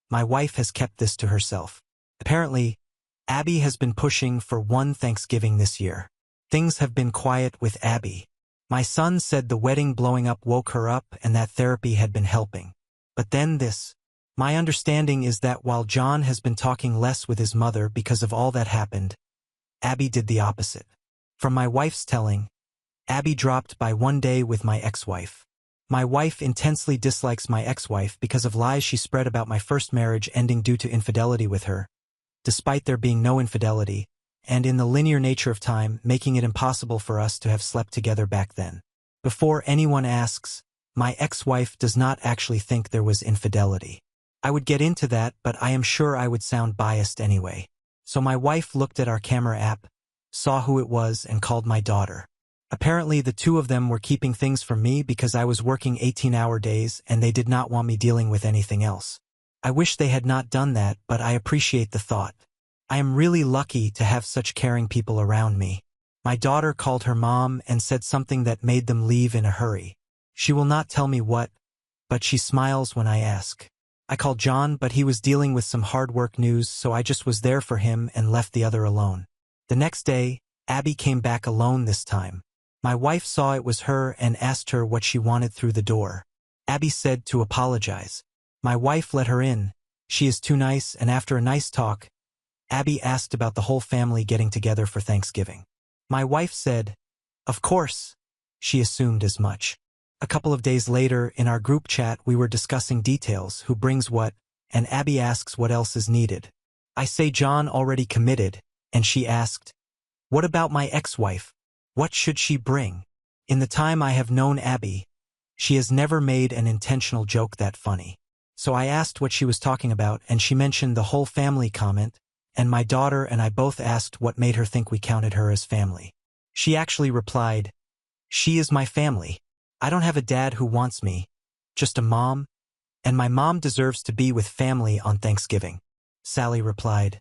my wife has kept this to herself. Apparently, Abby has been pushing for one Thanksgiving this year. Things have been quiet with Abby. My son said the wedding blowing up woke her up and that therapy had been helping. But then this. My understanding is that while John has been talking less with his mother because of all that happened, Abby did the opposite. From my wife's telling, Abby dropped by one day with my ex-wife. My wife intensely dislikes my ex-wife because of lies she spread about my first marriage ending due to infidelity with her. Despite there being no infidelity, and in the linear nature of time, making it impossible for us to have slept together back then. Before anyone asks, my ex-wife does not actually think there was infidelity. I would get into that, but I am sure I would sound biased anyway. So my wife looked at our camera app, saw who it was, and called my daughter. Apparently the two of them were keeping things from me because I was working 18-hour days and they did not want me dealing with anything else. I wish they had not done that, but I appreciate the thought. I am really lucky to have such caring people around me. My daughter called her mom and said something that made them leave in a hurry. She will not tell me what, but she smiles when I ask. I called John, but he was dealing with some hard work news, so I just was there for him and left the other alone. The next day, Abby came back alone this time. My wife saw it was her and asked her what she wanted through the door. Abby said to apologize. My wife let her in. She is too nice, and after a nice talk, Abby asked about the whole family getting together for Thanksgiving. My wife said, "Of course." She assumed as much. A couple of days later, in our group chat, we were discussing details, who brings what, and Abby asks what else is needed. I say John already committed, and she asked, "What about my ex-wife? What should she bring?" In the time I have known Abby, she has never made an intentional joke that funny. So I asked what she was talking about, and she mentioned the whole family comment, and my daughter and I both asked what made her think we counted her as family. She actually replied, "She is my family. I don't have a dad who wants me, just a mom, and my mom deserves to be with family on Thanksgiving." Sally replied,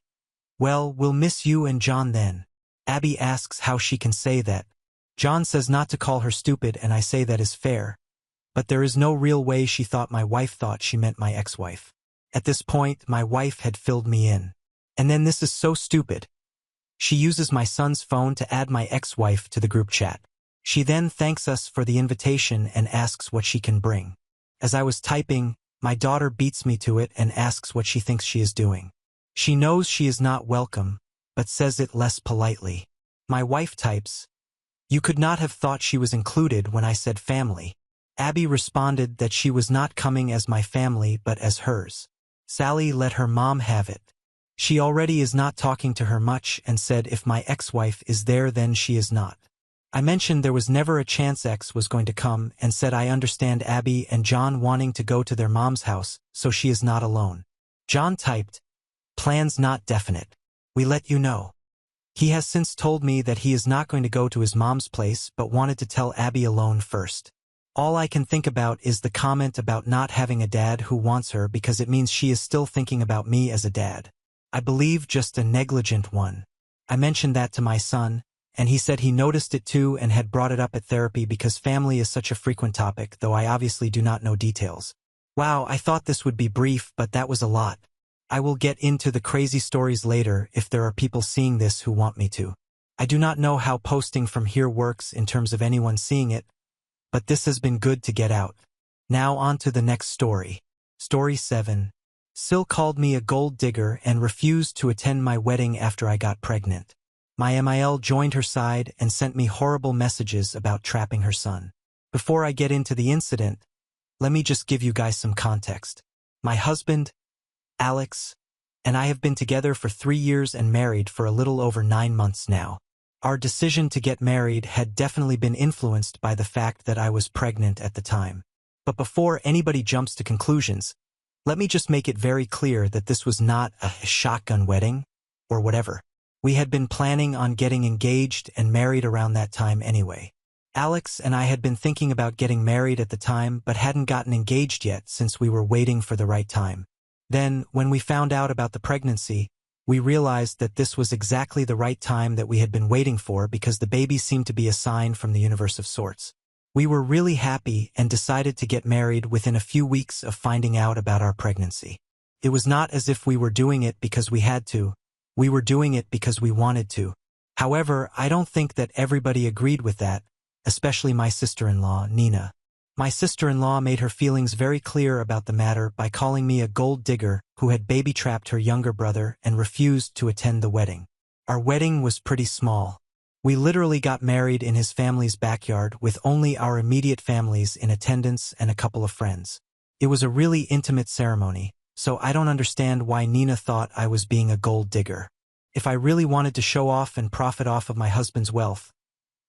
"Well, we'll miss you and John then." Abby asks how she can say that. John says not to call her stupid, and I say that is fair, but there is no real way she thought my wife thought she meant my ex-wife. At this point, my wife had filled me in. And then this is so stupid. She uses my son's phone to add my ex-wife to the group chat. She then thanks us for the invitation and asks what she can bring. As I was typing, my daughter beats me to it and asks what she thinks she is doing. She knows she is not welcome, but says it less politely. My wife types, "You could not have thought she was included when I said family." Abby responded that she was not coming as my family but as hers. Sally let her mom have it. She already is not talking to her much and said if my ex-wife is there then she is not. I mentioned there was never a chance X was going to come and said I understand Abby and John wanting to go to their mom's house, so she is not alone. John typed, "Plans not definite. We let you know." He has since told me that he is not going to go to his mom's place but wanted to tell Abby alone first. All I can think about is the comment about not having a dad who wants her because it means she is still thinking about me as a dad. I believe just a negligent one. I mentioned that to my son, and he said he noticed it too and had brought it up at therapy because family is such a frequent topic, though I obviously do not know details. Wow, I thought this would be brief, but that was a lot. I will get into the crazy stories later if there are people seeing this who want me to. I do not know how posting from here works in terms of anyone seeing it, but this has been good to get out. Now on to the next story. Story 7. Sil called me a gold digger and refused to attend my wedding after I got pregnant. My MIL joined her side and sent me horrible messages about trapping her son. Before I get into the incident, let me just give you guys some context. My husband, Alex, and I have been together for 3 years and married for a little over 9 months now. Our decision to get married had definitely been influenced by the fact that I was pregnant at the time. But before anybody jumps to conclusions, let me just make it very clear that this was not a shotgun wedding, or whatever. We had been planning on getting engaged and married around that time anyway. Alex and I had been thinking about getting married at the time but hadn't gotten engaged yet since we were waiting for the right time. Then, when we found out about the pregnancy, we realized that this was exactly the right time that we had been waiting for because the baby seemed to be a sign from the universe of sorts. We were really happy and decided to get married within a few weeks of finding out about our pregnancy. It was not as if we were doing it because we had to. We were doing it because we wanted to. However, I don't think that everybody agreed with that, especially my sister-in-law, Nina. My sister-in-law made her feelings very clear about the matter by calling me a gold digger who had baby-trapped her younger brother and refused to attend the wedding. Our wedding was pretty small. We literally got married in his family's backyard with only our immediate families in attendance and a couple of friends. It was a really intimate ceremony, so I don't understand why Nina thought I was being a gold digger. If I really wanted to show off and profit off of my husband's wealth,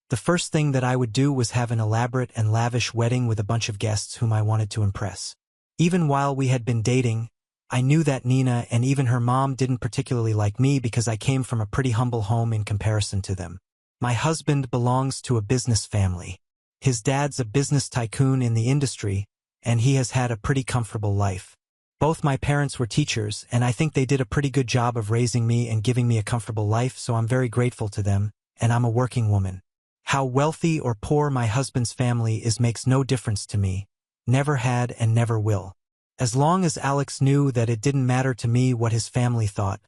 the first thing that I would do was have an elaborate and lavish wedding with a bunch of guests whom I wanted to impress. Even while we had been dating, I knew that Nina and even her mom didn't particularly like me because I came from a pretty humble home in comparison to them. My husband belongs to a business family. His dad's a business tycoon in the industry, and he has had a pretty comfortable life. Both my parents were teachers, and I think they did a pretty good job of raising me and giving me a comfortable life, so I'm very grateful to them, and I'm a working woman. How wealthy or poor my husband's family is makes no difference to me. Never had and never will. As long as Alex knew that it didn't matter to me what his family thought,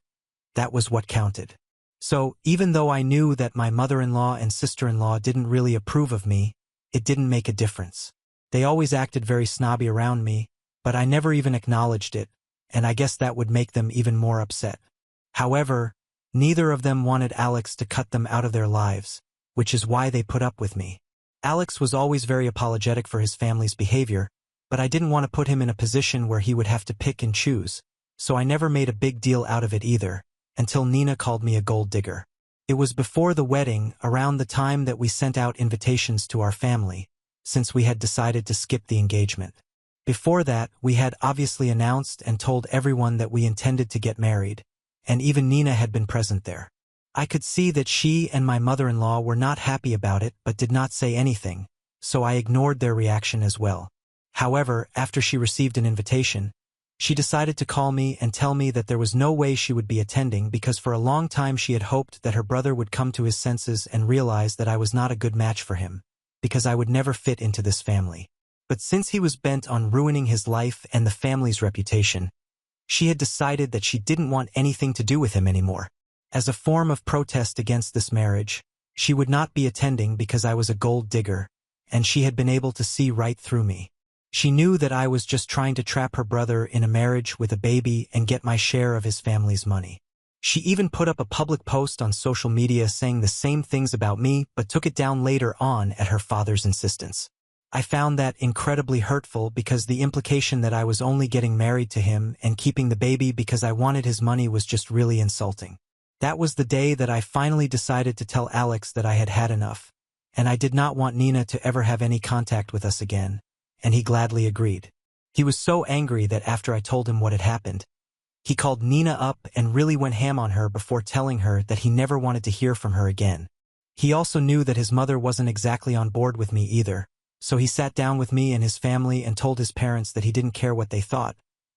that was what counted. So, even though I knew that my mother-in-law and sister-in-law didn't really approve of me, it didn't make a difference. They always acted very snobby around me, but I never even acknowledged it, and I guess that would make them even more upset. However, neither of them wanted Alex to cut them out of their lives, which is why they put up with me. Alex was always very apologetic for his family's behavior, but I didn't want to put him in a position where he would have to pick and choose, so I never made a big deal out of it either, until Nina called me a gold digger. It was before the wedding, around the time that we sent out invitations to our family, since we had decided to skip the engagement. Before that, we had obviously announced and told everyone that we intended to get married, and even Nina had been present there. I could see that she and my mother-in-law were not happy about it but did not say anything, so I ignored their reaction as well. However, after she received an invitation, she decided to call me and tell me that there was no way she would be attending because for a long time she had hoped that her brother would come to his senses and realize that I was not a good match for him, because I would never fit into this family. But since he was bent on ruining his life and the family's reputation, she had decided that she didn't want anything to do with him anymore. As a form of protest against this marriage, she would not be attending because I was a gold digger, and she had been able to see right through me. She knew that I was just trying to trap her brother in a marriage with a baby and get my share of his family's money. She even put up a public post on social media saying the same things about me but took it down later on at her father's insistence. I found that incredibly hurtful because the implication that I was only getting married to him and keeping the baby because I wanted his money was just really insulting. That was the day that I finally decided to tell Alex that I had had enough, and I did not want Nina to ever have any contact with us again, and he gladly agreed. He was so angry that after I told him what had happened, he called Nina up and really went ham on her before telling her that he never wanted to hear from her again. He also knew that his mother wasn't exactly on board with me either, so he sat down with me and his family and told his parents that he didn't care what they thought,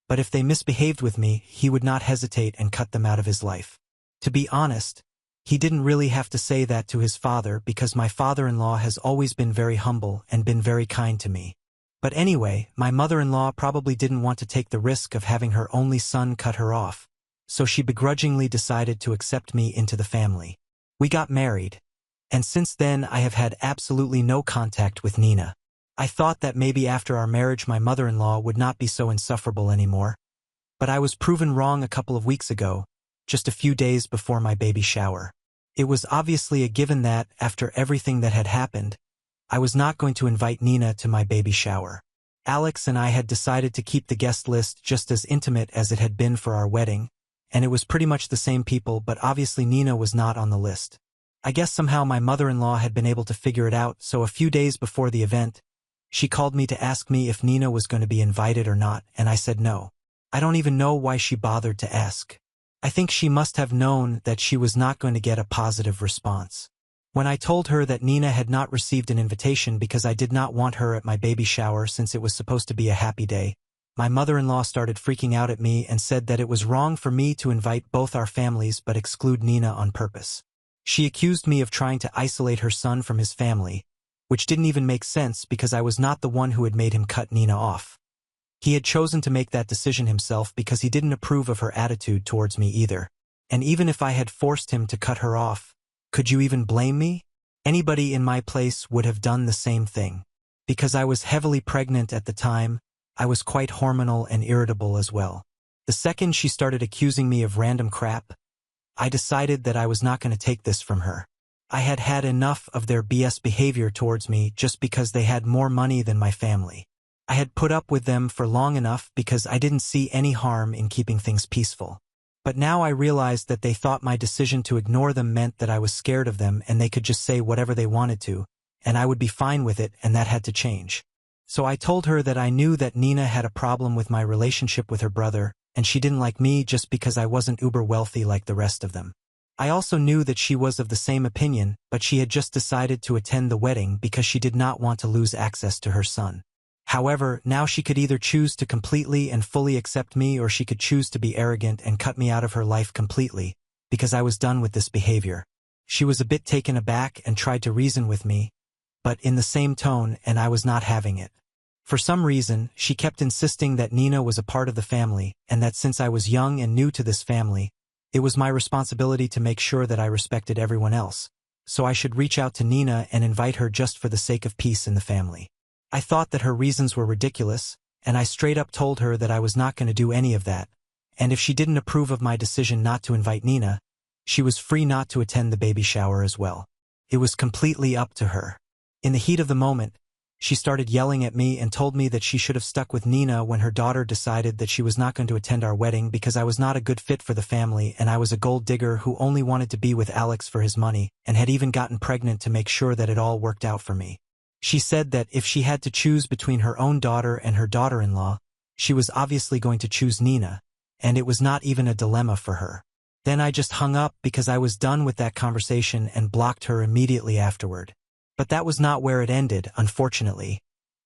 but if they misbehaved with me, he would not hesitate and cut them out of his life. To be honest, he didn't really have to say that to his father because my father-in-law has always been very humble and been very kind to me. But anyway, my mother-in-law probably didn't want to take the risk of having her only son cut her off, so she begrudgingly decided to accept me into the family. We got married, and since then I have had absolutely no contact with Nina. I thought that maybe after our marriage my mother-in-law would not be so insufferable anymore, but I was proven wrong a couple of weeks ago, just a few days before my baby shower. It was obviously a given that, after everything that had happened, I was not going to invite Nina to my baby shower. Alex and I had decided to keep the guest list just as intimate as it had been for our wedding, and it was pretty much the same people, but obviously Nina was not on the list. I guess somehow my mother-in-law had been able to figure it out, so a few days before the event, she called me to ask me if Nina was going to be invited or not, and I said no. I don't even know why she bothered to ask. I think she must have known that she was not going to get a positive response. When I told her that Nina had not received an invitation because I did not want her at my baby shower since it was supposed to be a happy day, my mother-in-law started freaking out at me and said that it was wrong for me to invite both our families but exclude Nina on purpose. She accused me of trying to isolate her son from his family, which didn't even make sense because I was not the one who had made him cut Nina off. He had chosen to make that decision himself because he didn't approve of her attitude towards me either. And even if I had forced him to cut her off, could you even blame me? Anybody in my place would have done the same thing. Because I was heavily pregnant at the time, I was quite hormonal and irritable as well. The second she started accusing me of random crap, I decided that I was not going to take this from her. I had had enough of their BS behavior towards me just because they had more money than my family. I had put up with them for long enough because I didn't see any harm in keeping things peaceful. But now I realized that they thought my decision to ignore them meant that I was scared of them and they could just say whatever they wanted to, and I would be fine with it, and that had to change. So I told her that I knew that Nina had a problem with my relationship with her brother, and she didn't like me just because I wasn't uber wealthy like the rest of them. I also knew that she was of the same opinion, but she had just decided to attend the wedding because she did not want to lose access to her son. However, now she could either choose to completely and fully accept me, or she could choose to be arrogant and cut me out of her life completely, because I was done with this behavior. She was a bit taken aback and tried to reason with me, but in the same tone, and I was not having it. For some reason, she kept insisting that Nina was a part of the family, and that since I was young and new to this family, it was my responsibility to make sure that I respected everyone else, so I should reach out to Nina and invite her just for the sake of peace in the family. I thought that her reasons were ridiculous, and I straight up told her that I was not going to do any of that, and if she didn't approve of my decision not to invite Nina, she was free not to attend the baby shower as well. It was completely up to her. In the heat of the moment, she started yelling at me and told me that she should have stuck with Nina when her daughter decided that she was not going to attend our wedding because I was not a good fit for the family and I was a gold digger who only wanted to be with Alex for his money and had even gotten pregnant to make sure that it all worked out for me. She said that if she had to choose between her own daughter and her daughter-in-law, she was obviously going to choose Nina, and it was not even a dilemma for her. Then I just hung up because I was done with that conversation and blocked her immediately afterward. But that was not where it ended, unfortunately,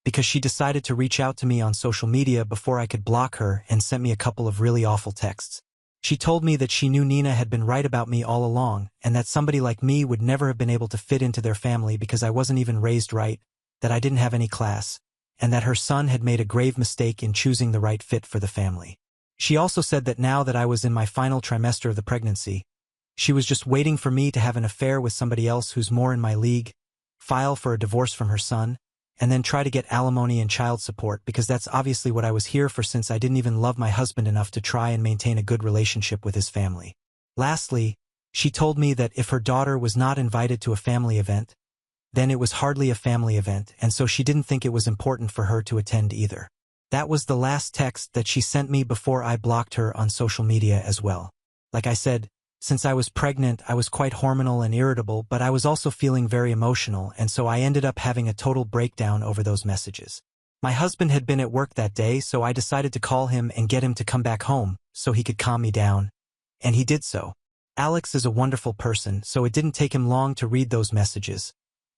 because she decided to reach out to me on social media before I could block her and sent me a couple of really awful texts. She told me that she knew Nina had been right about me all along, and that somebody like me would never have been able to fit into their family because I wasn't even raised right, that I didn't have any class, and that her son had made a grave mistake in choosing the right fit for the family. She also said that now that I was in my final trimester of the pregnancy, she was just waiting for me to have an affair with somebody else who's more in my league, file for a divorce from her son, and then try to get alimony and child support because that's obviously what I was here for since I didn't even love my husband enough to try and maintain a good relationship with his family. Lastly, she told me that if her daughter was not invited to a family event, then it was hardly a family event, and so she didn't think it was important for her to attend either. That was the last text that she sent me before I blocked her on social media as well. Like I said, since I was pregnant, I was quite hormonal and irritable, but I was also feeling very emotional, and so I ended up having a total breakdown over those messages. My husband had been at work that day, so I decided to call him and get him to come back home so he could calm me down, and he did so. Alex is a wonderful person, so it didn't take him long to read those messages,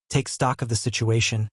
take stock of the situation,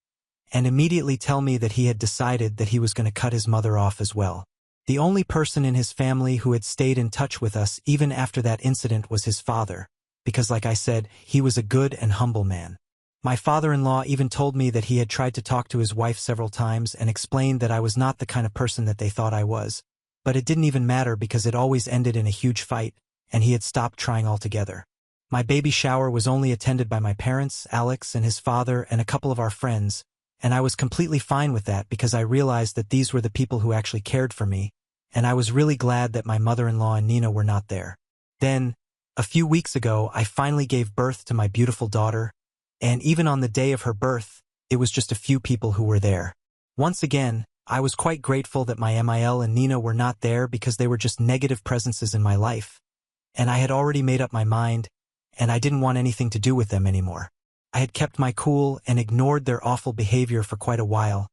and immediately tell me that he had decided that he was going to cut his mother off as well. The only person in his family who had stayed in touch with us even after that incident was his father, because like I said, he was a good and humble man. My father-in-law even told me that he had tried to talk to his wife several times and explained that I was not the kind of person that they thought I was, but it didn't even matter because it always ended in a huge fight, and he had stopped trying altogether. My baby shower was only attended by my parents, Alex and his father, and a couple of our friends, and I was completely fine with that because I realized that these were the people who actually cared for me, and I was really glad that my mother-in-law and Nina were not there. Then, a few weeks ago, I finally gave birth to my beautiful daughter, and even on the day of her birth, it was just a few people who were there. Once again, I was quite grateful that my MIL and Nina were not there because they were just negative presences in my life, and I had already made up my mind, and I didn't want anything to do with them anymore. I had kept my cool and ignored their awful behavior for quite a while,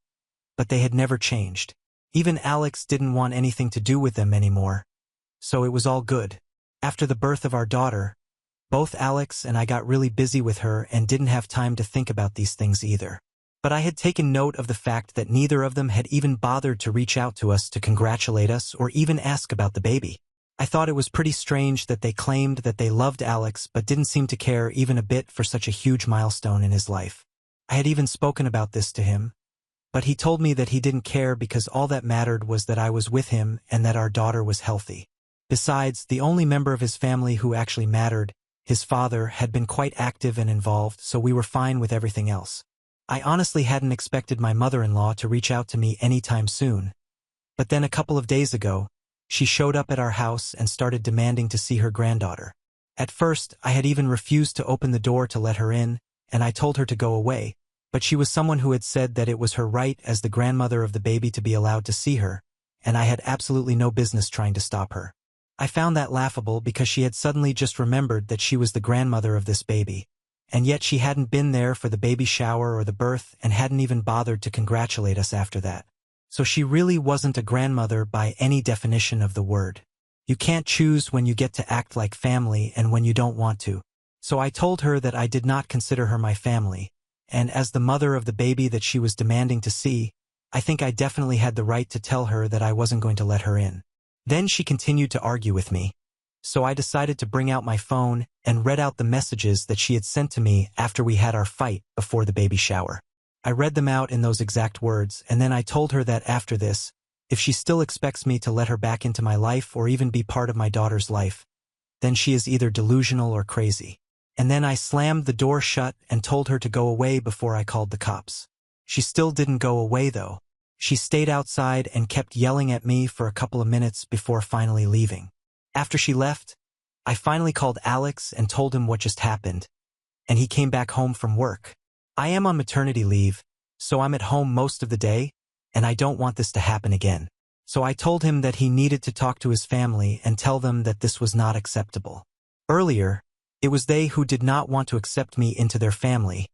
but they had never changed. Even Alex didn't want anything to do with them anymore, so it was all good. After the birth of our daughter, both Alex and I got really busy with her and didn't have time to think about these things either. But I had taken note of the fact that neither of them had even bothered to reach out to us to congratulate us or even ask about the baby. I thought it was pretty strange that they claimed that they loved Alex but didn't seem to care even a bit for such a huge milestone in his life. I had even spoken about this to him, but he told me that he didn't care because all that mattered was that I was with him and that our daughter was healthy. Besides, the only member of his family who actually mattered, his father, had been quite active and involved, so we were fine with everything else. I honestly hadn't expected my mother-in-law to reach out to me anytime soon. But then a couple of days ago, she showed up at our house and started demanding to see her granddaughter. At first, I had even refused to open the door to let her in, and I told her to go away, but she was someone who had said that it was her right as the grandmother of the baby to be allowed to see her, and I had absolutely no business trying to stop her. I found that laughable because she had suddenly just remembered that she was the grandmother of this baby. And yet she hadn't been there for the baby shower or the birth and hadn't even bothered to congratulate us after that. So she really wasn't a grandmother by any definition of the word. You can't choose when you get to act like family and when you don't want to. So I told her that I did not consider her my family, and as the mother of the baby that she was demanding to see, I think I definitely had the right to tell her that I wasn't going to let her in. Then she continued to argue with me. So I decided to bring out my phone and read out the messages that she had sent to me after we had our fight before the baby shower. I read them out in those exact words, and then I told her that after this, if she still expects me to let her back into my life or even be part of my daughter's life, then she is either delusional or crazy. And then I slammed the door shut and told her to go away before I called the cops. She still didn't go away though. She stayed outside and kept yelling at me for a couple of minutes before finally leaving. After she left, I finally called Alex and told him what just happened, and he came back home from work. I am on maternity leave, so I'm at home most of the day, and I don't want this to happen again. So I told him that he needed to talk to his family and tell them that this was not acceptable. Earlier, it was they who did not want to accept me into their family,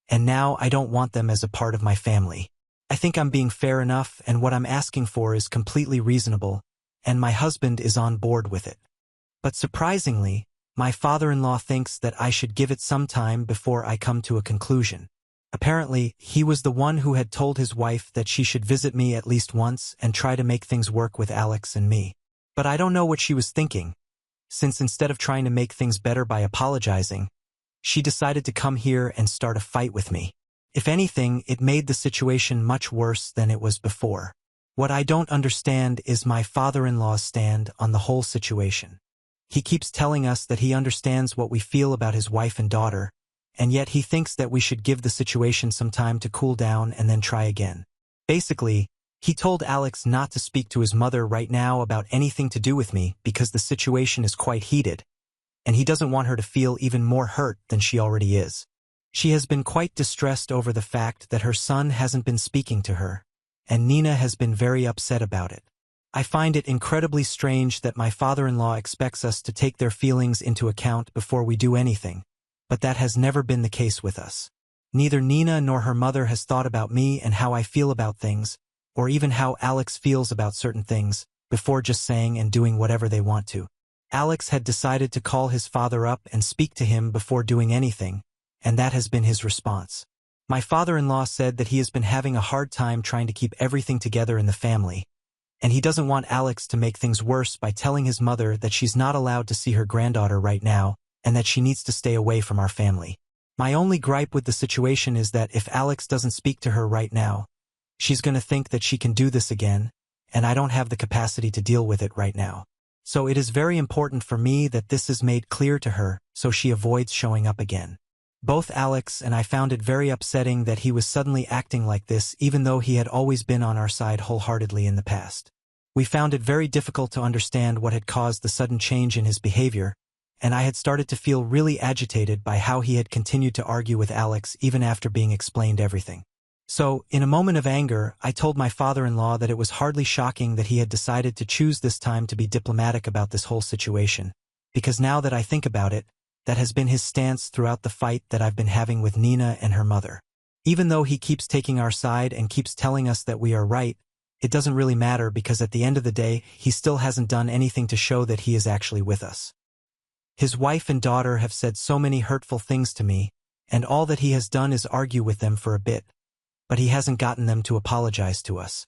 and now I don't want them as a part of my family. I think I'm being fair enough, and what I'm asking for is completely reasonable, and my husband is on board with it. But surprisingly, my father-in-law thinks that I should give it some time before I come to a conclusion. Apparently, he was the one who had told his wife that she should visit me at least once and try to make things work with Alex and me. But I don't know what she was thinking, since instead of trying to make things better by apologizing, she decided to come here and start a fight with me. If anything, it made the situation much worse than it was before. What I don't understand is my father-in-law's stand on the whole situation. He keeps telling us that he understands what we feel about his wife and daughter, and yet he thinks that we should give the situation some time to cool down and then try again. Basically, he told Alex not to speak to his mother right now about anything to do with me because the situation is quite heated, and he doesn't want her to feel even more hurt than she already is. She has been quite distressed over the fact that her son hasn't been speaking to her, and Nina has been very upset about it. I find it incredibly strange that my father-in-law expects us to take their feelings into account before we do anything, but that has never been the case with us. Neither Nina nor her mother has thought about me and how I feel about things, or even how Alex feels about certain things, before just saying and doing whatever they want to. Alex had decided to call his father up and speak to him before doing anything, and that has been his response. My father-in-law said that he has been having a hard time trying to keep everything together in the family, and he doesn't want Alex to make things worse by telling his mother that she's not allowed to see her granddaughter right now, and that she needs to stay away from our family. My only gripe with the situation is that if Alex doesn't speak to her right now, she's going to think that she can do this again, and I don't have the capacity to deal with it right now. So it is very important for me that this is made clear to her so she avoids showing up again. Both Alex and I found it very upsetting that he was suddenly acting like this even though he had always been on our side wholeheartedly in the past. We found it very difficult to understand what had caused the sudden change in his behavior, and I had started to feel really agitated by how he had continued to argue with Alex even after being explained everything. So, in a moment of anger, I told my father-in-law that it was hardly shocking that he had decided to choose this time to be diplomatic about this whole situation, because now that I think about it, that has been his stance throughout the fight that I've been having with Nina and her mother. Even though he keeps taking our side and keeps telling us that we are right, it doesn't really matter because at the end of the day, he still hasn't done anything to show that he is actually with us. His wife and daughter have said so many hurtful things to me, and all that he has done is argue with them for a bit, but he hasn't gotten them to apologize to us.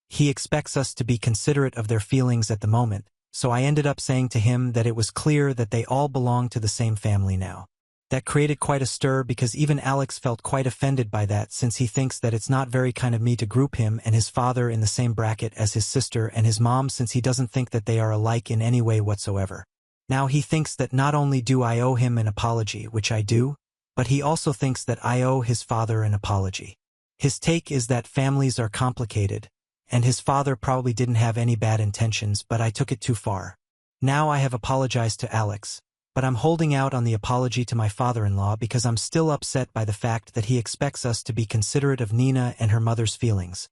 He expects us to be considerate of their feelings at the moment, so I ended up saying to him that it was clear that they all belong to the same family now. That created quite a stir because even Alex felt quite offended by that since he thinks that it's not very kind of me to group him and his father in the same bracket as his sister and his mom since he doesn't think that they are alike in any way whatsoever. Now he thinks that not only do I owe him an apology, which I do, but he also thinks that I owe his father an apology. His take is that families are complicated, and his father probably didn't have any bad intentions, but I took it too far. Now I have apologized to Alex, but I'm holding out on the apology to my father-in-law because I'm still upset by the fact that he expects us to be considerate of Nina and her mother's feelings,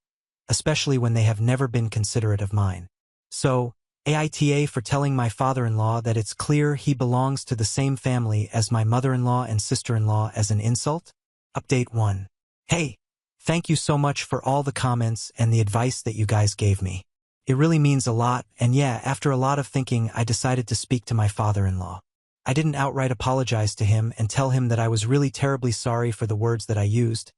especially when they have never been considerate of mine. So, AITA for telling my father-in-law that it's clear he belongs to the same family as my mother-in-law and sister-in-law as an insult? Update 1. Hey, thank you so much for all the comments and the advice that you guys gave me. It really means a lot, and yeah, after a lot of thinking, I decided to speak to my father-in-law. I didn't outright apologize to him and tell him that I was really terribly sorry for the words that I used,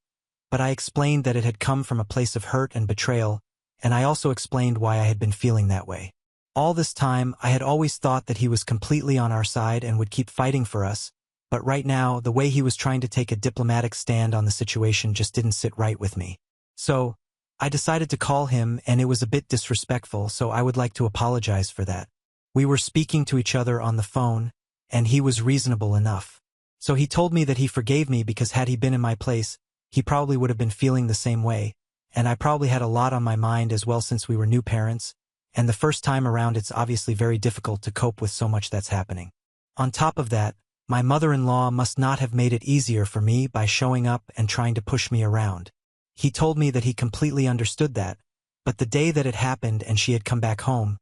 but I explained that it had come from a place of hurt and betrayal, and I also explained why I had been feeling that way. All this time, I had always thought that he was completely on our side and would keep fighting for us, but right now, the way he was trying to take a diplomatic stand on the situation just didn't sit right with me. So, I decided to call him, and it was a bit disrespectful, so I would like to apologize for that. We were speaking to each other on the phone, and he was reasonable enough. So he told me that he forgave me because had he been in my place, he probably would have been feeling the same way, and I probably had a lot on my mind as well since we were new parents, and the first time around it's obviously very difficult to cope with so much that's happening. On top of that, my mother-in-law must not have made it easier for me by showing up and trying to push me around. He told me that he completely understood that, but the day that it happened and she had come back home,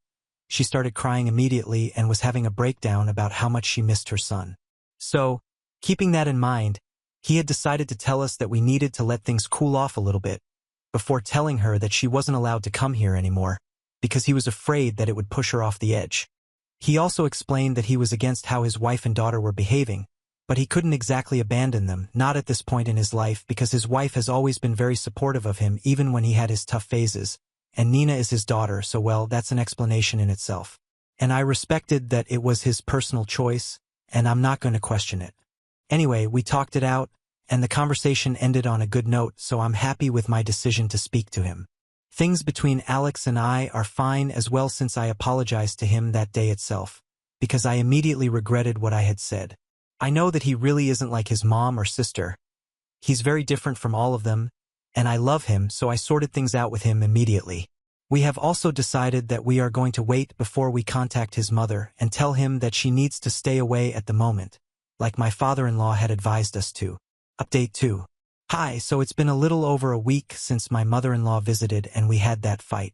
she started crying immediately and was having a breakdown about how much she missed her son. So, keeping that in mind, he had decided to tell us that we needed to let things cool off a little bit, before telling her that she wasn't allowed to come here anymore, because he was afraid that it would push her off the edge. He also explained that he was against how his wife and daughter were behaving, but he couldn't exactly abandon them, not at this point in his life because his wife has always been very supportive of him even when he had his tough phases, and Nina is his daughter, so well, that's an explanation in itself. And I respected that it was his personal choice, and I'm not going to question it. Anyway, we talked it out, and the conversation ended on a good note, so I'm happy with my decision to speak to him. Things between Alex and I are fine as well since I apologized to him that day itself, because I immediately regretted what I had said. I know that he really isn't like his mom or sister. He's very different from all of them, and I love him, so I sorted things out with him immediately. We have also decided that we are going to wait before we contact his mother and tell him that she needs to stay away at the moment, like my father-in-law had advised us to. Update 2. Hi, so it's been a little over a week since my mother-in-law visited and we had that fight.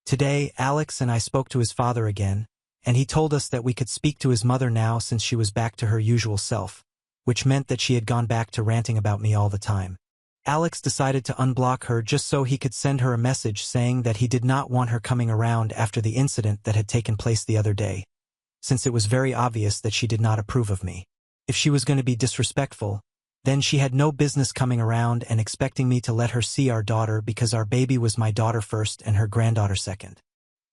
Today, Alex and I spoke to his father again, and he told us that we could speak to his mother now since she was back to her usual self, which meant that she had gone back to ranting about me all the time. Alex decided to unblock her just so he could send her a message saying that he did not want her coming around after the incident that had taken place the other day, since it was very obvious that she did not approve of me. If she was going to be disrespectful, then she had no business coming around and expecting me to let her see our daughter because our baby was my daughter first and her granddaughter second.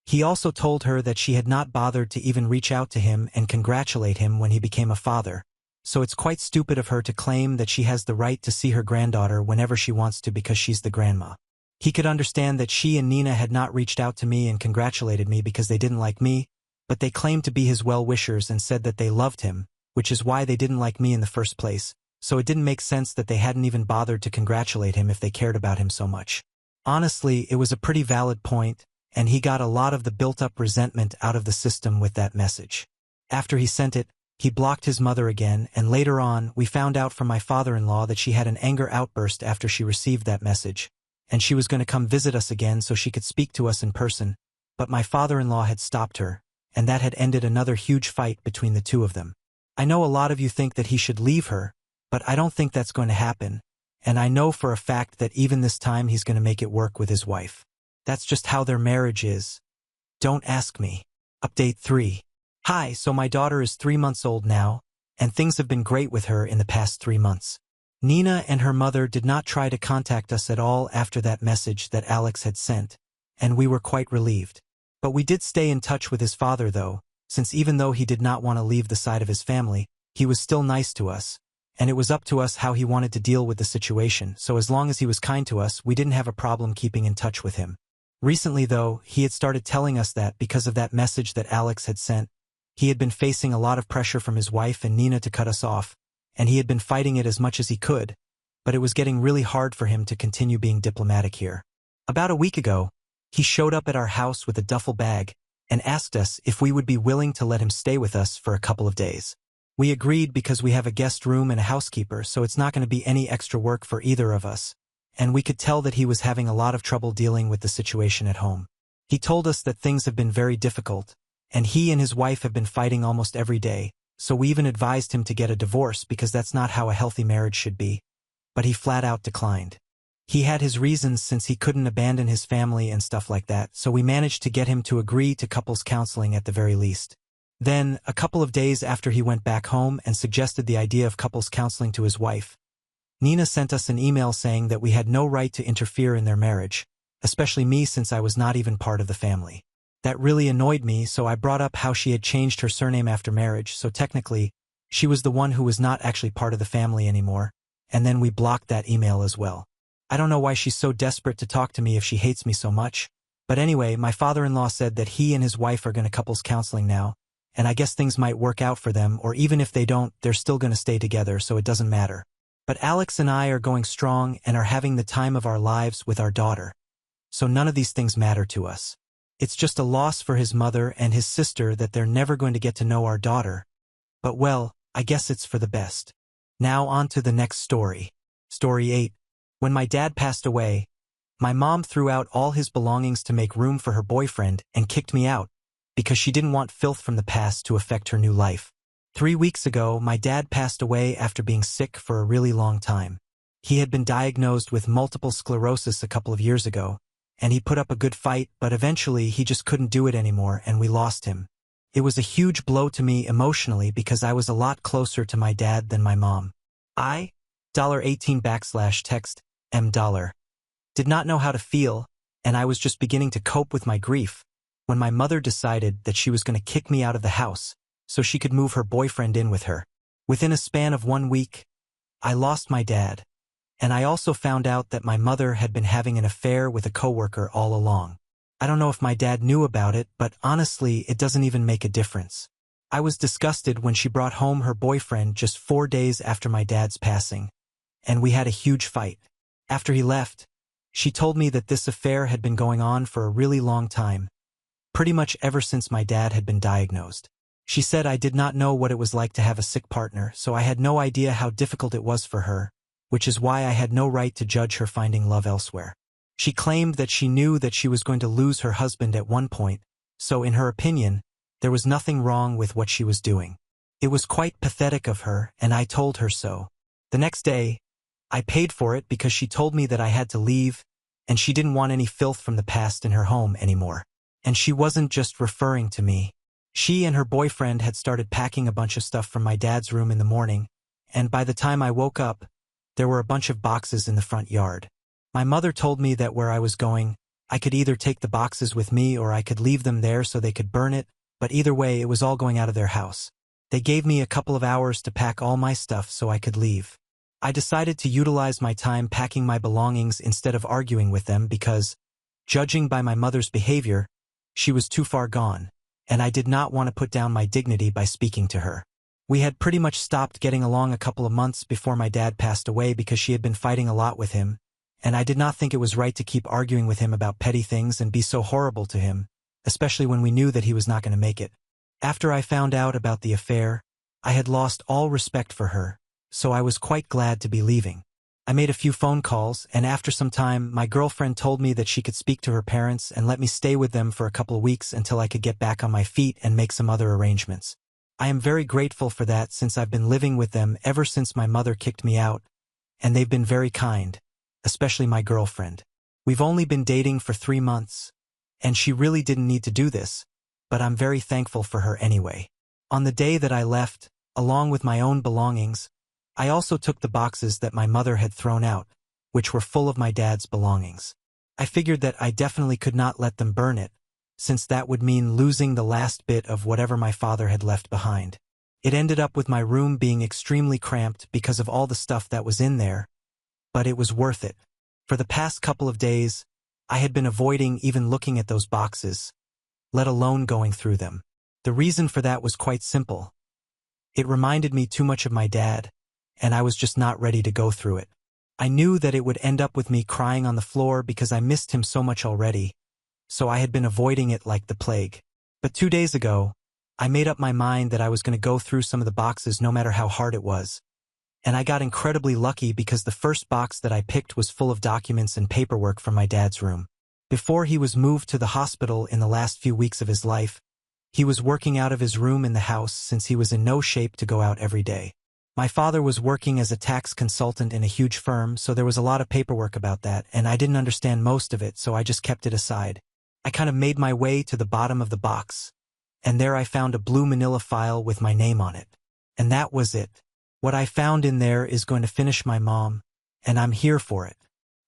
He also told her that she had not bothered to even reach out to him and congratulate him when he became a father, so it's quite stupid of her to claim that she has the right to see her granddaughter whenever she wants to because she's the grandma. He could understand that she and Nina had not reached out to me and congratulated me because they didn't like me, but they claimed to be his well-wishers and said that they loved him, which is why they didn't like me in the first place. So it didn't make sense that they hadn't even bothered to congratulate him if they cared about him so much. Honestly, it was a pretty valid point, and he got a lot of the built-up resentment out of the system with that message. After he sent it, he blocked his mother again, and later on, we found out from my father-in-law that she had an anger outburst after she received that message, and she was going to come visit us again so she could speak to us in person, but my father-in-law had stopped her, and that had ended another huge fight between the two of them. I know a lot of you think that he should leave her, but I don't think that's going to happen, and I know for a fact that even this time he's going to make it work with his wife. That's just how their marriage is. Don't ask me. Update 3. Hi, so my daughter is 3 months old now, and things have been great with her in the past 3 months. Nina and her mother did not try to contact us at all after that message that Alex had sent, and we were quite relieved. But we did stay in touch with his father though, since even though he did not want to leave the side of his family, he was still nice to us. And it was up to us how he wanted to deal with the situation, so as long as he was kind to us, we didn't have a problem keeping in touch with him. Recently, though, he had started telling us that because of that message that Alex had sent, he had been facing a lot of pressure from his wife and Nina to cut us off, and he had been fighting it as much as he could, but it was getting really hard for him to continue being diplomatic here. About a week ago, he showed up at our house with a duffel bag and asked us if we would be willing to let him stay with us for a couple of days. We agreed because we have a guest room and a housekeeper, so it's not going to be any extra work for either of us, and we could tell that he was having a lot of trouble dealing with the situation at home. He told us that things have been very difficult, and he and his wife have been fighting almost every day, so we even advised him to get a divorce because that's not how a healthy marriage should be. But he flat out declined. He had his reasons since he couldn't abandon his family and stuff like that, so we managed to get him to agree to couples counseling at the very least. Then, a couple of days after he went back home and suggested the idea of couples counseling to his wife, Nina sent us an email saying that we had no right to interfere in their marriage, especially me since I was not even part of the family. That really annoyed me, so I brought up how she had changed her surname after marriage, so technically, she was the one who was not actually part of the family anymore, and then we blocked that email as well. I don't know why she's so desperate to talk to me if she hates me so much, but anyway, my father-in-law said that he and his wife are going to couples counseling now, and I guess things might work out for them, or even if they don't, they're still going to stay together, so it doesn't matter. But Alex and I are going strong and are having the time of our lives with our daughter, so none of these things matter to us. It's just a loss for his mother and his sister that they're never going to get to know our daughter. But well, I guess it's for the best. Now on to the next story. Story 8. When my dad passed away, my mom threw out all his belongings to make room for her boyfriend and kicked me out because she didn't want filth from the past to affect her new life. 3 weeks ago, my dad passed away after being sick for a really long time. He had been diagnosed with multiple sclerosis a couple of years ago, and he put up a good fight, but eventually he just couldn't do it anymore and we lost him. It was a huge blow to me emotionally because I was a lot closer to my dad than my mom. I, $18 M dollar, did not know how to feel, and I was just beginning to cope with my grief when my mother decided that she was going to kick me out of the house so she could move her boyfriend in with her. Within a span of 1 week, I lost my dad, and I also found out that my mother had been having an affair with a coworker all along. I don't know if my dad knew about it, but honestly, it doesn't even make a difference. I was disgusted when she brought home her boyfriend just 4 days after my dad's passing, and we had a huge fight. After he left, she told me that this affair had been going on for a really long time, pretty much ever since my dad had been diagnosed. She said I did not know what it was like to have a sick partner, so I had no idea how difficult it was for her, which is why I had no right to judge her finding love elsewhere. She claimed that she knew that she was going to lose her husband at one point, so in her opinion, there was nothing wrong with what she was doing. It was quite pathetic of her, and I told her so. The next day, I paid for it because she told me that I had to leave, and she didn't want any filth from the past in her home anymore. And she wasn't just referring to me. She and her boyfriend had started packing a bunch of stuff from my dad's room in the morning, and by the time I woke up, there were a bunch of boxes in the front yard. My mother told me that where I was going, I could either take the boxes with me or I could leave them there so they could burn it, but either way, it was all going out of their house. They gave me a couple of hours to pack all my stuff so I could leave. I decided to utilize my time packing my belongings instead of arguing with them because, judging by my mother's behavior, she was too far gone, and I did not want to put down my dignity by speaking to her. We had pretty much stopped getting along a couple of months before my dad passed away because she had been fighting a lot with him, and I did not think it was right to keep arguing with him about petty things and be so horrible to him, especially when we knew that he was not going to make it. After I found out about the affair, I had lost all respect for her, so I was quite glad to be leaving. I made a few phone calls, and after some time, my girlfriend told me that she could speak to her parents and let me stay with them for a couple of weeks until I could get back on my feet and make some other arrangements. I am very grateful for that since I've been living with them ever since my mother kicked me out, and they've been very kind, especially my girlfriend. We've only been dating for 3 months, and she really didn't need to do this, but I'm very thankful for her anyway. On the day that I left, along with my own belongings, I also took the boxes that my mother had thrown out, which were full of my dad's belongings. I figured that I definitely could not let them burn it, since that would mean losing the last bit of whatever my father had left behind. It ended up with my room being extremely cramped because of all the stuff that was in there, but it was worth it. For the past couple of days, I had been avoiding even looking at those boxes, let alone going through them. The reason for that was quite simple. It reminded me too much of my dad, and I was just not ready to go through it. I knew that it would end up with me crying on the floor because I missed him so much already, so I had been avoiding it like the plague. But 2 days ago, I made up my mind that I was going to go through some of the boxes no matter how hard it was. And I got incredibly lucky because the first box that I picked was full of documents and paperwork from my dad's room. Before he was moved to the hospital in the last few weeks of his life, He was working out of his room in the house since he was in no shape to go out every day. My father was working as a tax consultant in a huge firm, so there was a lot of paperwork about that, and I didn't understand most of it, so I just kept it aside. I kind of made my way to the bottom of the box, and there I found a blue manila file with my name on it. And that was it. What I found in there is going to finish my mom, and I'm here for it.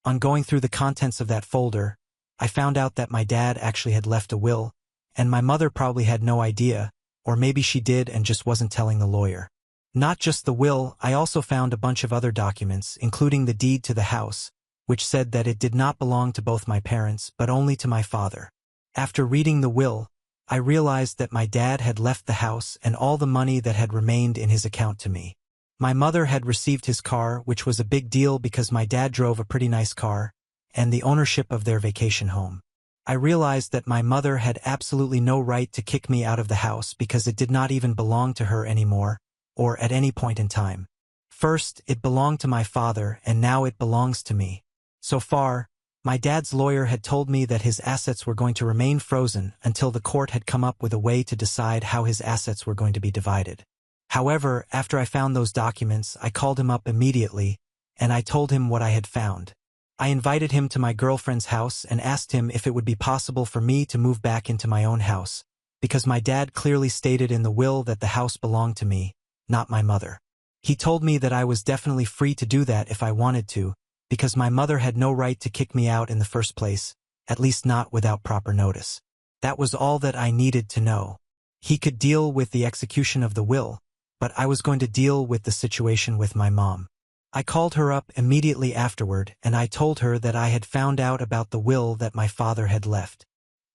On going through the contents of that folder, I found out that my dad actually had left a will, and my mother probably had no idea, or maybe she did and just wasn't telling the lawyer. Not just the will, I also found a bunch of other documents, including the deed to the house, which said that it did not belong to both my parents, but only to my father. After reading the will, I realized that my dad had left the house and all the money that had remained in his account to me. My mother had received his car, which was a big deal because my dad drove a pretty nice car, and the ownership of their vacation home. I realized that my mother had absolutely no right to kick me out of the house because it did not even belong to her anymore, or at any point in time. First, it belonged to my father, and now it belongs to me. So far, my dad's lawyer had told me that his assets were going to remain frozen until the court had come up with a way to decide how his assets were going to be divided. However, after I found those documents, I called him up immediately, and I told him what I had found. I invited him to my girlfriend's house and asked him if it would be possible for me to move back into my own house, because my dad clearly stated in the will that the house belonged to me, not my mother. He told me that I was definitely free to do that if I wanted to, because my mother had no right to kick me out in the first place, at least not without proper notice. That was all that I needed to know. He could deal with the execution of the will, but I was going to deal with the situation with my mom. I called her up immediately afterward, and I told her that I had found out about the will that my father had left.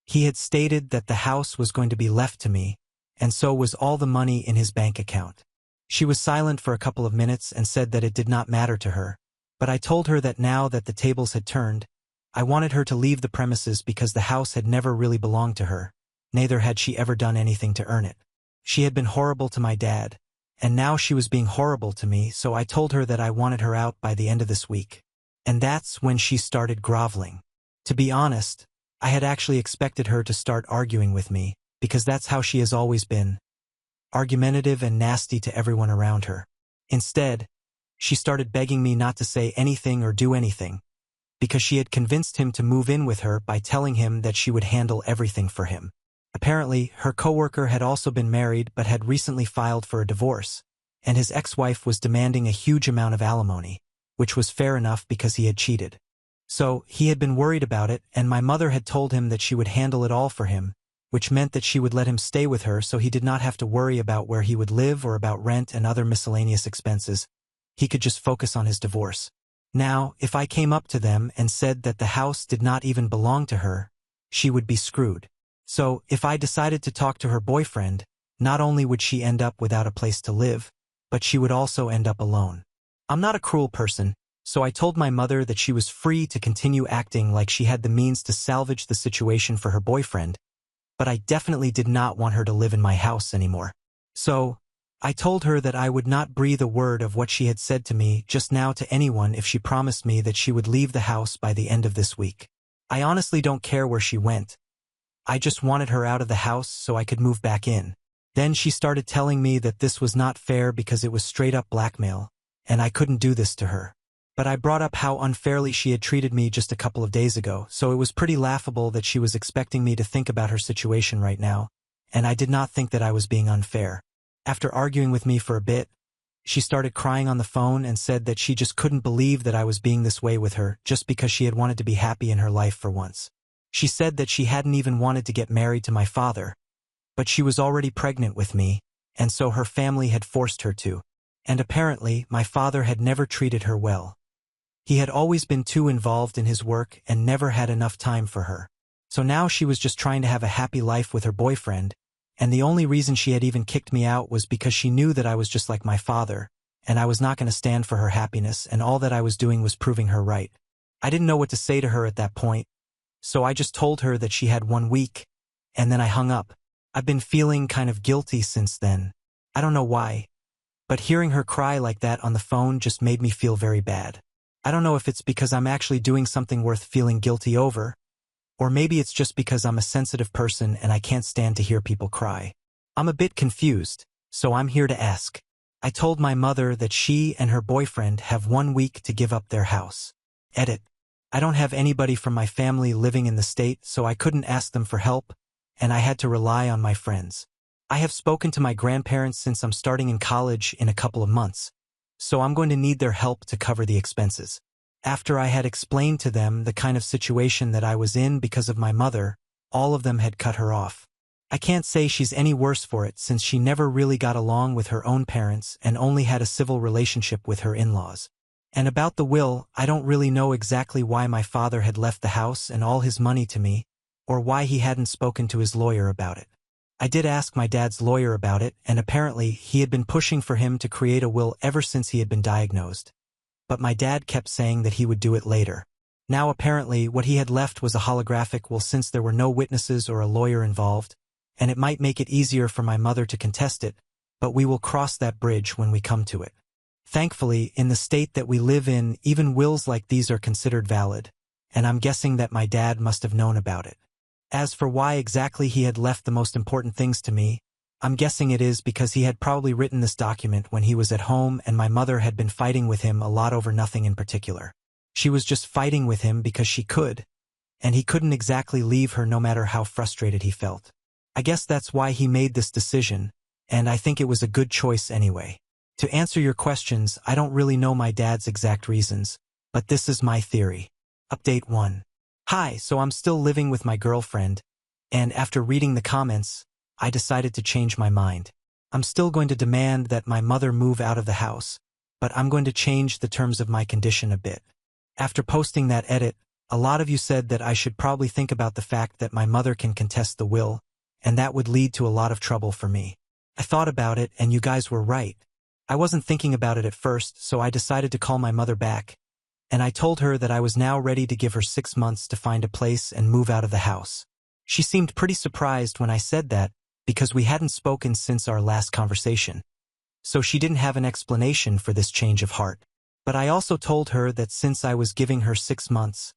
He had stated that the house was going to be left to me, and so was all the money in his bank account. She was silent for a couple of minutes and said that it did not matter to her, but I told her that now that the tables had turned, I wanted her to leave the premises because the house had never really belonged to her, neither had she ever done anything to earn it. She had been horrible to my dad, and now she was being horrible to me, so I told her that I wanted her out by the end of this week. And that's when she started groveling. To be honest, I had actually expected her to start arguing with me, because that's how she has always been, argumentative and nasty to everyone around her. Instead, she started begging me not to say anything or do anything, because she had convinced him to move in with her by telling him that she would handle everything for him. Apparently, her coworker had also been married but had recently filed for a divorce, and his ex-wife was demanding a huge amount of alimony, which was fair enough because he had cheated. So, he had been worried about it, and my mother had told him that she would handle it all for him, which meant that she would let him stay with her so he did not have to worry about where he would live or about rent and other miscellaneous expenses. He could just focus on his divorce. Now, if I came up to them and said that the house did not even belong to her, she would be screwed. So, if I decided to talk to her boyfriend, not only would she end up without a place to live, but she would also end up alone. I'm not a cruel person, so I told my mother that she was free to continue acting like she had the means to salvage the situation for her boyfriend, but I definitely did not want her to live in my house anymore. So, I told her that I would not breathe a word of what she had said to me just now to anyone if she promised me that she would leave the house by the end of this week. I honestly don't care where she went. I just wanted her out of the house so I could move back in. Then she started telling me that this was not fair because it was straight-up blackmail, and I couldn't do this to her. But I brought up how unfairly she had treated me just a couple of days ago, so it was pretty laughable that she was expecting me to think about her situation right now, and I did not think that I was being unfair. After arguing with me for a bit, she started crying on the phone and said that she just couldn't believe that I was being this way with her just because she had wanted to be happy in her life for once. She said that she hadn't even wanted to get married to my father, but she was already pregnant with me, and so her family had forced her to. And apparently, my father had never treated her well. He had always been too involved in his work and never had enough time for her. So now she was just trying to have a happy life with her boyfriend, and the only reason she had even kicked me out was because she knew that I was just like my father, and I was not going to stand for her happiness, and all that I was doing was proving her right. I didn't know what to say to her at that point, so I just told her that she had 1 week, and then I hung up. I've been feeling kind of guilty since then. I don't know why, but hearing her cry like that on the phone just made me feel very bad. I don't know if it's because I'm actually doing something worth feeling guilty over, Or maybe it's just because I'm a sensitive person and I can't stand to hear people cry. I'm a bit confused, so I'm here to ask. I told my mother that she and her boyfriend have 1 week to give up their house. Edit. I don't have anybody from my family living in the state, so I couldn't ask them for help, and I had to rely on my friends. I have spoken to my grandparents since I'm starting in college in a couple of months, so I'm going to need their help to cover the expenses. After I had explained to them the kind of situation that I was in because of my mother, all of them had cut her off. I can't say she's any worse for it since she never really got along with her own parents and only had a civil relationship with her in-laws. And about the will, I don't really know exactly why my father had left the house and all his money to me, or why he hadn't spoken to his lawyer about it. I did ask my dad's lawyer about it, and apparently he had been pushing for him to create a will ever since he had been diagnosed. But my dad kept saying that he would do it later. Now apparently what he had left was a holographic will since there were no witnesses or a lawyer involved, and it might make it easier for my mother to contest it, but we will cross that bridge when we come to it. Thankfully, in the state that we live in, even wills like these are considered valid, and I'm guessing that my dad must have known about it. As for why exactly he had left the most important things to me, I'm guessing it is because he had probably written this document when he was at home and my mother had been fighting with him a lot over nothing in particular. She was just fighting with him because she could, and he couldn't exactly leave her no matter how frustrated he felt. I guess that's why he made this decision, and I think it was a good choice anyway. To answer your questions, I don't really know my dad's exact reasons, but this is my theory. Update 1. Hi, so I'm still living with my girlfriend, and after reading the comments, I decided to change my mind. I'm still going to demand that my mother move out of the house, but I'm going to change the terms of my condition a bit. After posting that edit, a lot of you said that I should probably think about the fact that my mother can contest the will, and that would lead to a lot of trouble for me. I thought about it, and you guys were right. I wasn't thinking about it at first, so I decided to call my mother back, and I told her that I was now ready to give her 6 months to find a place and move out of the house. She seemed pretty surprised when I said that, because we hadn't spoken since our last conversation. So she didn't have an explanation for this change of heart. But I also told her that since I was giving her 6 months,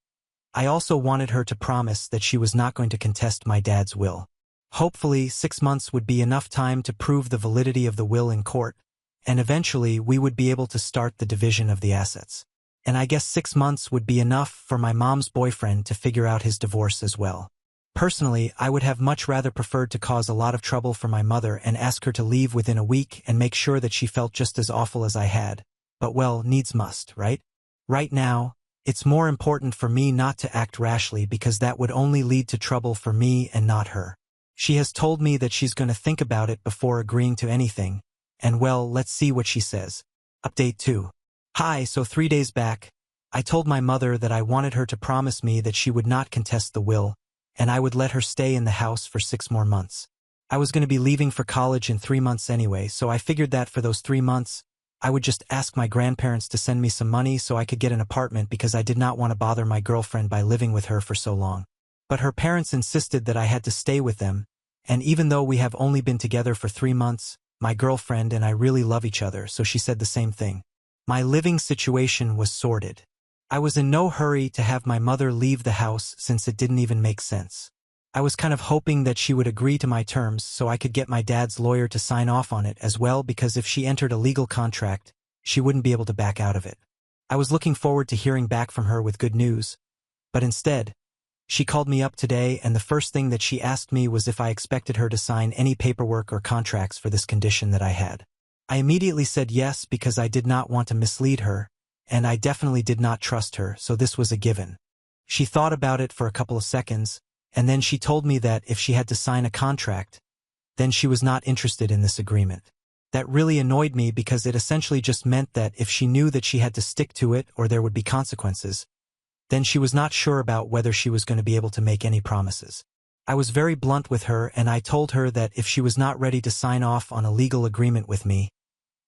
I also wanted her to promise that she was not going to contest my dad's will. Hopefully, 6 months would be enough time to prove the validity of the will in court, and eventually we would be able to start the division of the assets. And I guess 6 months would be enough for my mom's boyfriend to figure out his divorce as well. Personally, I would have much rather preferred to cause a lot of trouble for my mother and ask her to leave within a week and make sure that she felt just as awful as I had. But well, needs must, right? Right now, it's more important for me not to act rashly because that would only lead to trouble for me and not her. She has told me that she's going to think about it before agreeing to anything, and well, let's see what she says. Update 2. Hi, so 3 days back, I told my mother that I wanted her to promise me that she would not contest the will, and I would let her stay in the house for 6 more months. I was going to be leaving for college in 3 months anyway, so I figured that for those 3 months, I would just ask my grandparents to send me some money so I could get an apartment because I did not want to bother my girlfriend by living with her for so long. But her parents insisted that I had to stay with them, and even though we have only been together for 3 months, my girlfriend and I really love each other, so she said the same thing. My living situation was sorted. I was in no hurry to have my mother leave the house since it didn't even make sense. I was kind of hoping that she would agree to my terms so I could get my dad's lawyer to sign off on it as well because if she entered a legal contract, she wouldn't be able to back out of it. I was looking forward to hearing back from her with good news, but instead, she called me up today and the first thing that she asked me was if I expected her to sign any paperwork or contracts for this condition that I had. I immediately said yes because I did not want to mislead her, and I definitely did not trust her, so this was a given. She thought about it for a couple of seconds, and then she told me that if she had to sign a contract, then she was not interested in this agreement. That really annoyed me because it essentially just meant that if she knew that she had to stick to it or there would be consequences, then she was not sure about whether she was going to be able to make any promises. I was very blunt with her and I told her that if she was not ready to sign off on a legal agreement with me,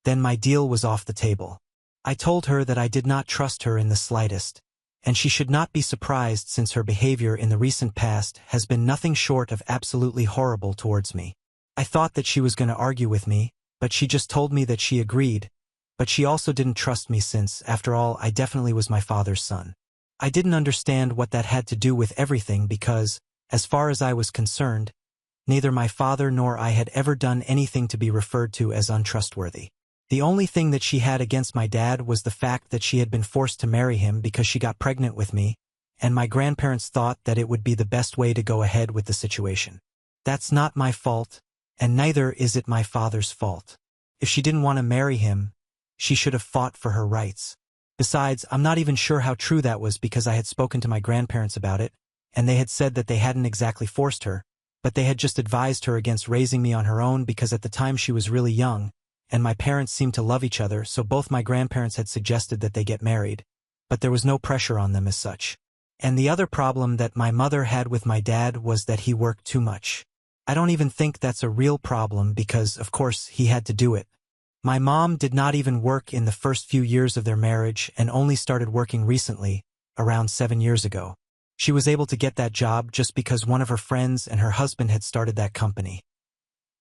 then my deal was off the table. I told her that I did not trust her in the slightest, and she should not be surprised since her behavior in the recent past has been nothing short of absolutely horrible towards me. I thought that she was going to argue with me, but she just told me that she agreed, but she also didn't trust me since, after all, I definitely was my father's son. I didn't understand what that had to do with everything because, as far as I was concerned, neither my father nor I had ever done anything to be referred to as untrustworthy. The only thing that she had against my dad was the fact that she had been forced to marry him because she got pregnant with me, and my grandparents thought that it would be the best way to go ahead with the situation. That's not my fault, and neither is it my father's fault. If she didn't want to marry him, she should have fought for her rights. Besides, I'm not even sure how true that was because I had spoken to my grandparents about it, and they had said that they hadn't exactly forced her, but they had just advised her against raising me on her own because at the time she was really young, and my parents seemed to love each other, so both my grandparents had suggested that they get married, but there was no pressure on them as such. And the other problem that my mother had with my dad was that he worked too much. I don't even think that's a real problem because, of course, he had to do it. My mom did not even work in the first few years of their marriage and only started working recently, around 7 years ago. She was able to get that job just because one of her friends and her husband had started that company.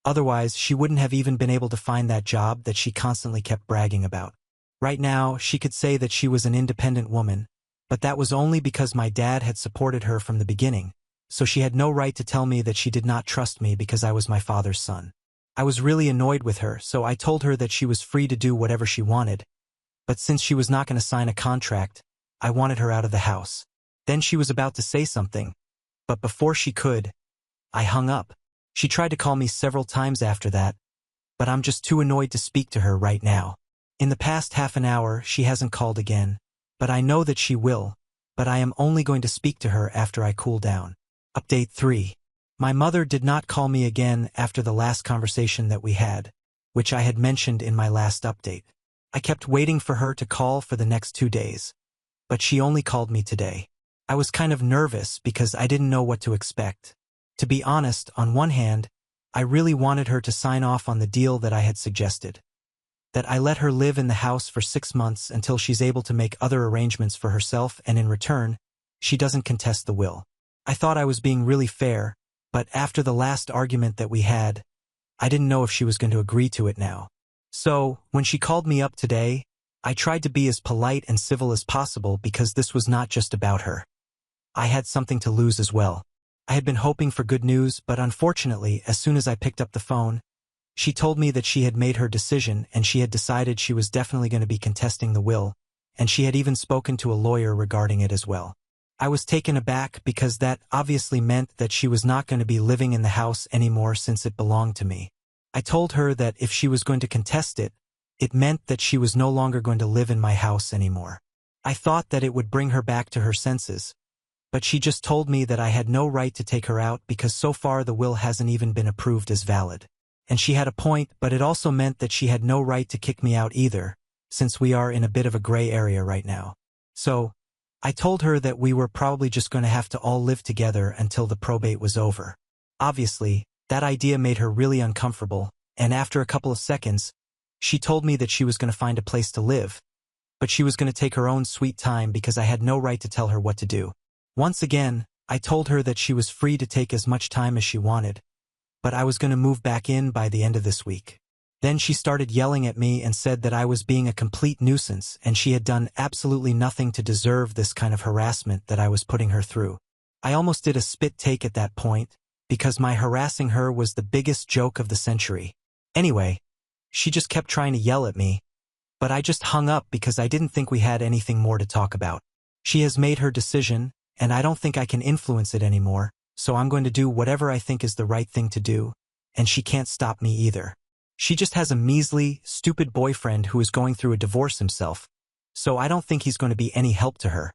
Otherwise, she wouldn't have even been able to find that job that she constantly kept bragging about. Right now, she could say that she was an independent woman, but that was only because my dad had supported her from the beginning, so she had no right to tell me that she did not trust me because I was my father's son. I was really annoyed with her, so I told her that she was free to do whatever she wanted, but since she was not going to sign a contract, I wanted her out of the house. Then she was about to say something, but before she could, I hung up. She tried to call me several times after that, but I'm just too annoyed to speak to her right now. In the past half an hour, she hasn't called again, but I know that she will, but I am only going to speak to her after I cool down. Update 3. My mother did not call me again after the last conversation that we had, which I had mentioned in my last update. I kept waiting for her to call for the next 2 days, but she only called me today. I was kind of nervous because I didn't know what to expect. To be honest, on one hand, I really wanted her to sign off on the deal that I had suggested. That I let her live in the house for 6 months until she's able to make other arrangements for herself and in return, she doesn't contest the will. I thought I was being really fair, but after the last argument that we had, I didn't know if she was going to agree to it now. So, when she called me up today, I tried to be as polite and civil as possible because this was not just about her. I had something to lose as well. I had been hoping for good news, but unfortunately, as soon as I picked up the phone, she told me that she had made her decision and she had decided she was definitely going to be contesting the will, and she had even spoken to a lawyer regarding it as well. I was taken aback because that obviously meant that she was not going to be living in the house anymore since it belonged to me. I told her that if she was going to contest it, it meant that she was no longer going to live in my house anymore. I thought that it would bring her back to her senses, but she just told me that I had no right to take her out because so far the will hasn't even been approved as valid. And she had a point, but it also meant that she had no right to kick me out either, since we are in a bit of a gray area right now. So, I told her that we were probably just going to have to all live together until the probate was over. Obviously, that idea made her really uncomfortable, and after a couple of seconds, she told me that she was going to find a place to live, but she was going to take her own sweet time because I had no right to tell her what to do. Once again, I told her that she was free to take as much time as she wanted, but I was going to move back in by the end of this week. Then she started yelling at me and said that I was being a complete nuisance and she had done absolutely nothing to deserve this kind of harassment that I was putting her through. I almost did a spit take at that point, because my harassing her was the biggest joke of the century. Anyway, she just kept trying to yell at me, but I just hung up because I didn't think we had anything more to talk about. She has made her decision, and I don't think I can influence it anymore, so I'm going to do whatever I think is the right thing to do, and she can't stop me either. She just has a measly, stupid boyfriend who is going through a divorce himself, so I don't think he's going to be any help to her.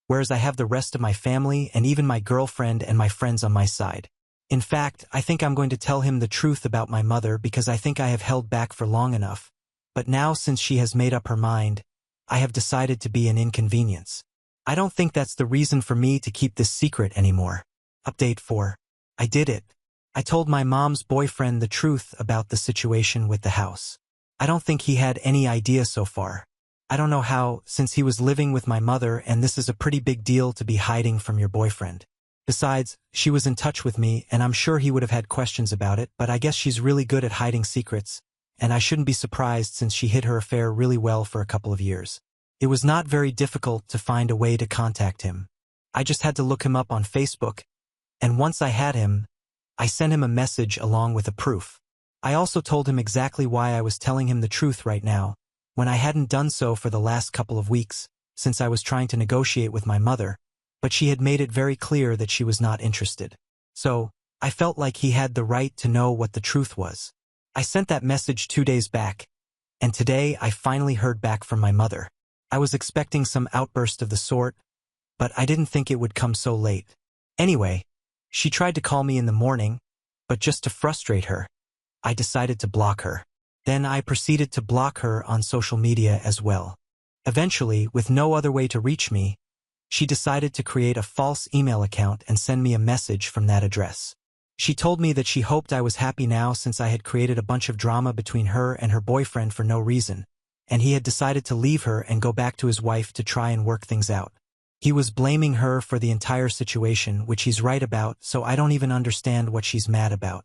Whereas I have the rest of my family and even my girlfriend and my friends on my side. In fact, I think I'm going to tell him the truth about my mother because I think I have held back for long enough. But now since she has made up her mind, I have decided to be an inconvenience. I don't think that's the reason for me to keep this secret anymore. Update 4. I did it. I told my mom's boyfriend the truth about the situation with the house. I don't think he had any idea so far. I don't know how, since he was living with my mother and this is a pretty big deal to be hiding from your boyfriend. Besides, she was in touch with me and I'm sure he would have had questions about it, but I guess she's really good at hiding secrets, and I shouldn't be surprised since she hid her affair really well for a couple of years. It was not very difficult to find a way to contact him. I just had to look him up on Facebook, and once I had him, I sent him a message along with a proof. I also told him exactly why I was telling him the truth right now, when I hadn't done so for the last couple of weeks, since I was trying to negotiate with my mother, but she had made it very clear that she was not interested. So, I felt like he had the right to know what the truth was. I sent that message 2 days back, and today I finally heard back from my mother. I was expecting some outburst of the sort, but I didn't think it would come so late. Anyway, she tried to call me in the morning, but just to frustrate her, I decided to block her. Then I proceeded to block her on social media as well. Eventually, with no other way to reach me, she decided to create a false email account and send me a message from that address. She told me that she hoped I was happy now since I had created a bunch of drama between her and her boyfriend for no reason, and he had decided to leave her and go back to his wife to try and work things out. He was blaming her for the entire situation, which he's right about, so I don't even understand what she's mad about.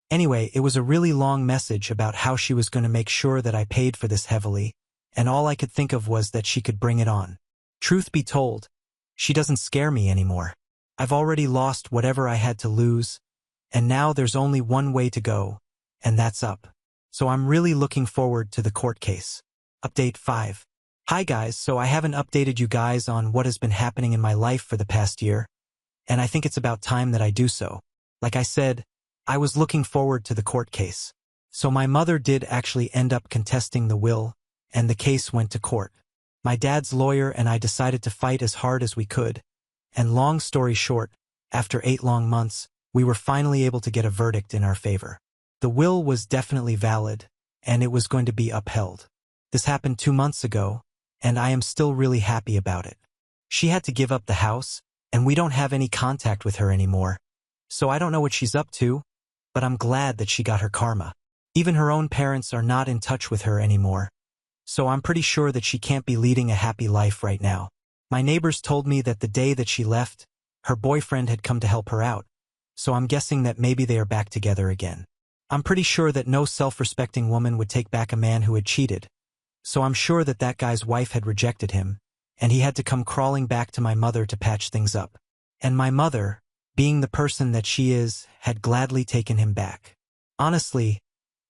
Anyway, it was a really long message about how she was going to make sure that I paid for this heavily, and all I could think of was that she could bring it on. Truth be told, she doesn't scare me anymore. I've already lost whatever I had to lose, and now there's only one way to go, and that's up. So I'm really looking forward to the court case. Update 5. Hi guys, so I haven't updated you guys on what has been happening in my life for the past year, and I think it's about time that I do so. Like I said, I was looking forward to the court case. So my mother did actually end up contesting the will, and the case went to court. My dad's lawyer and I decided to fight as hard as we could, and long story short, after 8 long months, we were finally able to get a verdict in our favor. The will was definitely valid, and it was going to be upheld. This happened 2 months ago, and I am still really happy about it. She had to give up the house, and we don't have any contact with her anymore. So I don't know what she's up to, but I'm glad that she got her karma. Even her own parents are not in touch with her anymore, so I'm pretty sure that she can't be leading a happy life right now. My neighbors told me that the day that she left, her boyfriend had come to help her out, so I'm guessing that maybe they are back together again. I'm pretty sure that no self-respecting woman would take back a man who had cheated, so I'm sure that that guy's wife had rejected him, and he had to come crawling back to my mother to patch things up. And my mother, being the person that she is, had gladly taken him back. Honestly,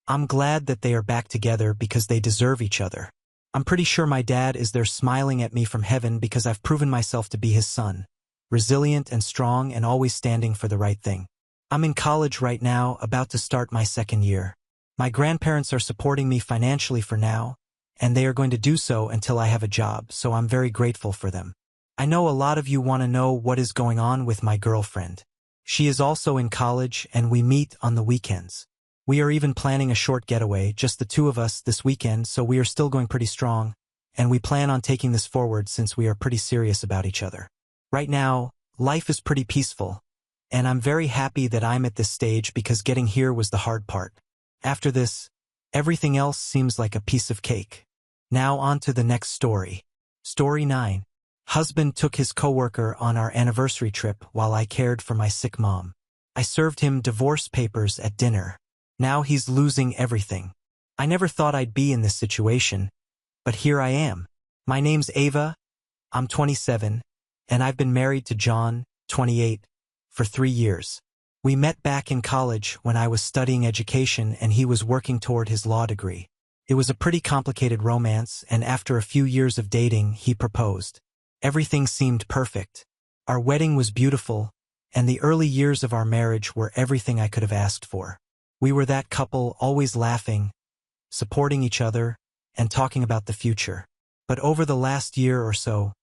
I'm glad that they are back together because they deserve each other. I'm pretty sure my dad is there smiling at me from heaven because I've proven myself to be his son, resilient and strong and always standing for the right thing. I'm in college right now, about to start my 2nd year. My grandparents are supporting me financially for now, and they are going to do so until I have a job, so I'm very grateful for them. I know a lot of you want to know what is going on with my girlfriend. She is also in college, and we meet on the weekends. We are even planning a short getaway, just the 2 of us, this weekend, so we are still going pretty strong, and we plan on taking this forward since we are pretty serious about each other. Right now, life is pretty peaceful, and I'm very happy that I'm at this stage because getting here was the hard part. After this, everything else seems like a piece of cake. Now on to the next story. Story 9. Husband took his coworker on our anniversary trip while I cared for my sick mom. I served him divorce papers at dinner. Now he's losing everything. I never thought I'd be in this situation, but here I am. My name's Ava, I'm 27, and I've been married to John, 28, for 3 years. We met back in college when I was studying education and he was working toward his law degree. It was a pretty complicated romance, and after a few years of dating, he proposed. Everything seemed perfect. Our wedding was beautiful, and the early years of our marriage were everything I could have asked for. We were that couple, always laughing, supporting each other, and talking about the future. But over the last year or so,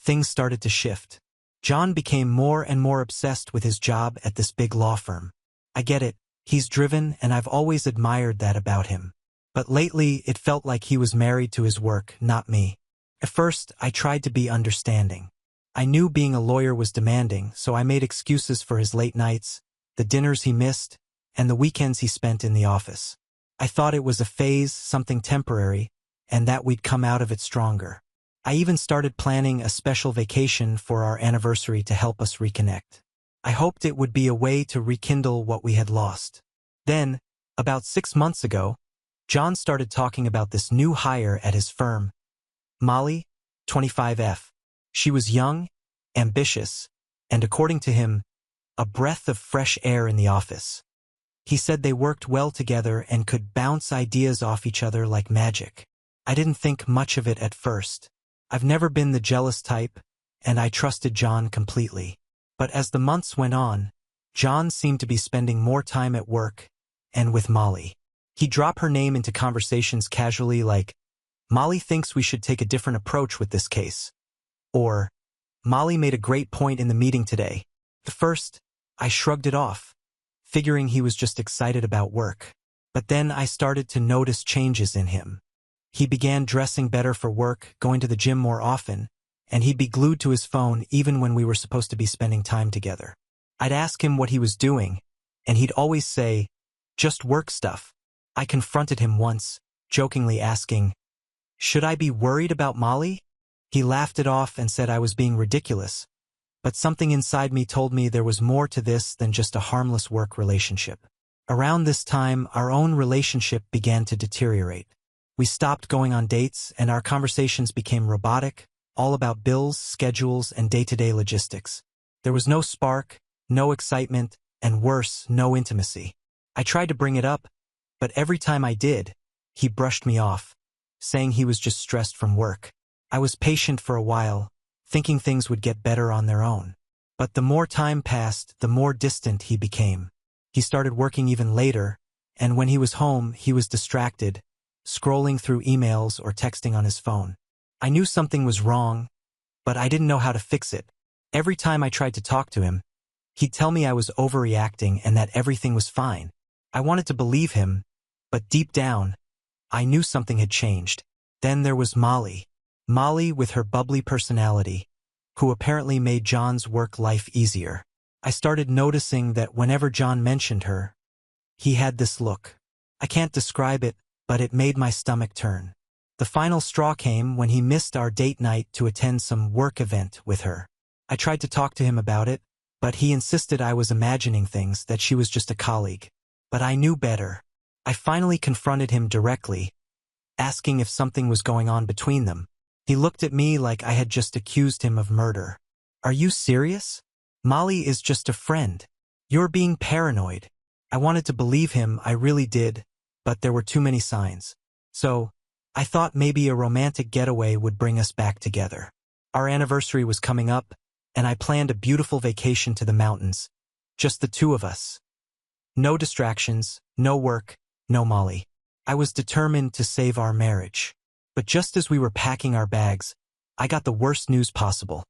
things started to shift. John became more and more obsessed with his job at this big law firm. I get it, he's driven, and I've always admired that about him. But lately, it felt like he was married to his work, not me. At first, I tried to be understanding. I knew being a lawyer was demanding, so I made excuses for his late nights, the dinners he missed, and the weekends he spent in the office. I thought it was a phase, something temporary, and that we'd come out of it stronger. I even started planning a special vacation for our anniversary to help us reconnect. I hoped it would be a way to rekindle what we had lost. Then, about 6 months ago, John started talking about this new hire at his firm. Molly, 25F. She was young, ambitious, and according to him, a breath of fresh air in the office. He said they worked well together and could bounce ideas off each other like magic. I didn't think much of it at first. I've never been the jealous type, and I trusted John completely. But as the months went on, John seemed to be spending more time at work and with Molly. He'd drop her name into conversations casually like, "Molly thinks we should take a different approach with this case." Or, "Molly made a great point in the meeting today." At first, I shrugged it off, figuring he was just excited about work. But then I started to notice changes in him. He began dressing better for work, going to the gym more often, and he'd be glued to his phone even when we were supposed to be spending time together. I'd ask him what he was doing, and he'd always say, "Just work stuff." I confronted him once, jokingly asking, "Should I be worried about Molly?" He laughed it off and said I was being ridiculous, but something inside me told me there was more to this than just a harmless work relationship. Around this time, our own relationship began to deteriorate. We stopped going on dates, and our conversations became robotic, all about bills, schedules, and day-to-day logistics. There was no spark, no excitement, and worse, no intimacy. I tried to bring it up, but every time I did, he brushed me off, saying he was just stressed from work. I was patient for a while, thinking things would get better on their own. But the more time passed, the more distant he became. He started working even later, and when he was home, he was distracted, scrolling through emails or texting on his phone. I knew something was wrong, but I didn't know how to fix it. Every time I tried to talk to him, he'd tell me I was overreacting and that everything was fine. I wanted to believe him, but deep down, I knew something had changed. Then there was Molly. Molly with her bubbly personality, who apparently made John's work life easier. I started noticing that whenever John mentioned her, he had this look. I can't describe it, but it made my stomach turn. The final straw came when he missed our date night to attend some work event with her. I tried to talk to him about it, but he insisted I was imagining things, that she was just a colleague. But I knew better. I finally confronted him directly, asking if something was going on between them. He looked at me like I had just accused him of murder. "Are you serious? Molly is just a friend. You're being paranoid." I wanted to believe him, I really did, but there were too many signs. So, I thought maybe a romantic getaway would bring us back together. Our anniversary was coming up, and I planned a beautiful vacation to the mountains. Just the two of us. No distractions, no work, no Molly. I was determined to save our marriage. But just as we were packing our bags, I got the worst news possible.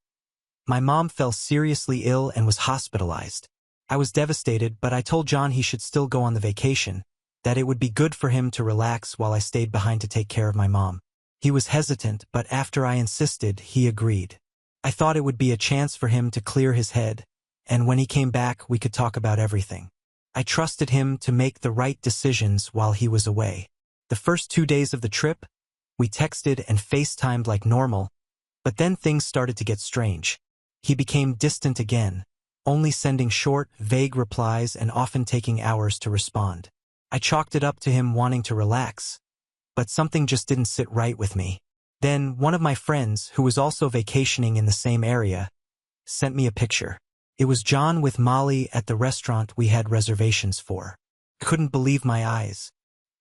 My mom fell seriously ill and was hospitalized. I was devastated, but I told John he should still go on the vacation, that it would be good for him to relax while I stayed behind to take care of my mom. He was hesitant, but after I insisted, he agreed. I thought it would be a chance for him to clear his head, and when he came back, we could talk about everything. I trusted him to make the right decisions while he was away. The first 2 days of the trip, we texted and FaceTimed like normal, but then things started to get strange. He became distant again, only sending short, vague replies and often taking hours to respond. I chalked it up to him wanting to relax, but something just didn't sit right with me. Then one of my friends, who was also vacationing in the same area, sent me a picture. It was John with Molly at the restaurant we had reservations for. I couldn't believe my eyes.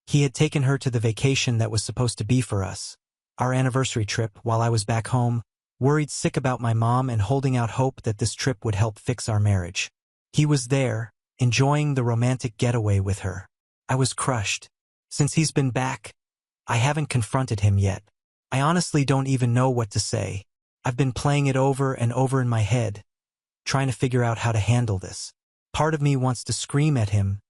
He had taken her to the vacation that was supposed to be for us, our anniversary trip, while I was back home, worried sick about my mom and holding out hope that this trip would help fix our marriage. He was there, enjoying the romantic getaway with her. I was crushed. Since he's been back, I haven't confronted him yet. I honestly don't even know what to say. I've been playing it over and over in my head, trying to figure out how to handle this. Part of me wants to scream at him,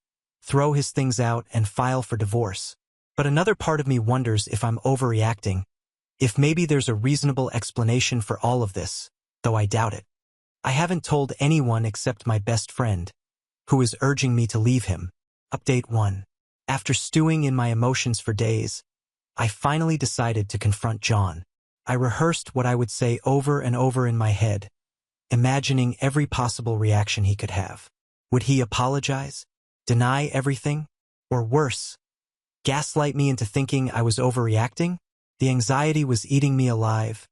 throw his things out, and file for divorce. But another part of me wonders if I'm overreacting, if maybe there's a reasonable explanation for all of this, though I doubt it. I haven't told anyone except my best friend, who is urging me to leave him. Update 1. After stewing in my emotions for days, I finally decided to confront John. I rehearsed what I would say over and over in my head, imagining every possible reaction he could have. Would he apologize? Deny everything? Or worse, gaslight me into thinking I was overreacting? The anxiety was eating me alive,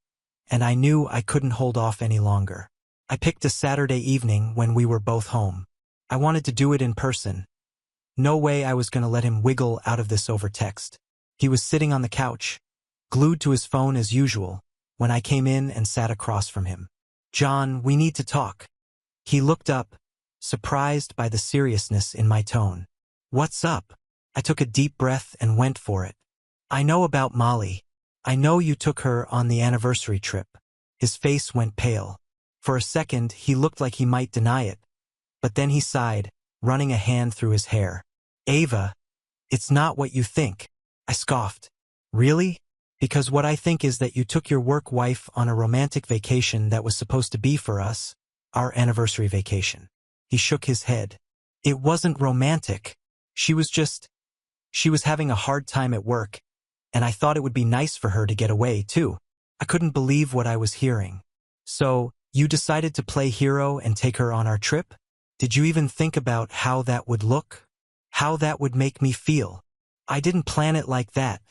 and I knew I couldn't hold off any longer. I picked a Saturday evening when we were both home. I wanted to do it in person. No way I was going to let him wiggle out of this over text. He was sitting on the couch, glued to his phone as usual, when I came in and sat across from him. "John, we need to talk." He looked up, surprised by the seriousness in my tone. "What's up?" I took a deep breath and went for it. "I know about Molly. I know you took her on the anniversary trip." His face went pale. For a second, he looked like he might deny it, but then he sighed, running a hand through his hair. "Ava, it's not what you think." I scoffed. "Really? Because what I think is that you took your work wife on a romantic vacation that was supposed to be for us, our anniversary vacation." He shook his head. "It wasn't romantic. She was having a hard time at work, and I thought it would be nice for her to get away, too." I couldn't believe what I was hearing. "So, you decided to play hero and take her on our trip? Did you even think about how that would look? How that would make me feel?" "I didn't plan it like that,"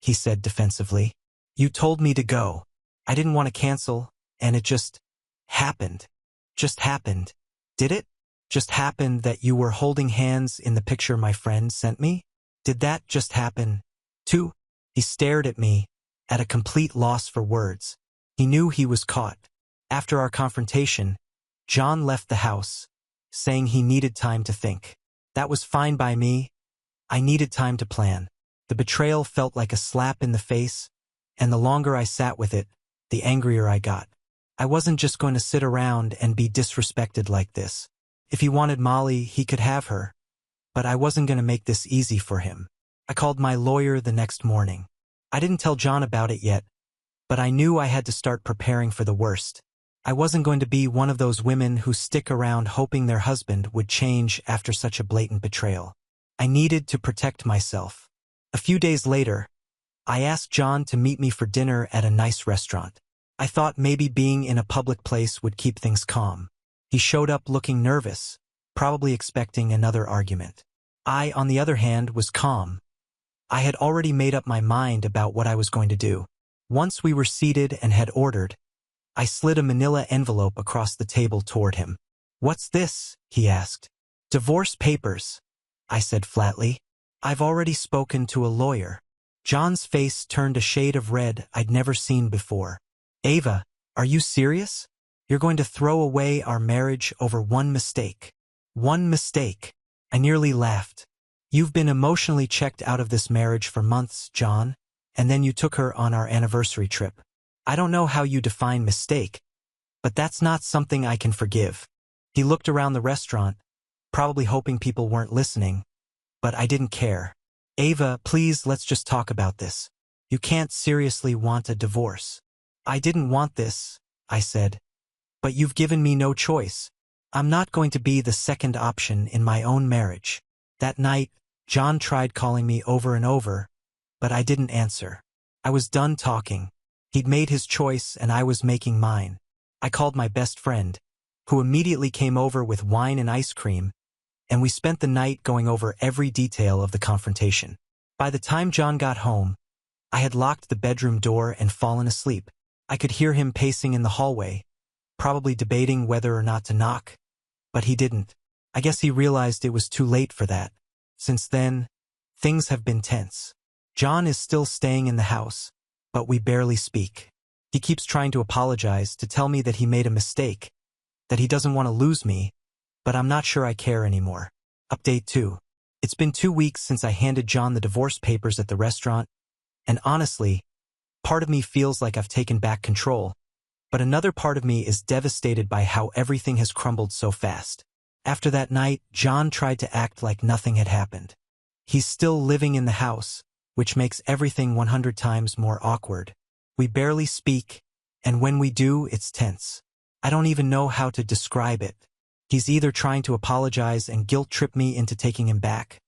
he said defensively. "You told me to go. I didn't want to cancel, and it just happened. Just happened. Did it? Just happened that you were holding hands in the picture my friend sent me? Did that just happen, too?" He stared at me, at a complete loss for words. He knew he was caught. After our confrontation, John left the house, saying he needed time to think. That was fine by me. I needed time to plan. The betrayal felt like a slap in the face, and the longer I sat with it, the angrier I got. I wasn't just going to sit around and be disrespected like this. If he wanted Molly, he could have her, but I wasn't going to make this easy for him. I called my lawyer the next morning. I didn't tell John about it yet, but I knew I had to start preparing for the worst. I wasn't going to be one of those women who stick around hoping their husband would change after such a blatant betrayal. I needed to protect myself. A few days later, I asked John to meet me for dinner at a nice restaurant. I thought maybe being in a public place would keep things calm. He showed up looking nervous, probably expecting another argument. I, on the other hand, was calm. I had already made up my mind about what I was going to do. Once we were seated and had ordered, I slid a manila envelope across the table toward him. "What's this?" he asked. "Divorce papers," I said flatly. "I've already spoken to a lawyer." John's face turned a shade of red I'd never seen before. "Ava, are you serious? You're going to throw away our marriage over one mistake?" "One mistake." I nearly laughed. "You've been emotionally checked out of this marriage for months, John, and then you took her on our anniversary trip. I don't know how you define mistake, but that's not something I can forgive." He looked around the restaurant, probably hoping people weren't listening, but I didn't care. "Ava, please, let's just talk about this. You can't seriously want a divorce." "I didn't want this," I said, "but you've given me no choice. I'm not going to be the second option in my own marriage." That night, John tried calling me over and over, but I didn't answer. I was done talking. He'd made his choice and I was making mine. I called my best friend, who immediately came over with wine and ice cream, and we spent the night going over every detail of the confrontation. By the time John got home, I had locked the bedroom door and fallen asleep. I could hear him pacing in the hallway, probably debating whether or not to knock, but he didn't. I guess he realized it was too late for that. Since then, things have been tense. John is still staying in the house, but we barely speak. He keeps trying to apologize, to tell me that he made a mistake, that he doesn't want to lose me, but I'm not sure I care anymore. Update 2. It's been 2 weeks since I handed John the divorce papers at the restaurant, and honestly, part of me feels like I've taken back control, but another part of me is devastated by how everything has crumbled so fast. After that night, John tried to act like nothing had happened. He's still living in the house, which makes everything 100 times more awkward. We barely speak, and when we do, it's tense. I don't even know how to describe it. He's either trying to apologize and guilt-trip me into taking him back,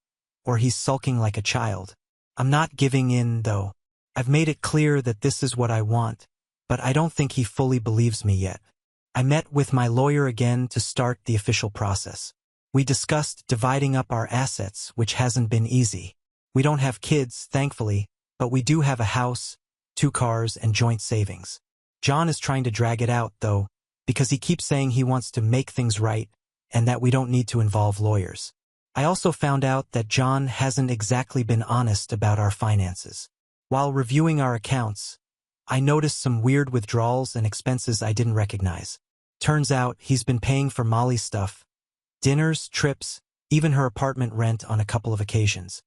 or he's sulking like a child. I'm not giving in, though. I've made it clear that this is what I want, but I don't think he fully believes me yet. I met with my lawyer again to start the official process. We discussed dividing up our assets, which hasn't been easy. We don't have kids, thankfully, but we do have a house, 2 cars, and joint savings. John is trying to drag it out, though, because he keeps saying he wants to make things right and that we don't need to involve lawyers. I also found out that John hasn't exactly been honest about our finances. While reviewing our accounts, I noticed some weird withdrawals and expenses I didn't recognize. Turns out he's been paying for Molly's stuff, dinners, trips, even her apartment rent on a couple of occasions.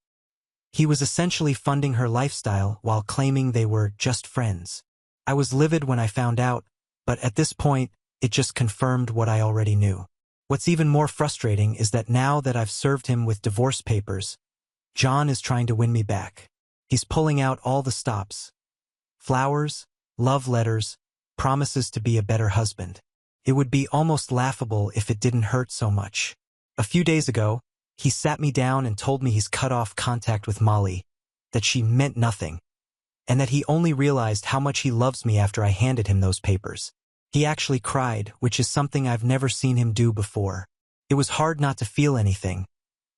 He was essentially funding her lifestyle while claiming they were just friends. I was livid when I found out, but at this point, it just confirmed what I already knew. What's even more frustrating is that now that I've served him with divorce papers, John is trying to win me back. He's pulling out all the stops. Flowers, love letters, promises to be a better husband. It would be almost laughable if it didn't hurt so much. A few days ago, he sat me down and told me he's cut off contact with Molly, that she meant nothing, and that he only realized how much he loves me after I handed him those papers. He actually cried, which is something I've never seen him do before. It was hard not to feel anything,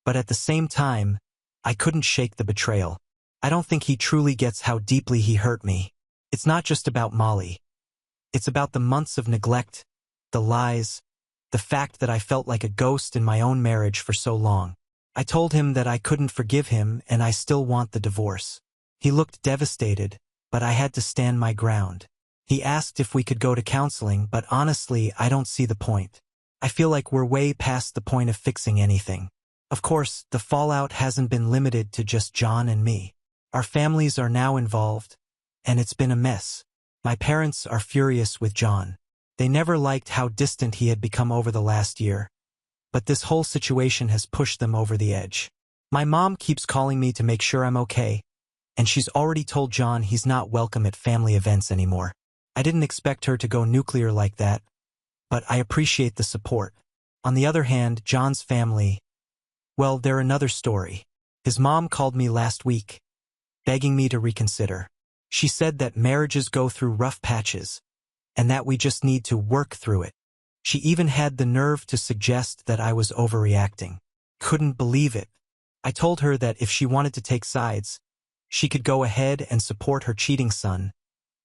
but at the same time, I couldn't shake the betrayal. I don't think he truly gets how deeply he hurt me. It's not just about Molly. It's about the months of neglect, the lies, the fact that I felt like a ghost in my own marriage for so long. I told him that I couldn't forgive him and I still want the divorce. He looked devastated, but I had to stand my ground. He asked if we could go to counseling, but honestly, I don't see the point. I feel like we're way past the point of fixing anything. Of course, the fallout hasn't been limited to just John and me. Our families are now involved, and it's been a mess. My parents are furious with John. They never liked how distant he had become over the last year, but this whole situation has pushed them over the edge. My mom keeps calling me to make sure I'm okay, and she's already told John he's not welcome at family events anymore. I didn't expect her to go nuclear like that, but I appreciate the support. On the other hand, John's family, well, they're another story. His mom called me last week, begging me to reconsider. She said that marriages go through rough patches, and that we just need to work through it. She even had the nerve to suggest that I was overreacting. Couldn't believe it. I told her that if she wanted to take sides, she could go ahead and support her cheating son,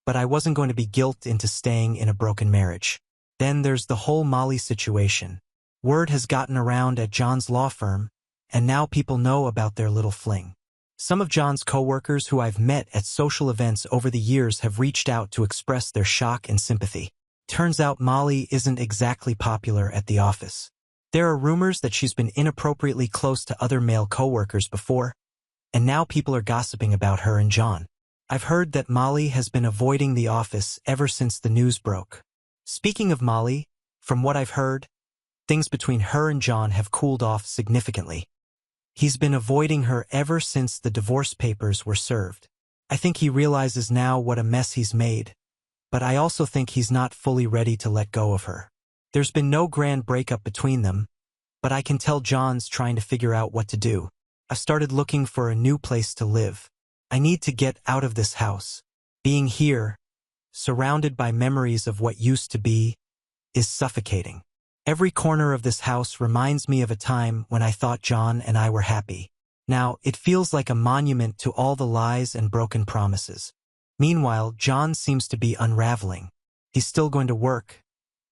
but I wasn't going to be guilted into staying in a broken marriage. Then there's the whole Molly situation. Word has gotten around at John's law firm, and now people know about their little fling. Some of John's coworkers who I've met at social events over the years have reached out to express their shock and sympathy. Turns out Molly isn't exactly popular at the office. There are rumors that she's been inappropriately close to other male coworkers before, and now people are gossiping about her and John. I've heard that Molly has been avoiding the office ever since the news broke. Speaking of Molly, from what I've heard, things between her and John have cooled off significantly. He's been avoiding her ever since the divorce papers were served. I think he realizes now what a mess he's made, but I also think he's not fully ready to let go of her. There's been no grand breakup between them, but I can tell John's trying to figure out what to do. I've started looking for a new place to live. I need to get out of this house. Being here, surrounded by memories of what used to be, is suffocating. Every corner of this house reminds me of a time when I thought John and I were happy. Now, it feels like a monument to all the lies and broken promises. Meanwhile, John seems to be unraveling. He's still going to work,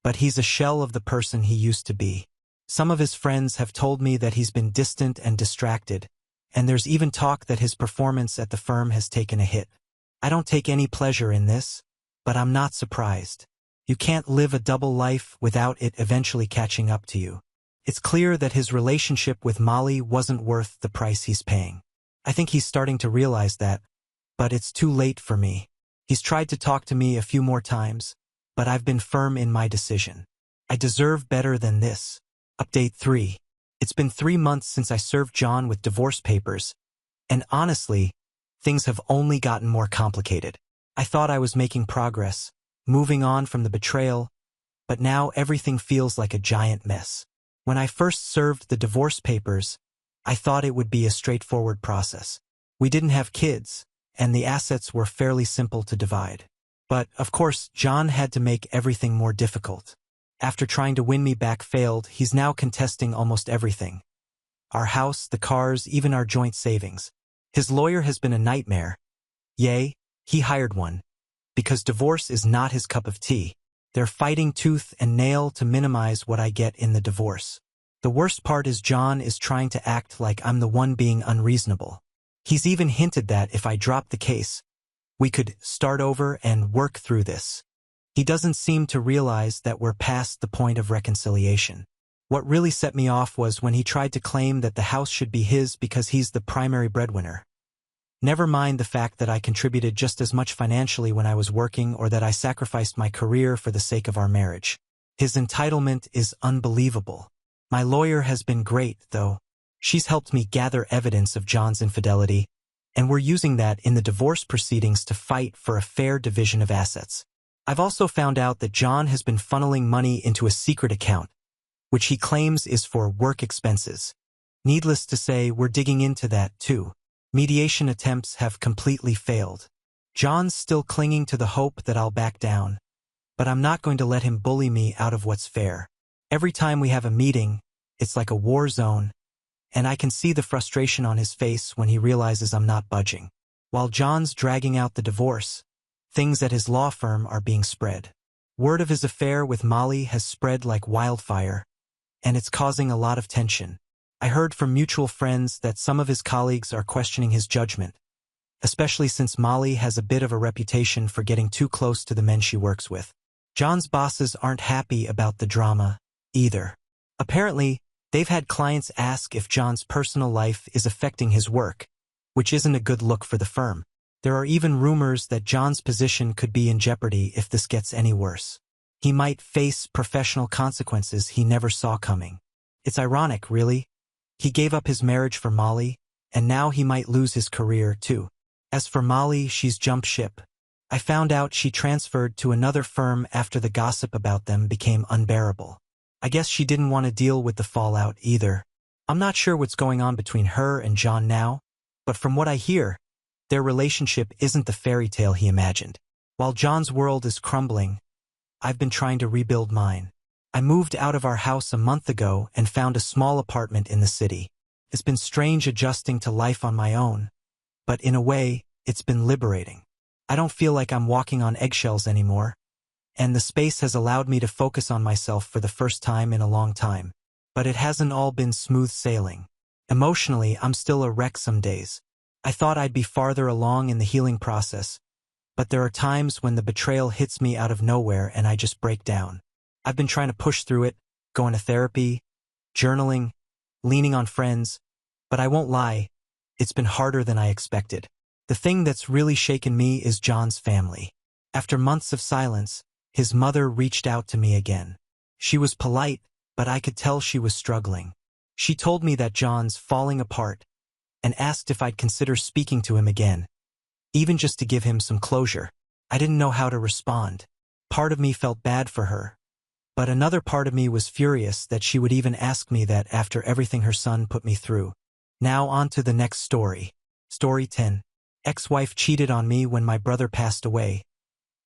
but he's a shell of the person he used to be. Some of his friends have told me that he's been distant and distracted, and there's even talk that his performance at the firm has taken a hit. I don't take any pleasure in this, but I'm not surprised. You can't live a double life without it eventually catching up to you. It's clear that his relationship with Molly wasn't worth the price he's paying. I think he's starting to realize that, but it's too late for me. He's tried to talk to me a few more times, but I've been firm in my decision. I deserve better than this. Update 3. It's been 3 months since I served John with divorce papers, and honestly, things have only gotten more complicated. I thought I was making progress, moving on from the betrayal, but now everything feels like a giant mess. When I first served the divorce papers, I thought it would be a straightforward process. We didn't have kids, and the assets were fairly simple to divide. But, of course, John had to make everything more difficult. After trying to win me back failed, he's now contesting almost everything. Our house, the cars, even our joint savings. His lawyer has been a nightmare. Yay, he hired one, because divorce is not his cup of tea. They're fighting tooth and nail to minimize what I get in the divorce. The worst part is John is trying to act like I'm the one being unreasonable. He's even hinted that if I drop the case, we could start over and work through this. He doesn't seem to realize that we're past the point of reconciliation. What really set me off was when he tried to claim that the house should be his because he's the primary breadwinner. Never mind the fact that I contributed just as much financially when I was working or that I sacrificed my career for the sake of our marriage. His entitlement is unbelievable. My lawyer has been great, though. She's helped me gather evidence of John's infidelity, and we're using that in the divorce proceedings to fight for a fair division of assets. I've also found out that John has been funneling money into a secret account, which he claims is for work expenses. Needless to say, we're digging into that too. Mediation attempts have completely failed. John's still clinging to the hope that I'll back down, but I'm not going to let him bully me out of what's fair. Every time we have a meeting, it's like a war zone, and I can see the frustration on his face when he realizes I'm not budging. While John's dragging out the divorce, things at his law firm are being spread. Word of his affair with Molly has spread like wildfire, and it's causing a lot of tension. I heard from mutual friends that some of his colleagues are questioning his judgment, especially since Molly has a bit of a reputation for getting too close to the men she works with. John's bosses aren't happy about the drama, either. Apparently, they've had clients ask if John's personal life is affecting his work, which isn't a good look for the firm. There are even rumors that John's position could be in jeopardy if this gets any worse. He might face professional consequences he never saw coming. It's ironic, really. He gave up his marriage for Molly, and now he might lose his career, too. As for Molly, she's jumped ship. I found out she transferred to another firm after the gossip about them became unbearable. I guess she didn't want to deal with the fallout either. I'm not sure what's going on between her and John now, but from what I hear, their relationship isn't the fairy tale he imagined. While John's world is crumbling, I've been trying to rebuild mine. I moved out of our house a month ago and found a small apartment in the city. It's been strange adjusting to life on my own, but in a way, it's been liberating. I don't feel like I'm walking on eggshells anymore, and the space has allowed me to focus on myself for the first time in a long time. But it hasn't all been smooth sailing. Emotionally, I'm still a wreck some days. I thought I'd be farther along in the healing process, but there are times when the betrayal hits me out of nowhere and I just break down. I've been trying to push through it, going to therapy, journaling, leaning on friends, but I won't lie, it's been harder than I expected. The thing that's really shaken me is John's family. After months of silence, his mother reached out to me again. She was polite, but I could tell she was struggling. She told me that John's falling apart and asked if I'd consider speaking to him again, even just to give him some closure. I didn't know how to respond. Part of me felt bad for her, but another part of me was furious that she would even ask me that after everything her son put me through. Now on to the next story. Story 10. Ex-wife cheated on me when my brother passed away,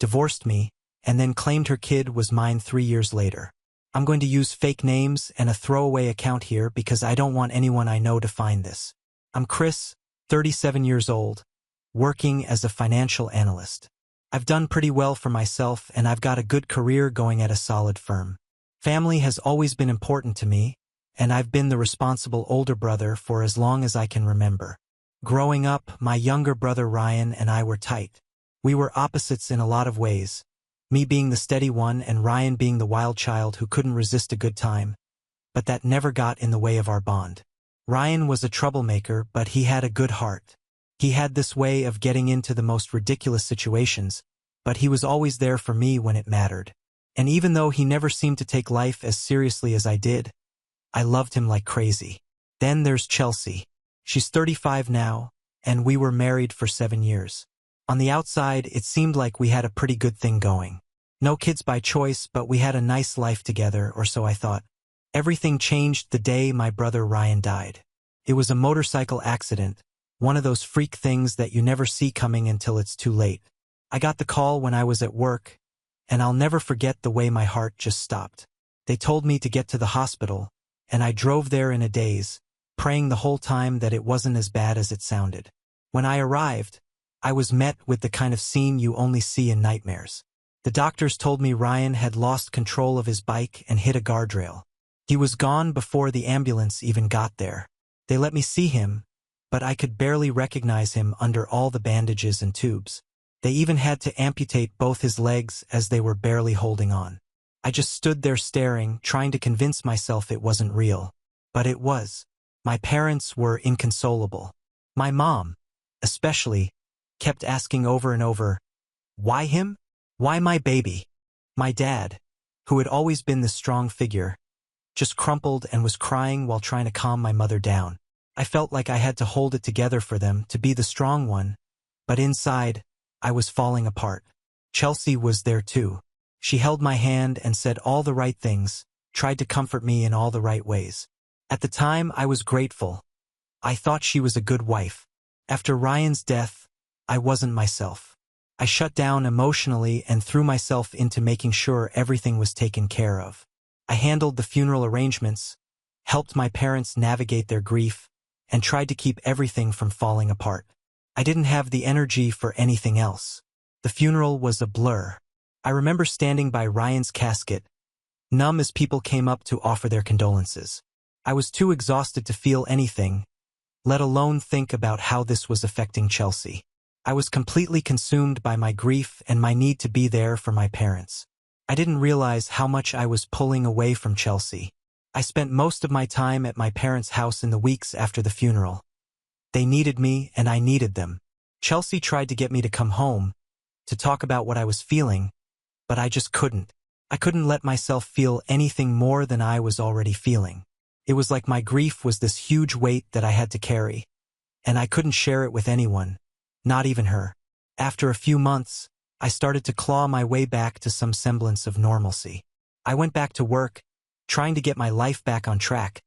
divorced me, and then claimed her kid was mine 3 years later. I'm going to use fake names and a throwaway account here because I don't want anyone I know to find this. I'm Chris, 37 years old, working as a financial analyst. I've done pretty well for myself and I've got a good career going at a solid firm. Family has always been important to me, and I've been the responsible older brother for as long as I can remember. Growing up, my younger brother Ryan and I were tight. We were opposites in a lot of ways, me being the steady one and Ryan being the wild child who couldn't resist a good time, but that never got in the way of our bond. Ryan was a troublemaker, but he had a good heart. He had this way of getting into the most ridiculous situations, but he was always there for me when it mattered. And even though he never seemed to take life as seriously as I did, I loved him like crazy. Then there's Chelsea. She's 35 now, and we were married for 7 years. On the outside, it seemed like we had a pretty good thing going. No kids by choice, but we had a nice life together, or so I thought. Everything changed the day my brother Ryan died. It was a motorcycle accident, one of those freak things that you never see coming until it's too late. I got the call when I was at work, and I'll never forget the way my heart just stopped. They told me to get to the hospital, and I drove there in a daze, praying the whole time that it wasn't as bad as it sounded. When I arrived, I was met with the kind of scene you only see in nightmares. The doctors told me Ryan had lost control of his bike and hit a guardrail. He was gone before the ambulance even got there. They let me see him, but I could barely recognize him under all the bandages and tubes. They even had to amputate both his legs as they were barely holding on. I just stood there staring, trying to convince myself it wasn't real. But it was. My parents were inconsolable. My mom, especially, kept asking over and over, "Why him? Why my baby?" My dad, who had always been the strong figure, just crumpled and was crying while trying to calm my mother down. I felt like I had to hold it together for them, to be the strong one, but inside, I was falling apart. Chelsea was there too. She held my hand and said all the right things, tried to comfort me in all the right ways. At the time, I was grateful. I thought she was a good wife. After Ryan's death, I wasn't myself. I shut down emotionally and threw myself into making sure everything was taken care of. I handled the funeral arrangements, helped my parents navigate their grief, and tried to keep everything from falling apart. I didn't have the energy for anything else. The funeral was a blur. I remember standing by Ryan's casket, numb as people came up to offer their condolences. I was too exhausted to feel anything, let alone think about how this was affecting Chelsea. I was completely consumed by my grief and my need to be there for my parents. I didn't realize how much I was pulling away from Chelsea. I spent most of my time at my parents' house in the weeks after the funeral. They needed me and I needed them. Chelsea tried to get me to come home, to talk about what I was feeling, but I just couldn't. I couldn't let myself feel anything more than I was already feeling. It was like my grief was this huge weight that I had to carry, and I couldn't share it with anyone, not even her. After a few months, I started to claw my way back to some semblance of normalcy. I went back to work, trying to get my life back on track,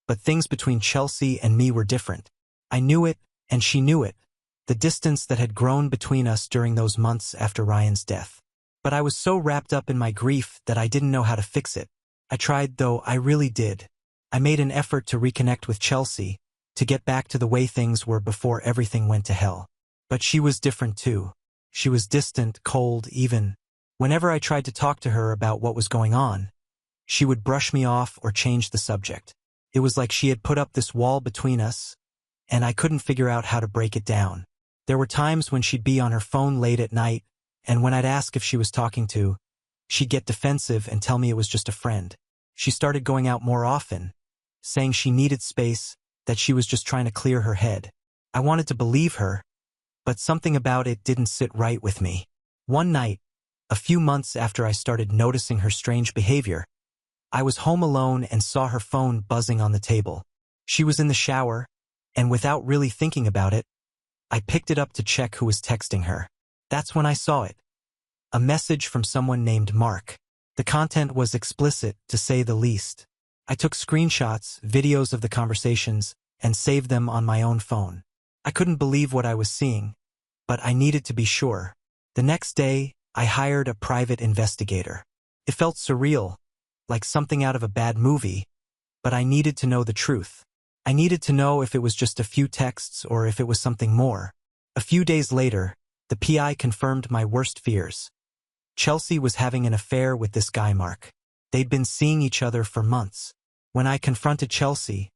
but things between Chelsea and me were different. I knew it, and she knew it, the distance that had grown between us during those months after Ryan's death. But I was so wrapped up in my grief that I didn't know how to fix it. I tried, though, I really did. I made an effort to reconnect with Chelsea, to get back to the way things were before everything went to hell. But she was different too. She was distant, cold, even. Whenever I tried to talk to her about what was going on, she would brush me off or change the subject. It was like she had put up this wall between us, and I couldn't figure out how to break it down. There were times when she'd be on her phone late at night, and when I'd ask if she was talking to, she'd get defensive and tell me it was just a friend. She started going out more often, saying she needed space, that she was just trying to clear her head. I wanted to believe her, but something about it didn't sit right with me. One night, a few months after I started noticing her strange behavior, I was home alone and saw her phone buzzing on the table. She was in the shower, and without really thinking about it, I picked it up to check who was texting her. That's when I saw it. A message from someone named Mark. The content was explicit, to say the least. I took screenshots, videos of the conversations, and saved them on my own phone. I couldn't believe what I was seeing, but I needed to be sure. The next day, I hired a private investigator. It felt surreal, like something out of a bad movie, but I needed to know the truth. I needed to know if it was just a few texts or if it was something more. A few days later, the PI confirmed my worst fears. Chelsea was having an affair with this guy Mark. They'd been seeing each other for months. When I confronted Chelsea,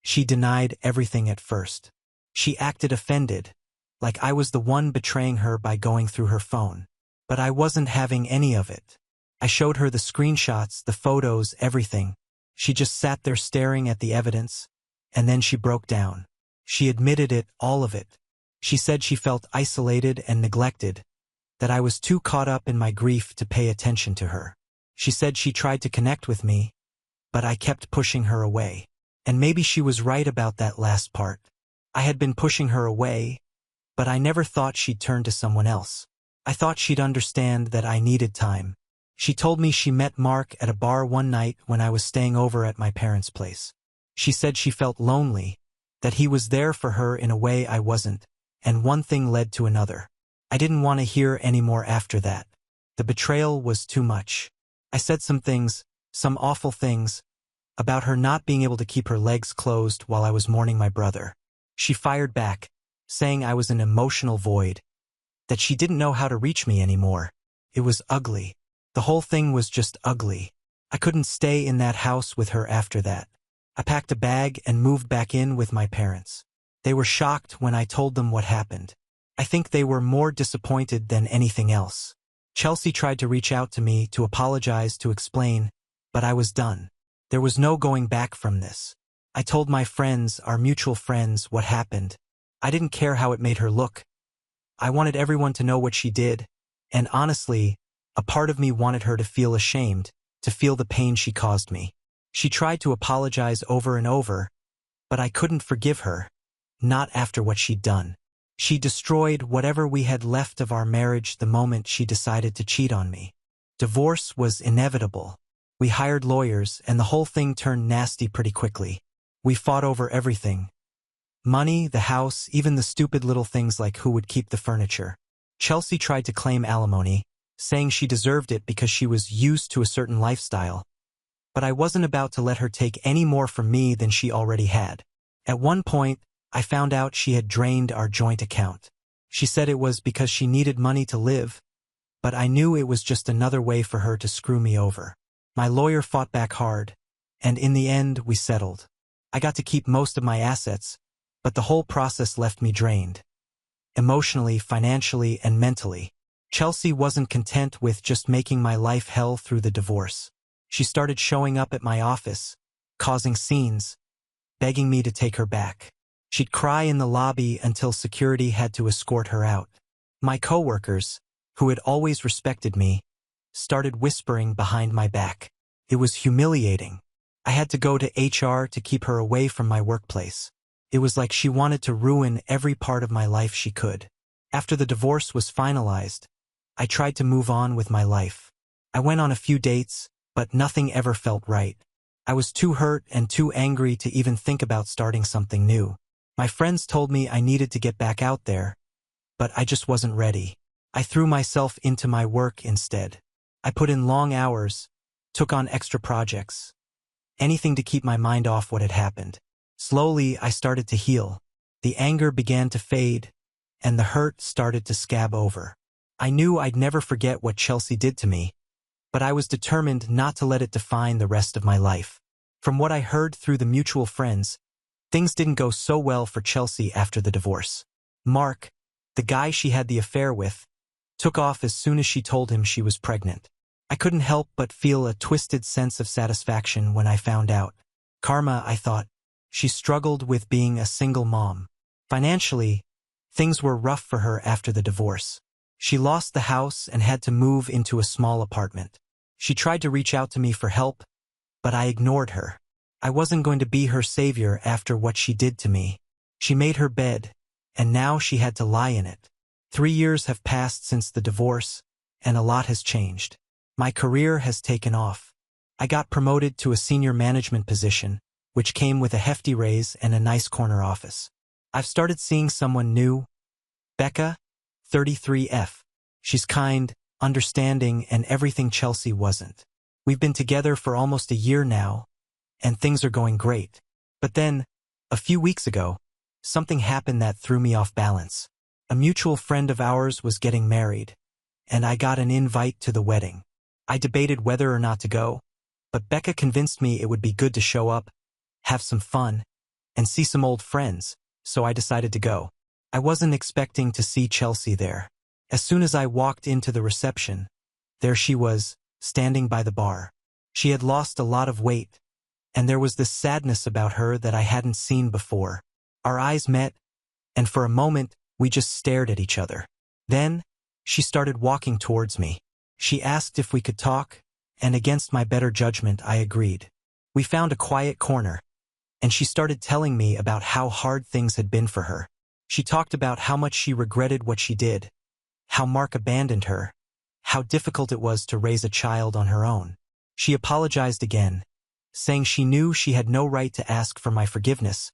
she denied everything at first. She acted offended, like I was the one betraying her by going through her phone. But I wasn't having any of it. I showed her the screenshots, the photos, everything. She just sat there staring at the evidence, and then she broke down. She admitted it, all of it. She said she felt isolated and neglected, that I was too caught up in my grief to pay attention to her. She said she tried to connect with me, but I kept pushing her away. And maybe she was right about that last part. I had been pushing her away, but I never thought she'd turn to someone else. I thought she'd understand that I needed time. She told me she met Mark at a bar one night when I was staying over at my parents' place. She said she felt lonely, that he was there for her in a way I wasn't, and one thing led to another. I didn't want to hear any more after that. The betrayal was too much. I said some things, some awful things, about her not being able to keep her legs closed while I was mourning my brother. She fired back, saying I was an emotional void, that she didn't know how to reach me anymore. It was ugly. The whole thing was just ugly. I couldn't stay in that house with her after that. I packed a bag and moved back in with my parents. They were shocked when I told them what happened. I think they were more disappointed than anything else. Chelsea tried to reach out to me to apologize, to explain, but I was done. There was no going back from this. I told my friends, our mutual friends, what happened. I didn't care how it made her look. I wanted everyone to know what she did, and honestly, a part of me wanted her to feel ashamed, to feel the pain she caused me. She tried to apologize over and over, but I couldn't forgive her, not after what she'd done. She destroyed whatever we had left of our marriage the moment she decided to cheat on me. Divorce was inevitable. We hired lawyers, and the whole thing turned nasty pretty quickly. We fought over everything. Money, the house, even the stupid little things like who would keep the furniture. Chelsea tried to claim alimony, saying she deserved it because she was used to a certain lifestyle. But I wasn't about to let her take any more from me than she already had. At one point, I found out she had drained our joint account. She said it was because she needed money to live, but I knew it was just another way for her to screw me over. My lawyer fought back hard, and in the end, we settled. I got to keep most of my assets, but the whole process left me drained. Emotionally, financially, and mentally. Chelsea wasn't content with just making my life hell through the divorce. She started showing up at my office, causing scenes, begging me to take her back. She'd cry in the lobby until security had to escort her out. My coworkers, who had always respected me, started whispering behind my back. It was humiliating. I had to go to HR to keep her away from my workplace. It was like she wanted to ruin every part of my life she could. After the divorce was finalized, I tried to move on with my life. I went on a few dates, but nothing ever felt right. I was too hurt and too angry to even think about starting something new. My friends told me I needed to get back out there, but I just wasn't ready. I threw myself into my work instead. I put in long hours, took on extra projects. Anything to keep my mind off what had happened. Slowly, I started to heal. The anger began to fade, and the hurt started to scab over. I knew I'd never forget what Chelsea did to me, but I was determined not to let it define the rest of my life. From what I heard through the mutual friends, things didn't go so well for Chelsea after the divorce. Mark, the guy she had the affair with, took off as soon as she told him she was pregnant. I couldn't help but feel a twisted sense of satisfaction when I found out. Karma, I thought. She struggled with being a single mom. Financially, things were rough for her after the divorce. She lost the house and had to move into a small apartment. She tried to reach out to me for help, but I ignored her. I wasn't going to be her savior after what she did to me. She made her bed, and now she had to lie in it. 3 years have passed since the divorce, and a lot has changed. My career has taken off. I got promoted to a senior management position, which came with a hefty raise and a nice corner office. I've started seeing someone new. Becca, 33F. She's kind, understanding, and everything Chelsea wasn't. We've been together for almost a year now, and things are going great. But then, a few weeks ago, something happened that threw me off balance. A mutual friend of ours was getting married, and I got an invite to the wedding. I debated whether or not to go, but Becca convinced me it would be good to show up, have some fun, and see some old friends, so I decided to go. I wasn't expecting to see Chelsea there. As soon as I walked into the reception, there she was, standing by the bar. She had lost a lot of weight, and there was this sadness about her that I hadn't seen before. Our eyes met, and for a moment, we just stared at each other. Then, she started walking towards me. She asked if we could talk, and against my better judgment, I agreed. We found a quiet corner, and she started telling me about how hard things had been for her. She talked about how much she regretted what she did, how Mark abandoned her, how difficult it was to raise a child on her own. She apologized again, saying she knew she had no right to ask for my forgiveness,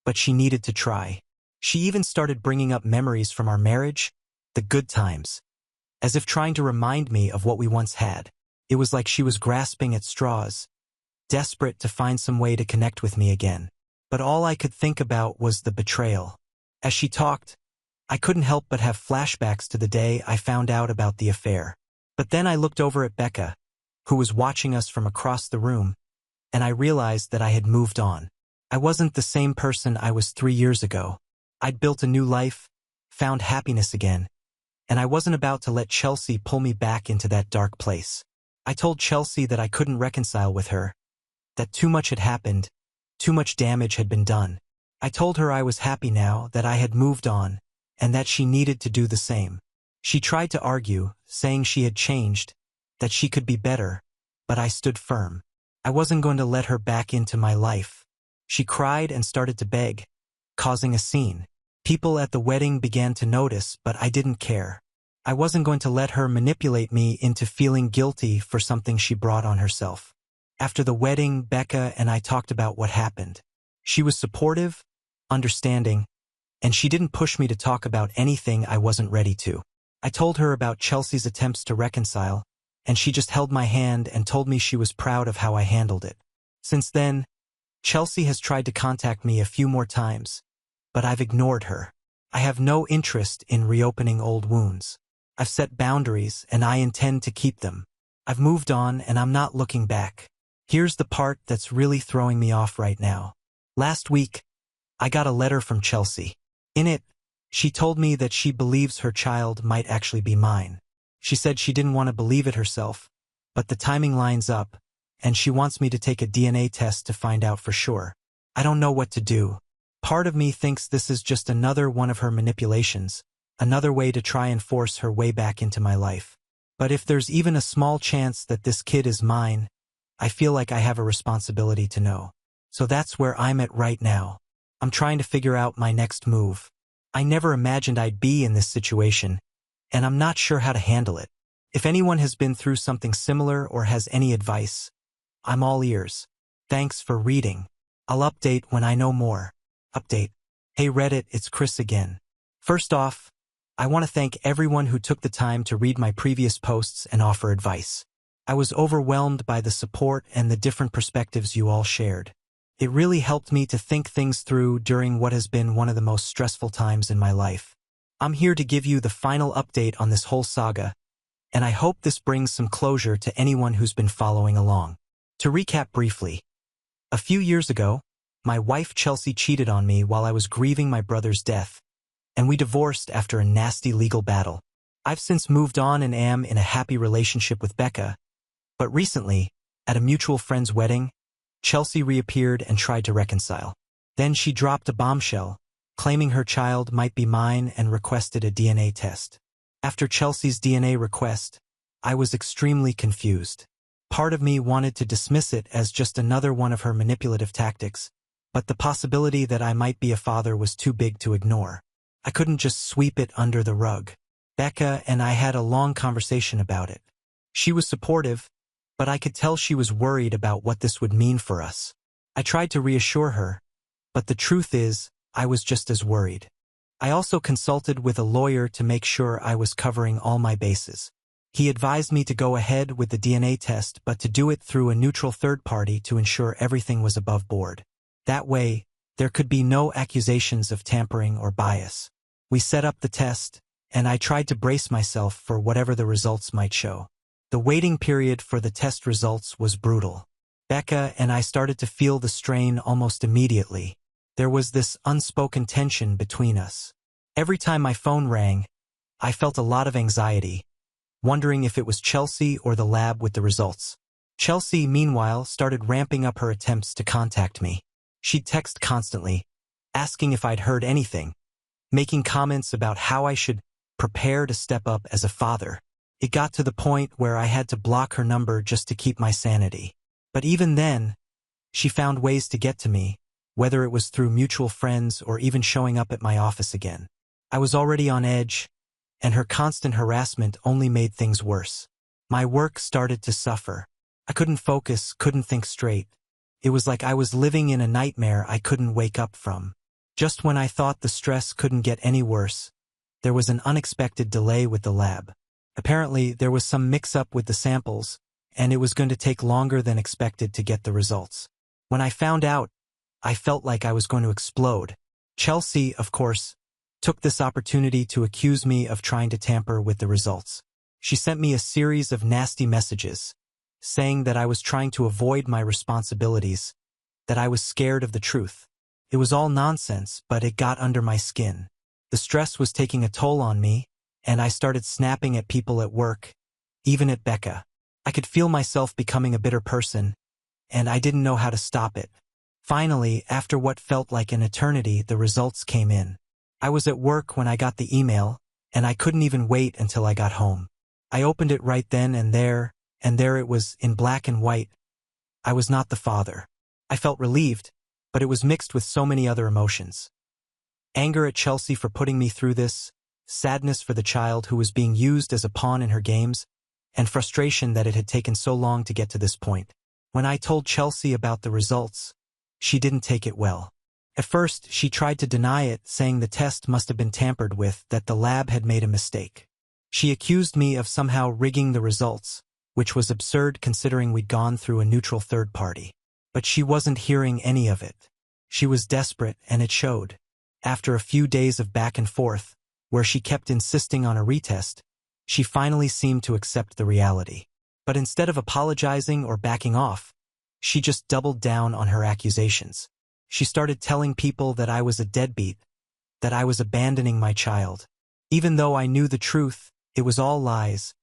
but she needed to try. She even started bringing up memories from our marriage, the good times, as if trying to remind me of what we once had. It was like she was grasping at straws, desperate to find some way to connect with me again. But all I could think about was the betrayal. As she talked, I couldn't help but have flashbacks to the day I found out about the affair. But then I looked over at Becca, who was watching us from across the room, and I realized that I had moved on. I wasn't the same person I was 3 years ago. I'd built a new life, found happiness again, and I wasn't about to let Chelsea pull me back into that dark place. I told Chelsea that I couldn't reconcile with her, that too much had happened, too much damage had been done. I told her I was happy now, that I had moved on, and that she needed to do the same. She tried to argue, saying she had changed, that she could be better, but I stood firm. I wasn't going to let her back into my life. She cried and started to beg, causing a scene. People at the wedding began to notice, but I didn't care. I wasn't going to let her manipulate me into feeling guilty for something she brought on herself. After the wedding, Becca and I talked about what happened. She was supportive, understanding, and she didn't push me to talk about anything I wasn't ready to. I told her about Chelsea's attempts to reconcile, and she just held my hand and told me she was proud of how I handled it. Since then, Chelsea has tried to contact me a few more times, but I've ignored her. I have no interest in reopening old wounds. I've set boundaries, and I intend to keep them. I've moved on, and I'm not looking back. Here's the part that's really throwing me off right now. Last week, I got a letter from Chelsea. In it, she told me that she believes her child might actually be mine. She said she didn't want to believe it herself, but the timing lines up, and she wants me to take a DNA test to find out for sure. I don't know what to do. Part of me thinks this is just another one of her manipulations, another way to try and force her way back into my life. But if there's even a small chance that this kid is mine, I feel like I have a responsibility to know. So that's where I'm at right now. I'm trying to figure out my next move. I never imagined I'd be in this situation, and I'm not sure how to handle it. If anyone has been through something similar or has any advice, I'm all ears. Thanks for reading. I'll update when I know more. Update. Hey Reddit, it's Chris again. First off, I want to thank everyone who took the time to read my previous posts and offer advice. I was overwhelmed by the support and the different perspectives you all shared. It really helped me to think things through during what has been one of the most stressful times in my life. I'm here to give you the final update on this whole saga, and I hope this brings some closure to anyone who's been following along. To recap briefly, a few years ago, my wife Chelsea cheated on me while I was grieving my brother's death, and we divorced after a nasty legal battle. I've since moved on and am in a happy relationship with Becca, but recently, at a mutual friend's wedding, Chelsea reappeared and tried to reconcile. Then she dropped a bombshell, claiming her child might be mine and requested a DNA test. After Chelsea's DNA request, I was extremely confused. Part of me wanted to dismiss it as just another one of her manipulative tactics, but the possibility that I might be a father was too big to ignore. I couldn't just sweep it under the rug. Becca and I had a long conversation about it. She was supportive, but I could tell she was worried about what this would mean for us. I tried to reassure her, but the truth is, I was just as worried. I also consulted with a lawyer to make sure I was covering all my bases. He advised me to go ahead with the DNA test, but to do it through a neutral third party to ensure everything was above board. That way, there could be no accusations of tampering or bias. We set up the test, and I tried to brace myself for whatever the results might show. The waiting period for the test results was brutal. Becca and I started to feel the strain almost immediately. There was this unspoken tension between us. Every time my phone rang, I felt a lot of anxiety, wondering if it was Chelsea or the lab with the results. Chelsea, meanwhile, started ramping up her attempts to contact me. She'd text constantly, asking if I'd heard anything, making comments about how I should prepare to step up as a father. It got to the point where I had to block her number just to keep my sanity. But even then, she found ways to get to me, whether it was through mutual friends or even showing up at my office again. I was already on edge, and her constant harassment only made things worse. My work started to suffer. I couldn't focus, couldn't think straight. It was like I was living in a nightmare I couldn't wake up from. Just when I thought the stress couldn't get any worse, there was an unexpected delay with the lab. Apparently, there was some mix-up with the samples, and it was going to take longer than expected to get the results. When I found out, I felt like I was going to explode. Chelsea, of course, took this opportunity to accuse me of trying to tamper with the results. She sent me a series of nasty messages, saying that I was trying to avoid my responsibilities, that I was scared of the truth. It was all nonsense, but it got under my skin. The stress was taking a toll on me, and I started snapping at people at work, even at Becca. I could feel myself becoming a bitter person, and I didn't know how to stop it. Finally, after what felt like an eternity, the results came in. I was at work when I got the email, and I couldn't even wait until I got home. I opened it right then and there it was, in black and white. I was not the father. I felt relieved, but it was mixed with so many other emotions. Anger at Chelsea for putting me through this, sadness for the child who was being used as a pawn in her games, and frustration that it had taken so long to get to this point. When I told Chelsea about the results, she didn't take it well. At first, she tried to deny it, saying the test must have been tampered with, that the lab had made a mistake. She accused me of somehow rigging the results, which was absurd considering we'd gone through a neutral third party. But she wasn't hearing any of it. She was desperate, and it showed. After a few days of back and forth, where she kept insisting on a retest, she finally seemed to accept the reality. But instead of apologizing or backing off, she just doubled down on her accusations. She started telling people that I was a deadbeat, that I was abandoning my child. Even though I knew the truth, it was all lies,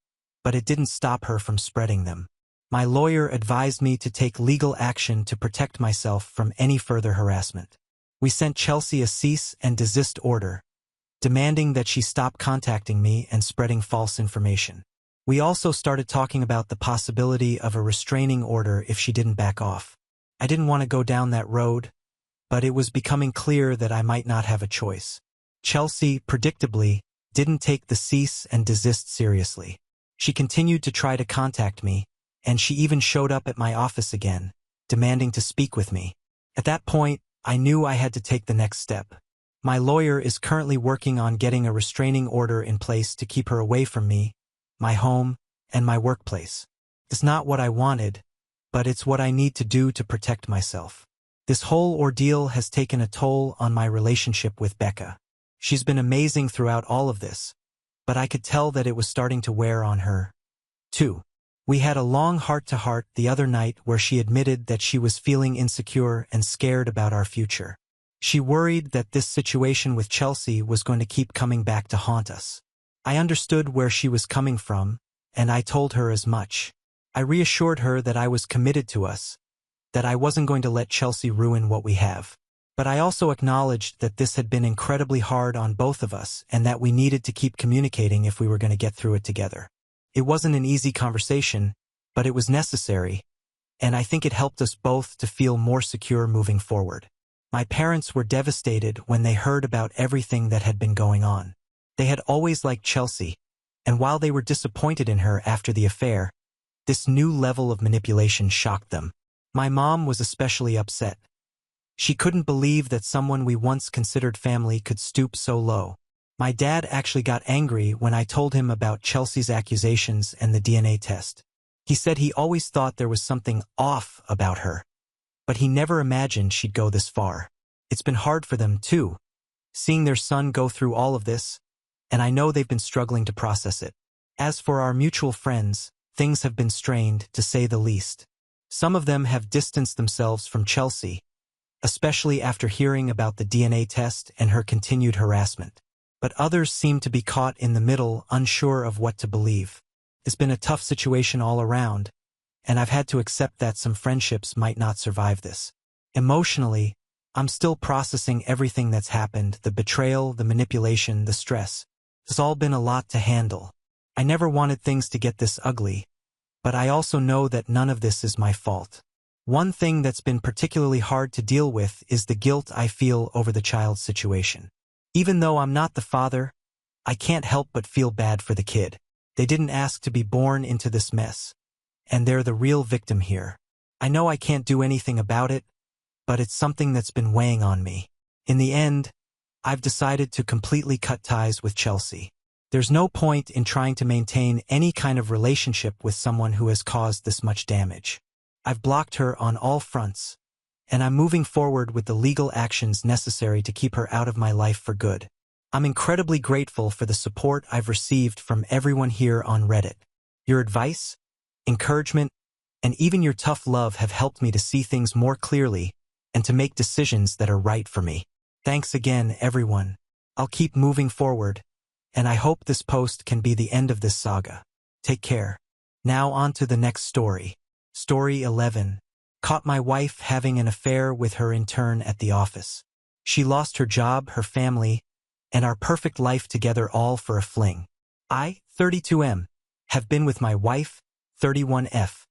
but it didn't stop her from spreading them. My lawyer advised me to take legal action to protect myself from any further harassment. We sent Chelsea a cease and desist order, demanding that she stop contacting me and spreading false information. We also started talking about the possibility of a restraining order if she didn't back off. I didn't want to go down that road, but it was becoming clear that I might not have a choice. Chelsea, predictably, didn't take the cease and desist seriously. She continued to try to contact me, and she even showed up at my office again, demanding to speak with me. At that point, I knew I had to take the next step. My lawyer is currently working on getting a restraining order in place to keep her away from me, my home, and my workplace. It's not what I wanted, but it's what I need to do to protect myself. This whole ordeal has taken a toll on my relationship with Becca. She's been amazing throughout all of this, but I could tell that it was starting to wear on her, too. We had a long heart-to-heart the other night where she admitted that she was feeling insecure and scared about our future. She worried that this situation with Chelsea was going to keep coming back to haunt us. I understood where she was coming from, and I told her as much. I reassured her that I was committed to us, that I wasn't going to let Chelsea ruin what we have. But I also acknowledged that this had been incredibly hard on both of us and that we needed to keep communicating if we were going to get through it together. It wasn't an easy conversation, but it was necessary, and I think it helped us both to feel more secure moving forward. My parents were devastated when they heard about everything that had been going on. They had always liked Chelsea, and while they were disappointed in her after the affair, this new level of manipulation shocked them. My mom was especially upset. She couldn't believe that someone we once considered family could stoop so low. My dad actually got angry when I told him about Chelsea's accusations and the DNA test. He said he always thought there was something off about her, but he never imagined she'd go this far. It's been hard for them, too, seeing their son go through all of this, and I know they've been struggling to process it. As for our mutual friends, things have been strained, to say the least. Some of them have distanced themselves from Chelsea, especially after hearing about the DNA test and her continued harassment. But others seem to be caught in the middle, unsure of what to believe. It's been a tough situation all around, and I've had to accept that some friendships might not survive this. Emotionally, I'm still processing everything that's happened, the betrayal, the manipulation, the stress. It's all been a lot to handle. I never wanted things to get this ugly, but I also know that none of this is my fault. One thing that's been particularly hard to deal with is the guilt I feel over the child's situation. Even though I'm not the father, I can't help but feel bad for the kid. They didn't ask to be born into this mess, and they're the real victim here. I know I can't do anything about it, but it's something that's been weighing on me. In the end, I've decided to completely cut ties with Chelsea. There's no point in trying to maintain any kind of relationship with someone who has caused this much damage. I've blocked her on all fronts, and I'm moving forward with the legal actions necessary to keep her out of my life for good. I'm incredibly grateful for the support I've received from everyone here on Reddit. Your advice, encouragement, and even your tough love have helped me to see things more clearly and to make decisions that are right for me. Thanks again, everyone. I'll keep moving forward, and I hope this post can be the end of this saga. Take care. Now on to the next story. Story 11. Caught my wife having an affair with her intern at the office. She lost her job, her family, and our perfect life together all for a fling. I, 32M, have been with my wife, 31F,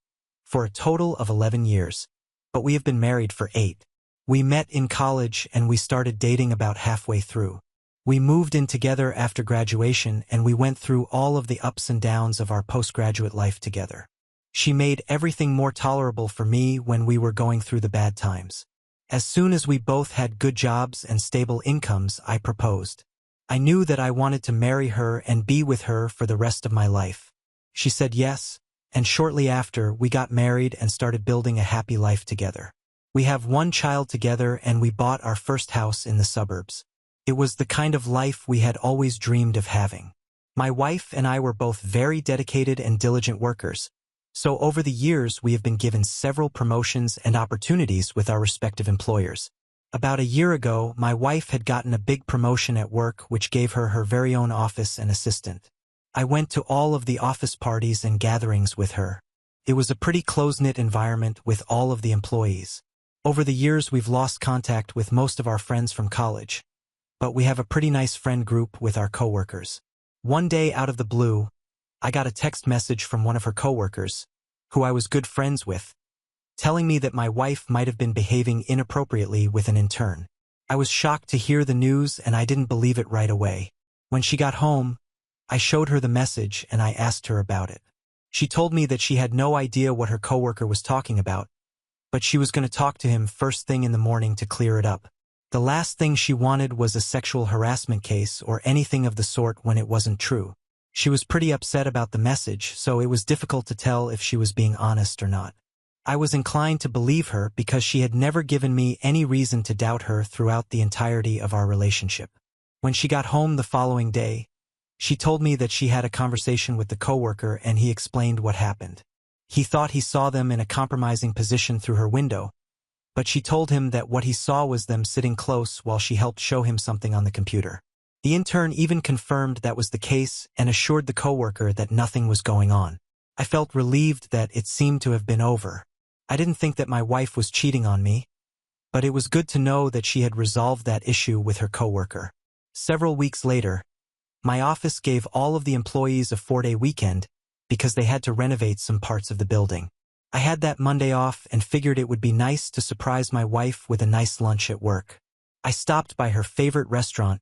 for a total of 11 years, but we have been married for 8. We met in college and we started dating about halfway through. We moved in together after graduation and we went through all of the ups and downs of our postgraduate life together. She made everything more tolerable for me when we were going through the bad times. As soon as we both had good jobs and stable incomes, I proposed. I knew that I wanted to marry her and be with her for the rest of my life. She said yes, and shortly after, we got married and started building a happy life together. We have one child together and we bought our first house in the suburbs. It was the kind of life we had always dreamed of having. My wife and I were both very dedicated and diligent workers, so over the years we have been given several promotions and opportunities with our respective employers. About a year ago, my wife had gotten a big promotion at work which gave her her very own office and assistant. I went to all of the office parties and gatherings with her. It was a pretty close-knit environment with all of the employees. Over the years we've lost contact with most of our friends from college, but we have a pretty nice friend group with our coworkers. One day out of the blue, I got a text message from one of her coworkers, who I was good friends with, telling me that my wife might have been behaving inappropriately with an intern. I was shocked to hear the news and I didn't believe it right away. When she got home, I showed her the message and I asked her about it. She told me that she had no idea what her coworker was talking about, but she was going to talk to him first thing in the morning to clear it up. The last thing she wanted was a sexual harassment case or anything of the sort when it wasn't true. She was pretty upset about the message, so it was difficult to tell if she was being honest or not. I was inclined to believe her because she had never given me any reason to doubt her throughout the entirety of our relationship. When she got home the following day, she told me that she had a conversation with the coworker and he explained what happened. He thought he saw them in a compromising position through her window, but she told him that what he saw was them sitting close while she helped show him something on the computer. The intern even confirmed that was the case and assured the coworker that nothing was going on. I felt relieved that it seemed to have been over. I didn't think that my wife was cheating on me, but it was good to know that she had resolved that issue with her coworker. Several weeks later, my office gave all of the employees a 4-day weekend because they had to renovate some parts of the building. I had that Monday off and figured it would be nice to surprise my wife with a nice lunch at work. I stopped by her favorite restaurant,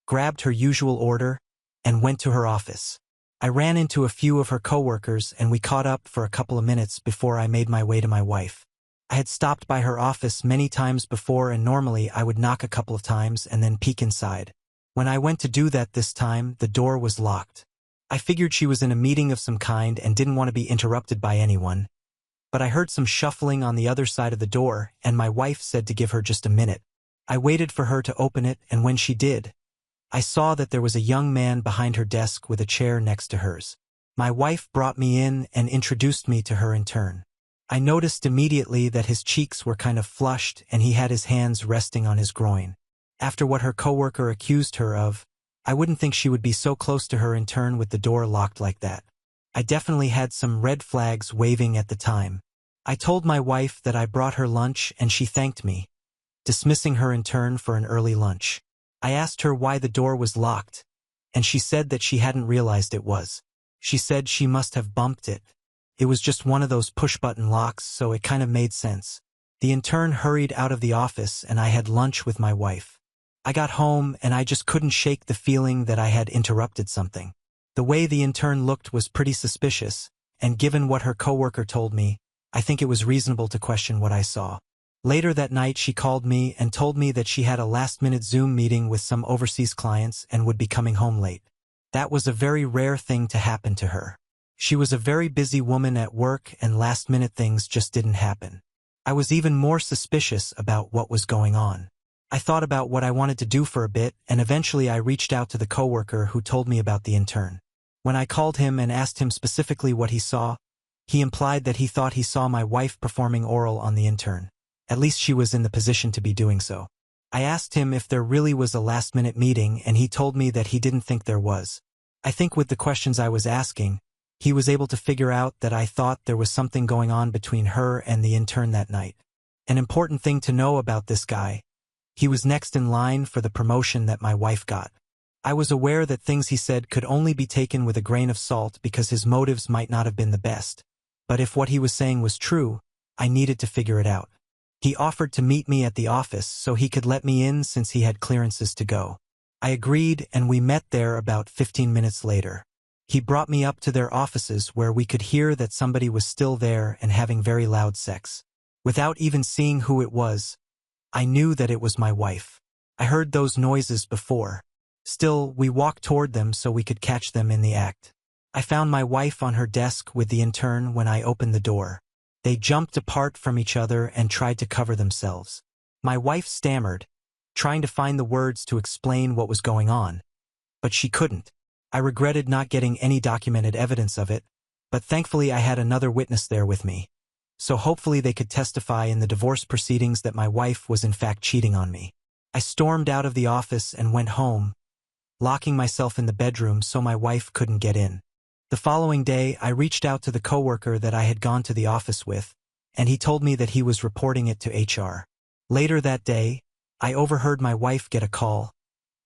grabbed her usual order, and went to her office. I ran into a few of her coworkers and we caught up for a couple of minutes before I made my way to my wife. I had stopped by her office many times before and normally I would knock a couple of times and then peek inside. When I went to do that this time, the door was locked. I figured she was in a meeting of some kind and didn't want to be interrupted by anyone, but I heard some shuffling on the other side of the door and my wife said to give her just a minute. I waited for her to open it and when she did, I saw that there was a young man behind her desk with a chair next to hers. My wife brought me in and introduced me to her in turn. I noticed immediately that his cheeks were kind of flushed and he had his hands resting on his groin. After what her coworker accused her of, I wouldn't think she would be so close to her in turn with the door locked like that. I definitely had some red flags waving at the time. I told my wife that I brought her lunch and she thanked me, dismissing her in turn for an early lunch. I asked her why the door was locked, and she said that she hadn't realized it was. She said she must have bumped it. It was just one of those push-button locks, so it kind of made sense. The intern hurried out of the office and I had lunch with my wife. I got home and I just couldn't shake the feeling that I had interrupted something. The way the intern looked was pretty suspicious, and given what her coworker told me, I think it was reasonable to question what I saw. Later that night she called me and told me that she had a last-minute Zoom meeting with some overseas clients and would be coming home late. That was a very rare thing to happen to her. She was a very busy woman at work and last-minute things just didn't happen. I was even more suspicious about what was going on. I thought about what I wanted to do for a bit, and eventually I reached out to the coworker who told me about the intern. When I called him and asked him specifically what he saw, he implied that he thought he saw my wife performing oral on the intern. At least she was in the position to be doing so. I asked him if there really was a last-minute meeting, and he told me that he didn't think there was. I think with the questions I was asking, he was able to figure out that I thought there was something going on between her and the intern that night. An important thing to know about this guy: he was next in line for the promotion that my wife got. I was aware that things he said could only be taken with a grain of salt because his motives might not have been the best. But if what he was saying was true, I needed to figure it out. He offered to meet me at the office so he could let me in since he had clearances to go. I agreed, and we met there about 15 minutes later. He brought me up to their offices where we could hear that somebody was still there and having very loud sex. Without even seeing who it was, I knew that it was my wife. I heard those noises before. Still, we walked toward them so we could catch them in the act. I found my wife on her desk with the intern when I opened the door. They jumped apart from each other and tried to cover themselves. My wife stammered, trying to find the words to explain what was going on, but she couldn't. I regretted not getting any documented evidence of it, but thankfully I had another witness there with me. So hopefully they could testify in the divorce proceedings that my wife was in fact cheating on me. I stormed out of the office and went home, locking myself in the bedroom so my wife couldn't get in. The following day, I reached out to the coworker that I had gone to the office with, and he told me that he was reporting it to HR. Later that day, I overheard my wife get a call,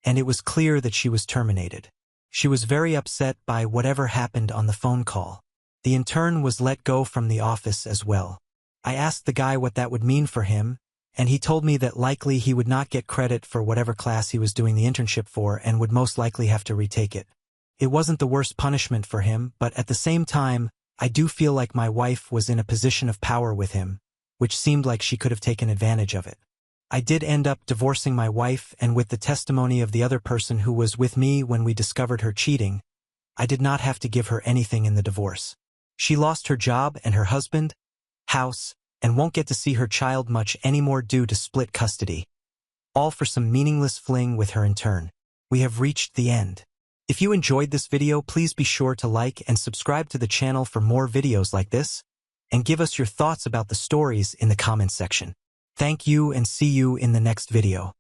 and it was clear that she was terminated. She was very upset by whatever happened on the phone call. The intern was let go from the office as well. I asked the guy what that would mean for him, and he told me that likely he would not get credit for whatever class he was doing the internship for and would most likely have to retake it. It wasn't the worst punishment for him, but at the same time, I do feel like my wife was in a position of power with him, which seemed like she could have taken advantage of it. I did end up divorcing my wife, and with the testimony of the other person who was with me when we discovered her cheating, I did not have to give her anything in the divorce. She lost her job and her husband, house, and won't get to see her child much anymore due to split custody. All for some meaningless fling with her intern. We have reached the end. If you enjoyed this video, please be sure to like and subscribe to the channel for more videos like this, and give us your thoughts about the stories in the comments section. Thank you and see you in the next video.